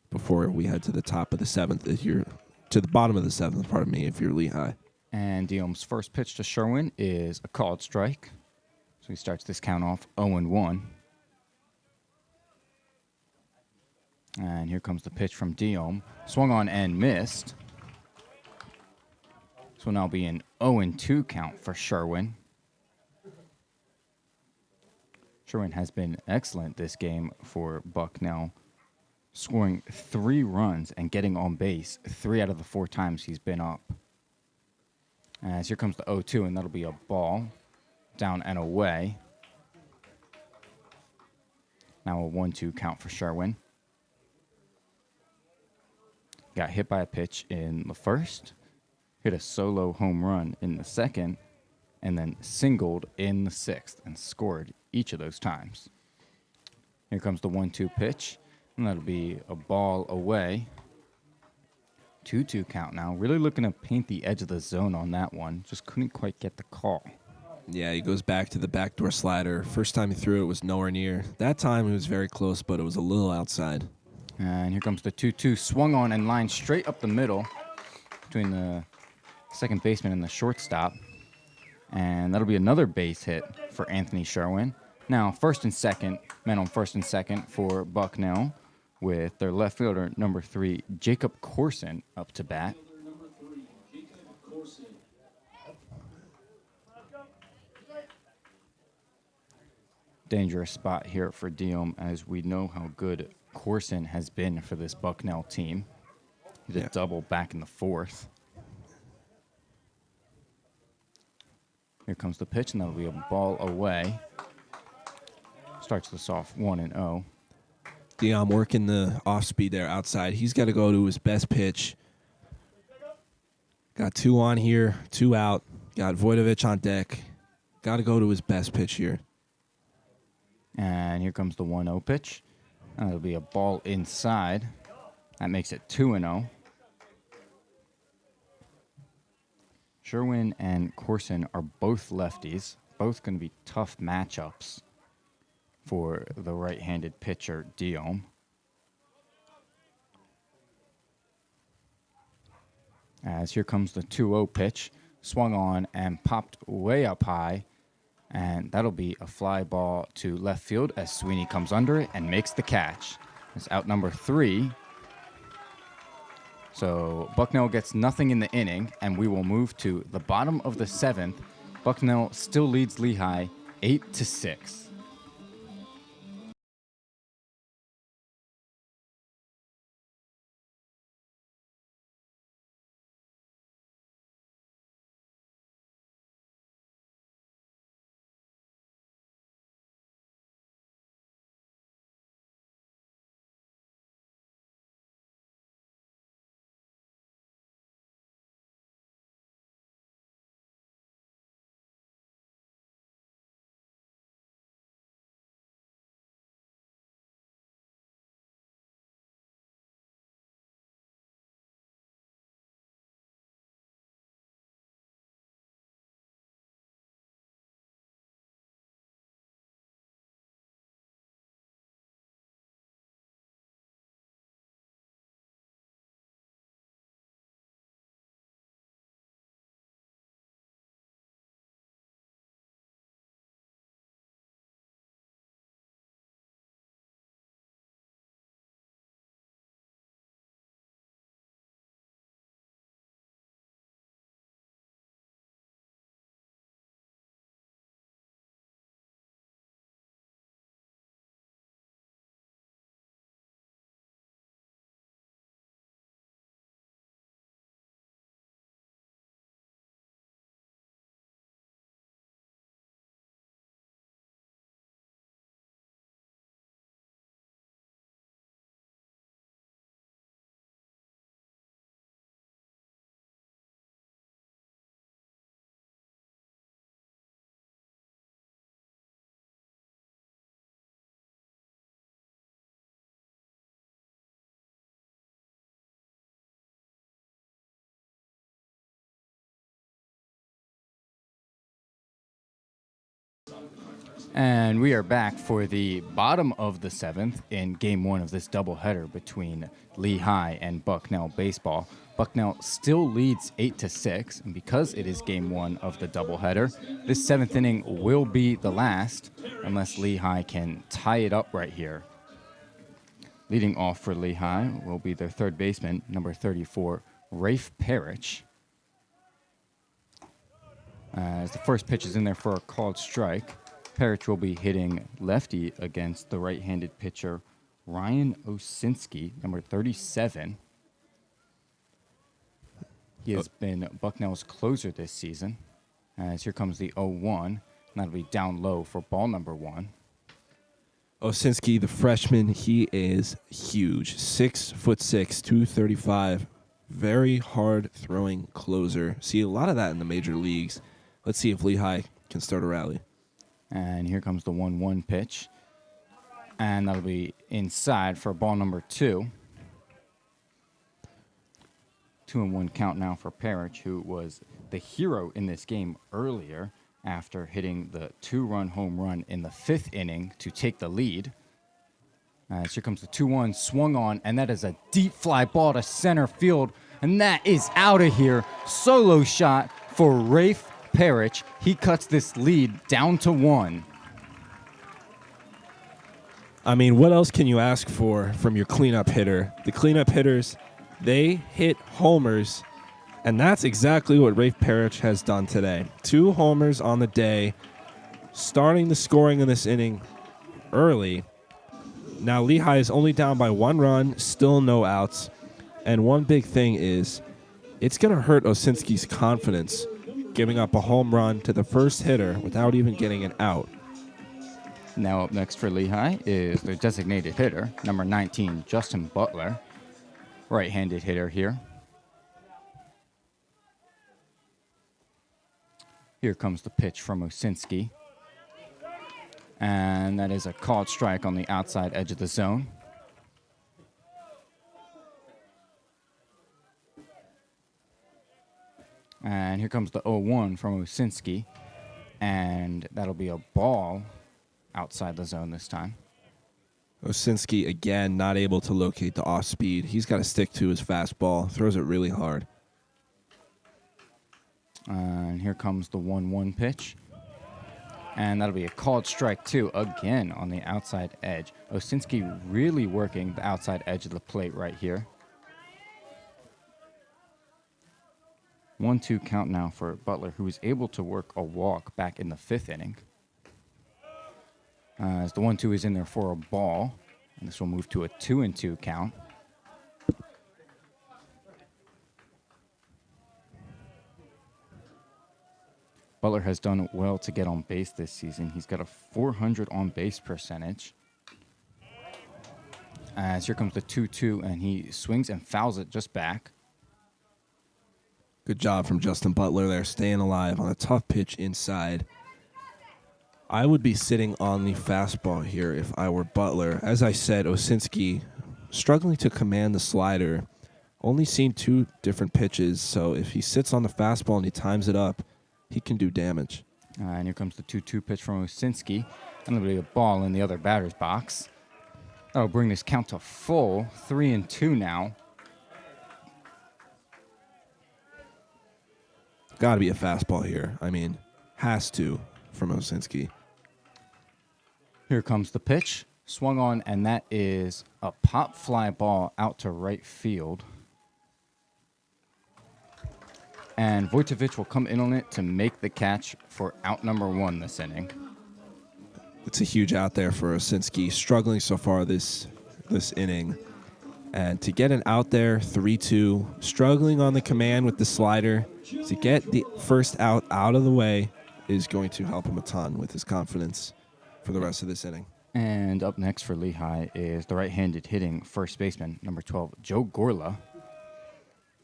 before we head to the top of the 7th. If you're to the bottom of the 7th, pardon me, if you're Lehigh. And Diome's first pitch to Sherwin is a called strike. So he starts this count off 0-1. And here comes the pitch from Diome. Swung on and missed. This will now be an 0-2 count for Sherwin. Sherwin has been excellent this game for Bucknell, scoring 3 runs and getting on base 3 out of the 4 times he's been up. As here comes the 0-2, and that'll be a ball down and away. Now a 1-2 count for Sherwin. Got hit by a pitch in the first, hit a solo home run in the second, and then singled in the 6th and scored each of those times. Here comes the 1-2 pitch, and that'll be a ball away. 2-2 count now. Really looking to paint the edge of the zone on that one. Just couldn't quite get the call. Yeah, he goes back to the backdoor slider. First time he threw it was nowhere near. That time it was very close, but it was a little outside. And here comes the 2-2. Swung on and lined straight up the middle between the second baseman and the shortstop. And that'll be another base hit for Anthony Sherwin. Now, first and second, men on first and second for Bucknell with their left fielder, number 3, Jacob Corson, up to bat. dangerous spot here for Diem, as we know how good Corson has been for this Bucknell team. He's a double back in the fourth. Here comes the pitch, and that'll be a ball away. Starts this off 1-0. Diem working the off speed there outside. He's got to go to his best pitch. Got 2 on here, 2 out. Got Voidovich on deck. Got to go to his best pitch here. And here comes the 1-0 pitch. That'll be a ball inside. That makes it 2-0. Sherwin and Corson are both lefties. Both going to be tough matchups for the right-handed pitcher, Diem. As here comes the 2-0 pitch. Swung on and popped way up high. And that'll be a fly ball to left field as Sweeney comes under it and makes the catch. It's out number 3. So Bucknell gets nothing in the inning, and we will move to the bottom of the 7th. Bucknell still leads Lehigh 8-6. And we are back for the bottom of the 7th in Game 1 of this doubleheader between Lehigh and Bucknell baseball. Bucknell still leads 8-6, and because it is Game 1 of the doubleheader, this 7th inning will be the last unless Lehigh can tie it up right here. Leading off for Lehigh will be their third baseman, number 34, Rafe Parrish. As the first pitch is in there for a called strike, Parrish will be hitting lefty against the right-handed pitcher Ryan Osinski, number 37. He has been Bucknell's closer this season. As here comes the 0-1, and that'll be down low for ball number 1. Osinski, the freshman, he is huge. 6'6", 235. Very hard throwing closer. See a lot of that in the major leagues. Let's see if Lehigh can start a rally. And here comes the 1-1 pitch. And that'll be inside for ball number 2. 2-1 count now for Parrish, who was the hero in this game earlier after hitting the 2-run home run in the 5th inning to take the lead. As here comes the 2-1, swung on, and that is a deep fly ball to center field, and that is out of here. Solo shot for Rafe Parrish. He cuts this lead down to 1. I mean, what else can you ask for from your cleanup hitter? The cleanup hitters, they hit homers, and that's exactly what Rafe Parrish has done today. 2 homers on the day, starting the scoring in this inning early. Now Lehigh is only down by 1 run, still no outs. And one big thing is it's going to hurt Osinski's confidence giving up a home run to the first hitter without even getting an out. Now up next for Lehigh is their designated hitter, number 19, Justin Butler. Right-handed hitter here. Here comes the pitch from Osinski. And that is a called strike on the outside edge of the zone. And here comes the 0-1 from Osinski. And that'll be a ball outside the zone this time. Osinski, again, not able to locate the off-speed. He's got to stick to his fastball. Throws it really hard. And here comes the 1-1 pitch. And that'll be a called strike, too, again on the outside edge. Osinski really working the outside edge of the plate right here. 1-2 count now for Butler, who was able to work a walk back in the 5th inning. As the 1-2 is in there for a ball. And this will move to a 2-2 count. Butler has done well to get on base this season. He's got a 400 on base percentage. As here comes the 2-2, and he swings and fouls it just back. Good job from Justin Butler there, staying alive on a tough pitch inside. I would be sitting on the fastball here if I were Butler. As I said, Osinski struggling to command the slider. Only seen 2 different pitches, so if he sits on the fastball and he times it up, he can do damage. And here comes the 2-2 pitch from Osinski. And there'll be a ball in the other batter's box. That'll bring this count to full, 3-2 now. Got to be a fastball here. I mean, has to from Osinski. Here comes the pitch. Swung on, and that is a pop fly ball out to right field. And Vojtovic will come in on it to make the catch for out number 1 this inning. It's a huge out there for Osinski, struggling so far this inning. And to get an out there, 3-2, struggling on the command with the slider, to get the first out of the way is going to help him a ton with his confidence for the rest of this inning. And up next for Lehigh is the right-handed hitting first baseman, number 12, Joe Gorla.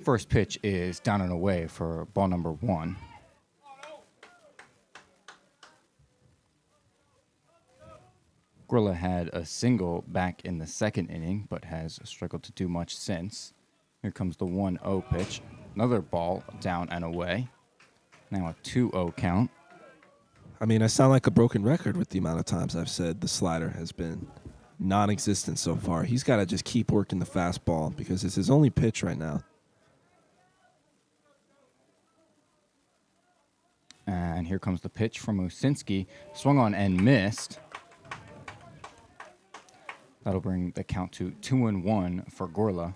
First pitch is down and away for ball number 1. Gorla had a single back in the 2nd inning, but has struggled to do much since. Here comes the 1-0 pitch. Another ball down and away. Now a 2-0 count. I mean, I sound like a broken record with the amount of times I've said the slider has been non-existent so far. He's got to just keep working the fastball because it's his only pitch right now. And here comes the pitch from Osinski. Swung on and missed. That'll bring the count to 2-1 for Gorla.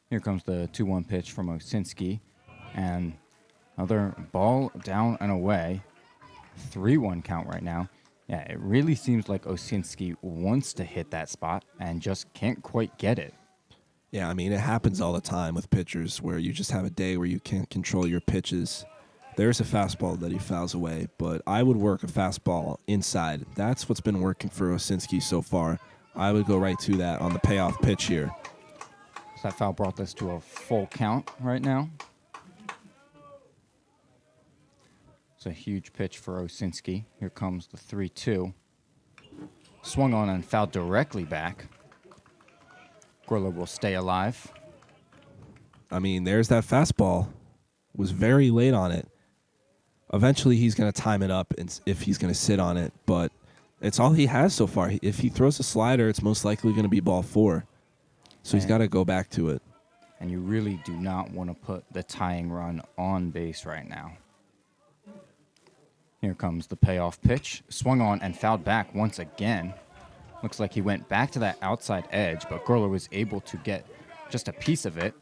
Here comes the 2-1 pitch from Osinski. And another ball down and away. 3-1 count right now. Yeah, it really seems like Osinski wants to hit that spot and just can't quite get it. Yeah, I mean, it happens all the time with pitchers where you just have a day where you can't control your pitches. There's a fastball that he fouls away, but I would work a fastball inside. That's what's been working for Osinski so far. I would go right to that on the payoff pitch here. So that foul brought this to a full count right now. It's a huge pitch for Osinski. Here comes the 3-2. Swung on and fouled directly back. Gorla will stay alive. I mean, there's that fastball. Was very late on it. Eventually, he's going to time it up if he's going to sit on it, but it's all he has so far. If he throws a slider, it's most likely going to be ball 4. So he's got to go back to it. And you really do not want to put the tying run on base right now. Here comes the payoff pitch. Swung on and fouled back once again. Looks like he went back to that outside edge, but Gorla was able to get just a piece of it.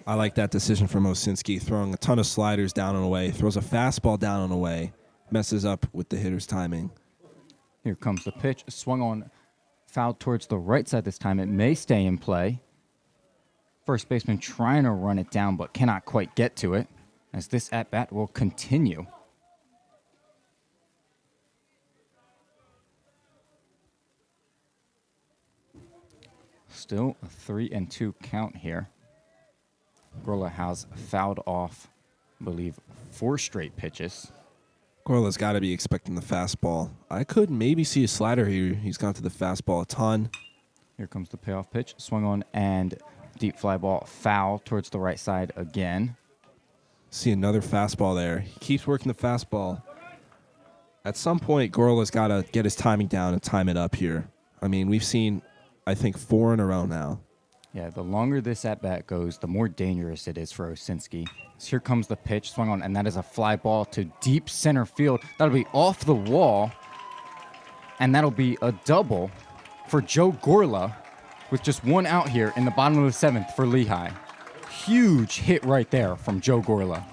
I like that decision from Osinski, throwing a ton of sliders down and away, throws a fastball down and away, messes up with the hitter's timing. Here comes the pitch. Swung on, fouled towards the right side this time. It may stay in play. First baseman trying to run it down, but cannot quite get to it, as this at-bat will continue. Still a 3-2 count here. Gorla has fouled off, I believe, 4 straight pitches. Gorla's got to be expecting the fastball. I could maybe see a slider here. He's gone to the fastball a ton. Here comes the payoff pitch. Swung on and deep fly ball foul towards the right side again. See another fastball there. He keeps working the fastball. At some point, Gorla's got to get his timing down and time it up here. I mean, we've seen, I think, 4 in a row now. Yeah, the longer this at-bat goes, the more dangerous it is for Osinski. So here comes the pitch, swung on, and that is a fly ball to deep center field. That'll be off the wall, and that'll be a double for Joe Gorla with just 1 out here in the bottom of the 7th for Lehigh. Huge hit right there from Joe Gorla.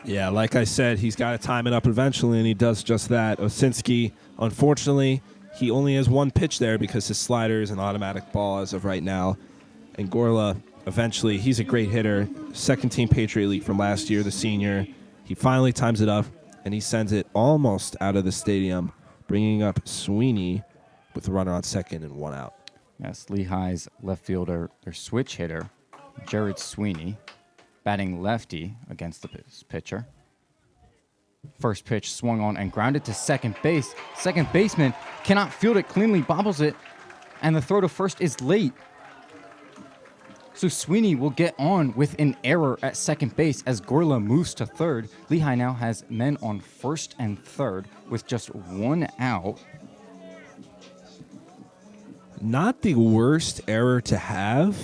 Yeah, like I said, he's got to time it up eventually, and he does just that. Osinski, unfortunately, he only has 1 pitch there because his slider is an automatic ball as of right now. And Gorla, eventually, he's a great hitter. Second-team Patriot League from last year, the senior. He finally times it up, and he sends it almost out of the stadium, bringing up Sweeney with a runner on second and 1 out. Yes, Lehigh's left fielder, their switch hitter, Jared Sweeney, batting lefty against the pitcher. First pitch swung on and grounded to second base. Second baseman cannot field it cleanly, bobbles it, and the throw to first is late. So Sweeney will get on with an error at second base as Gorla moves to third. Lehigh now has men on first and third with just 1 out. Not the worst error to have.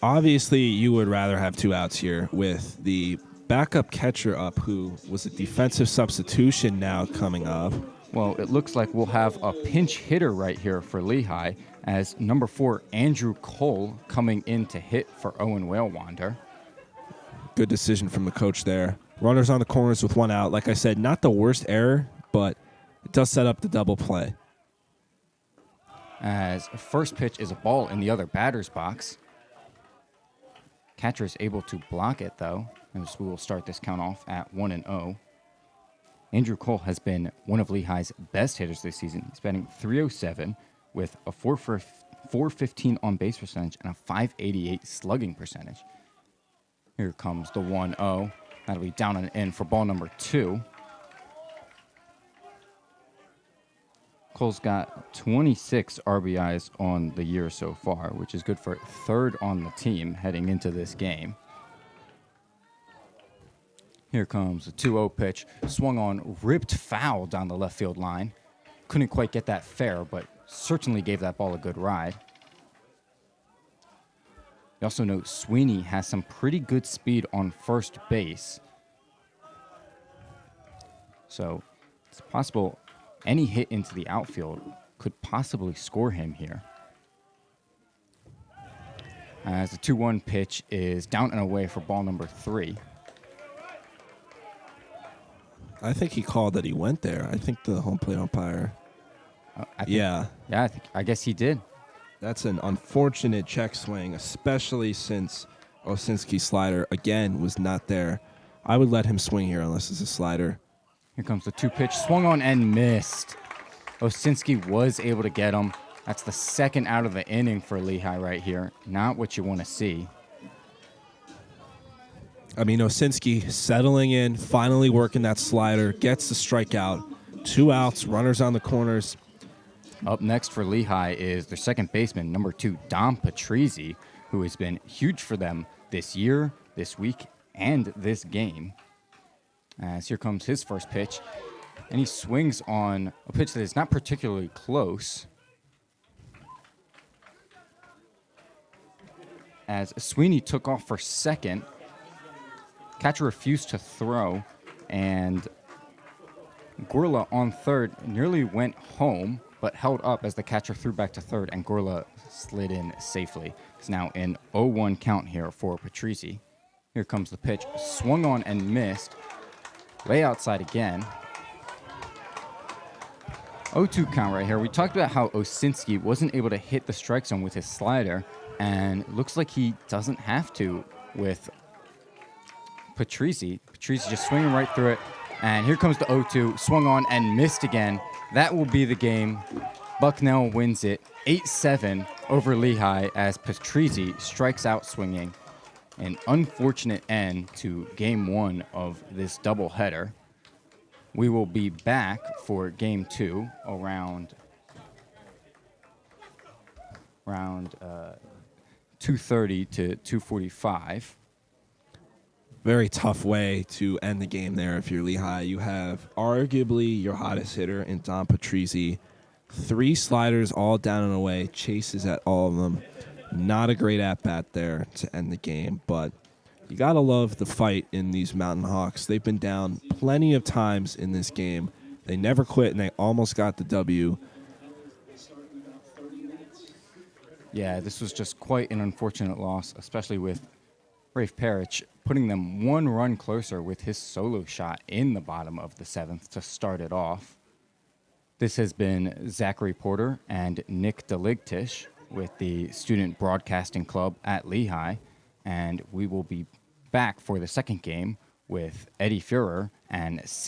Obviously, you would rather have 2 outs here with the backup catcher up, who was a defensive substitution now coming up. Well, it looks like we'll have a pinch hitter right here for Lehigh as number 4, Andrew Cole, coming in to hit for Owen Whalewander. Good decision from the coach there. Runners on the corners with 1 out. Like I said, not the worst error, but it does set up the double play. As first pitch is a ball in the other batter's box. Catcher is able to block it, though, as we will start this count off at 1-0. Andrew Cole has been one of Lehigh's best hitters this season. He's batting .307 with a 415 on-base percentage and a .588 slugging percentage. Here comes the 1-0. That'll be down and in for ball number 2. Cole's got 26 RBIs on the year so far, which is good for 3rd on the team heading into this game. Here comes the 2-0 pitch. Swung on, ripped foul down the left field line. Couldn't quite get that fair, but certainly gave that ball a good ride. We also note Sweeney has some pretty good speed on first base. So it's possible any hit into the outfield could possibly score him here. As the 2-1 pitch is down and away for ball number 3. I think he called that he went there. I think the home plate umpire. Yeah. Yeah, I guess he did. That's an unfortunate check swing, especially since Osinski's slider, again, was not there. I would let him swing here unless it's a slider. Here comes the 2-pitch, swung on and missed. Osinski was able to get him. That's the 2nd out of the inning for Lehigh right here. Not what you want to see. I mean, Osinski settling in, finally working that slider, gets the strikeout. 2 outs, runners on the corners. Up next for Lehigh is their second baseman, number 2, Dom Patrizzi, who has been huge for them this year, this week, and this game. As here comes his first pitch, and he swings on a pitch that is not particularly close. As Sweeney took off for second, catcher refused to throw, and Gorla on third nearly went home, but held up as the catcher threw back to third, and Gorla slid in safely. It's now an 0-1 count here for Patrizi. Here comes the pitch, swung on and missed. Way outside again. 0-2 count right here. We talked about how Osinski wasn't able to hit the strike zone with his slider, and it looks like he doesn't have to with Patrizi. Patrizi just swinging right through it, and here comes the 0-2, swung on and missed again. That will be the game. Bucknell wins it 8-7 over Lehigh as Patrizi strikes out swinging. An unfortunate end to game 1 of this doubleheader. We will be back for game 2 around 2:30 to 2:45. Very tough way to end the game there if you're Lehigh. You have arguably your hottest hitter in Don Patrizi. 3 sliders all down and away, chases at all of them. Not a great at-bat there to end the game, but you got to love the fight in these Mountain Hawks. They've been down plenty of times in this game. They never quit, and they almost got the W. Yeah, this was just quite an unfortunate loss, especially with Rafe Parrish putting them 1 run closer with his solo shot in the bottom of the 7th to start it off. This has been Zachary Porter and Nick DeLigtish with the Student Broadcasting Club at Lehigh, and we will be back for the second game with Eddie Fuhrer and Sam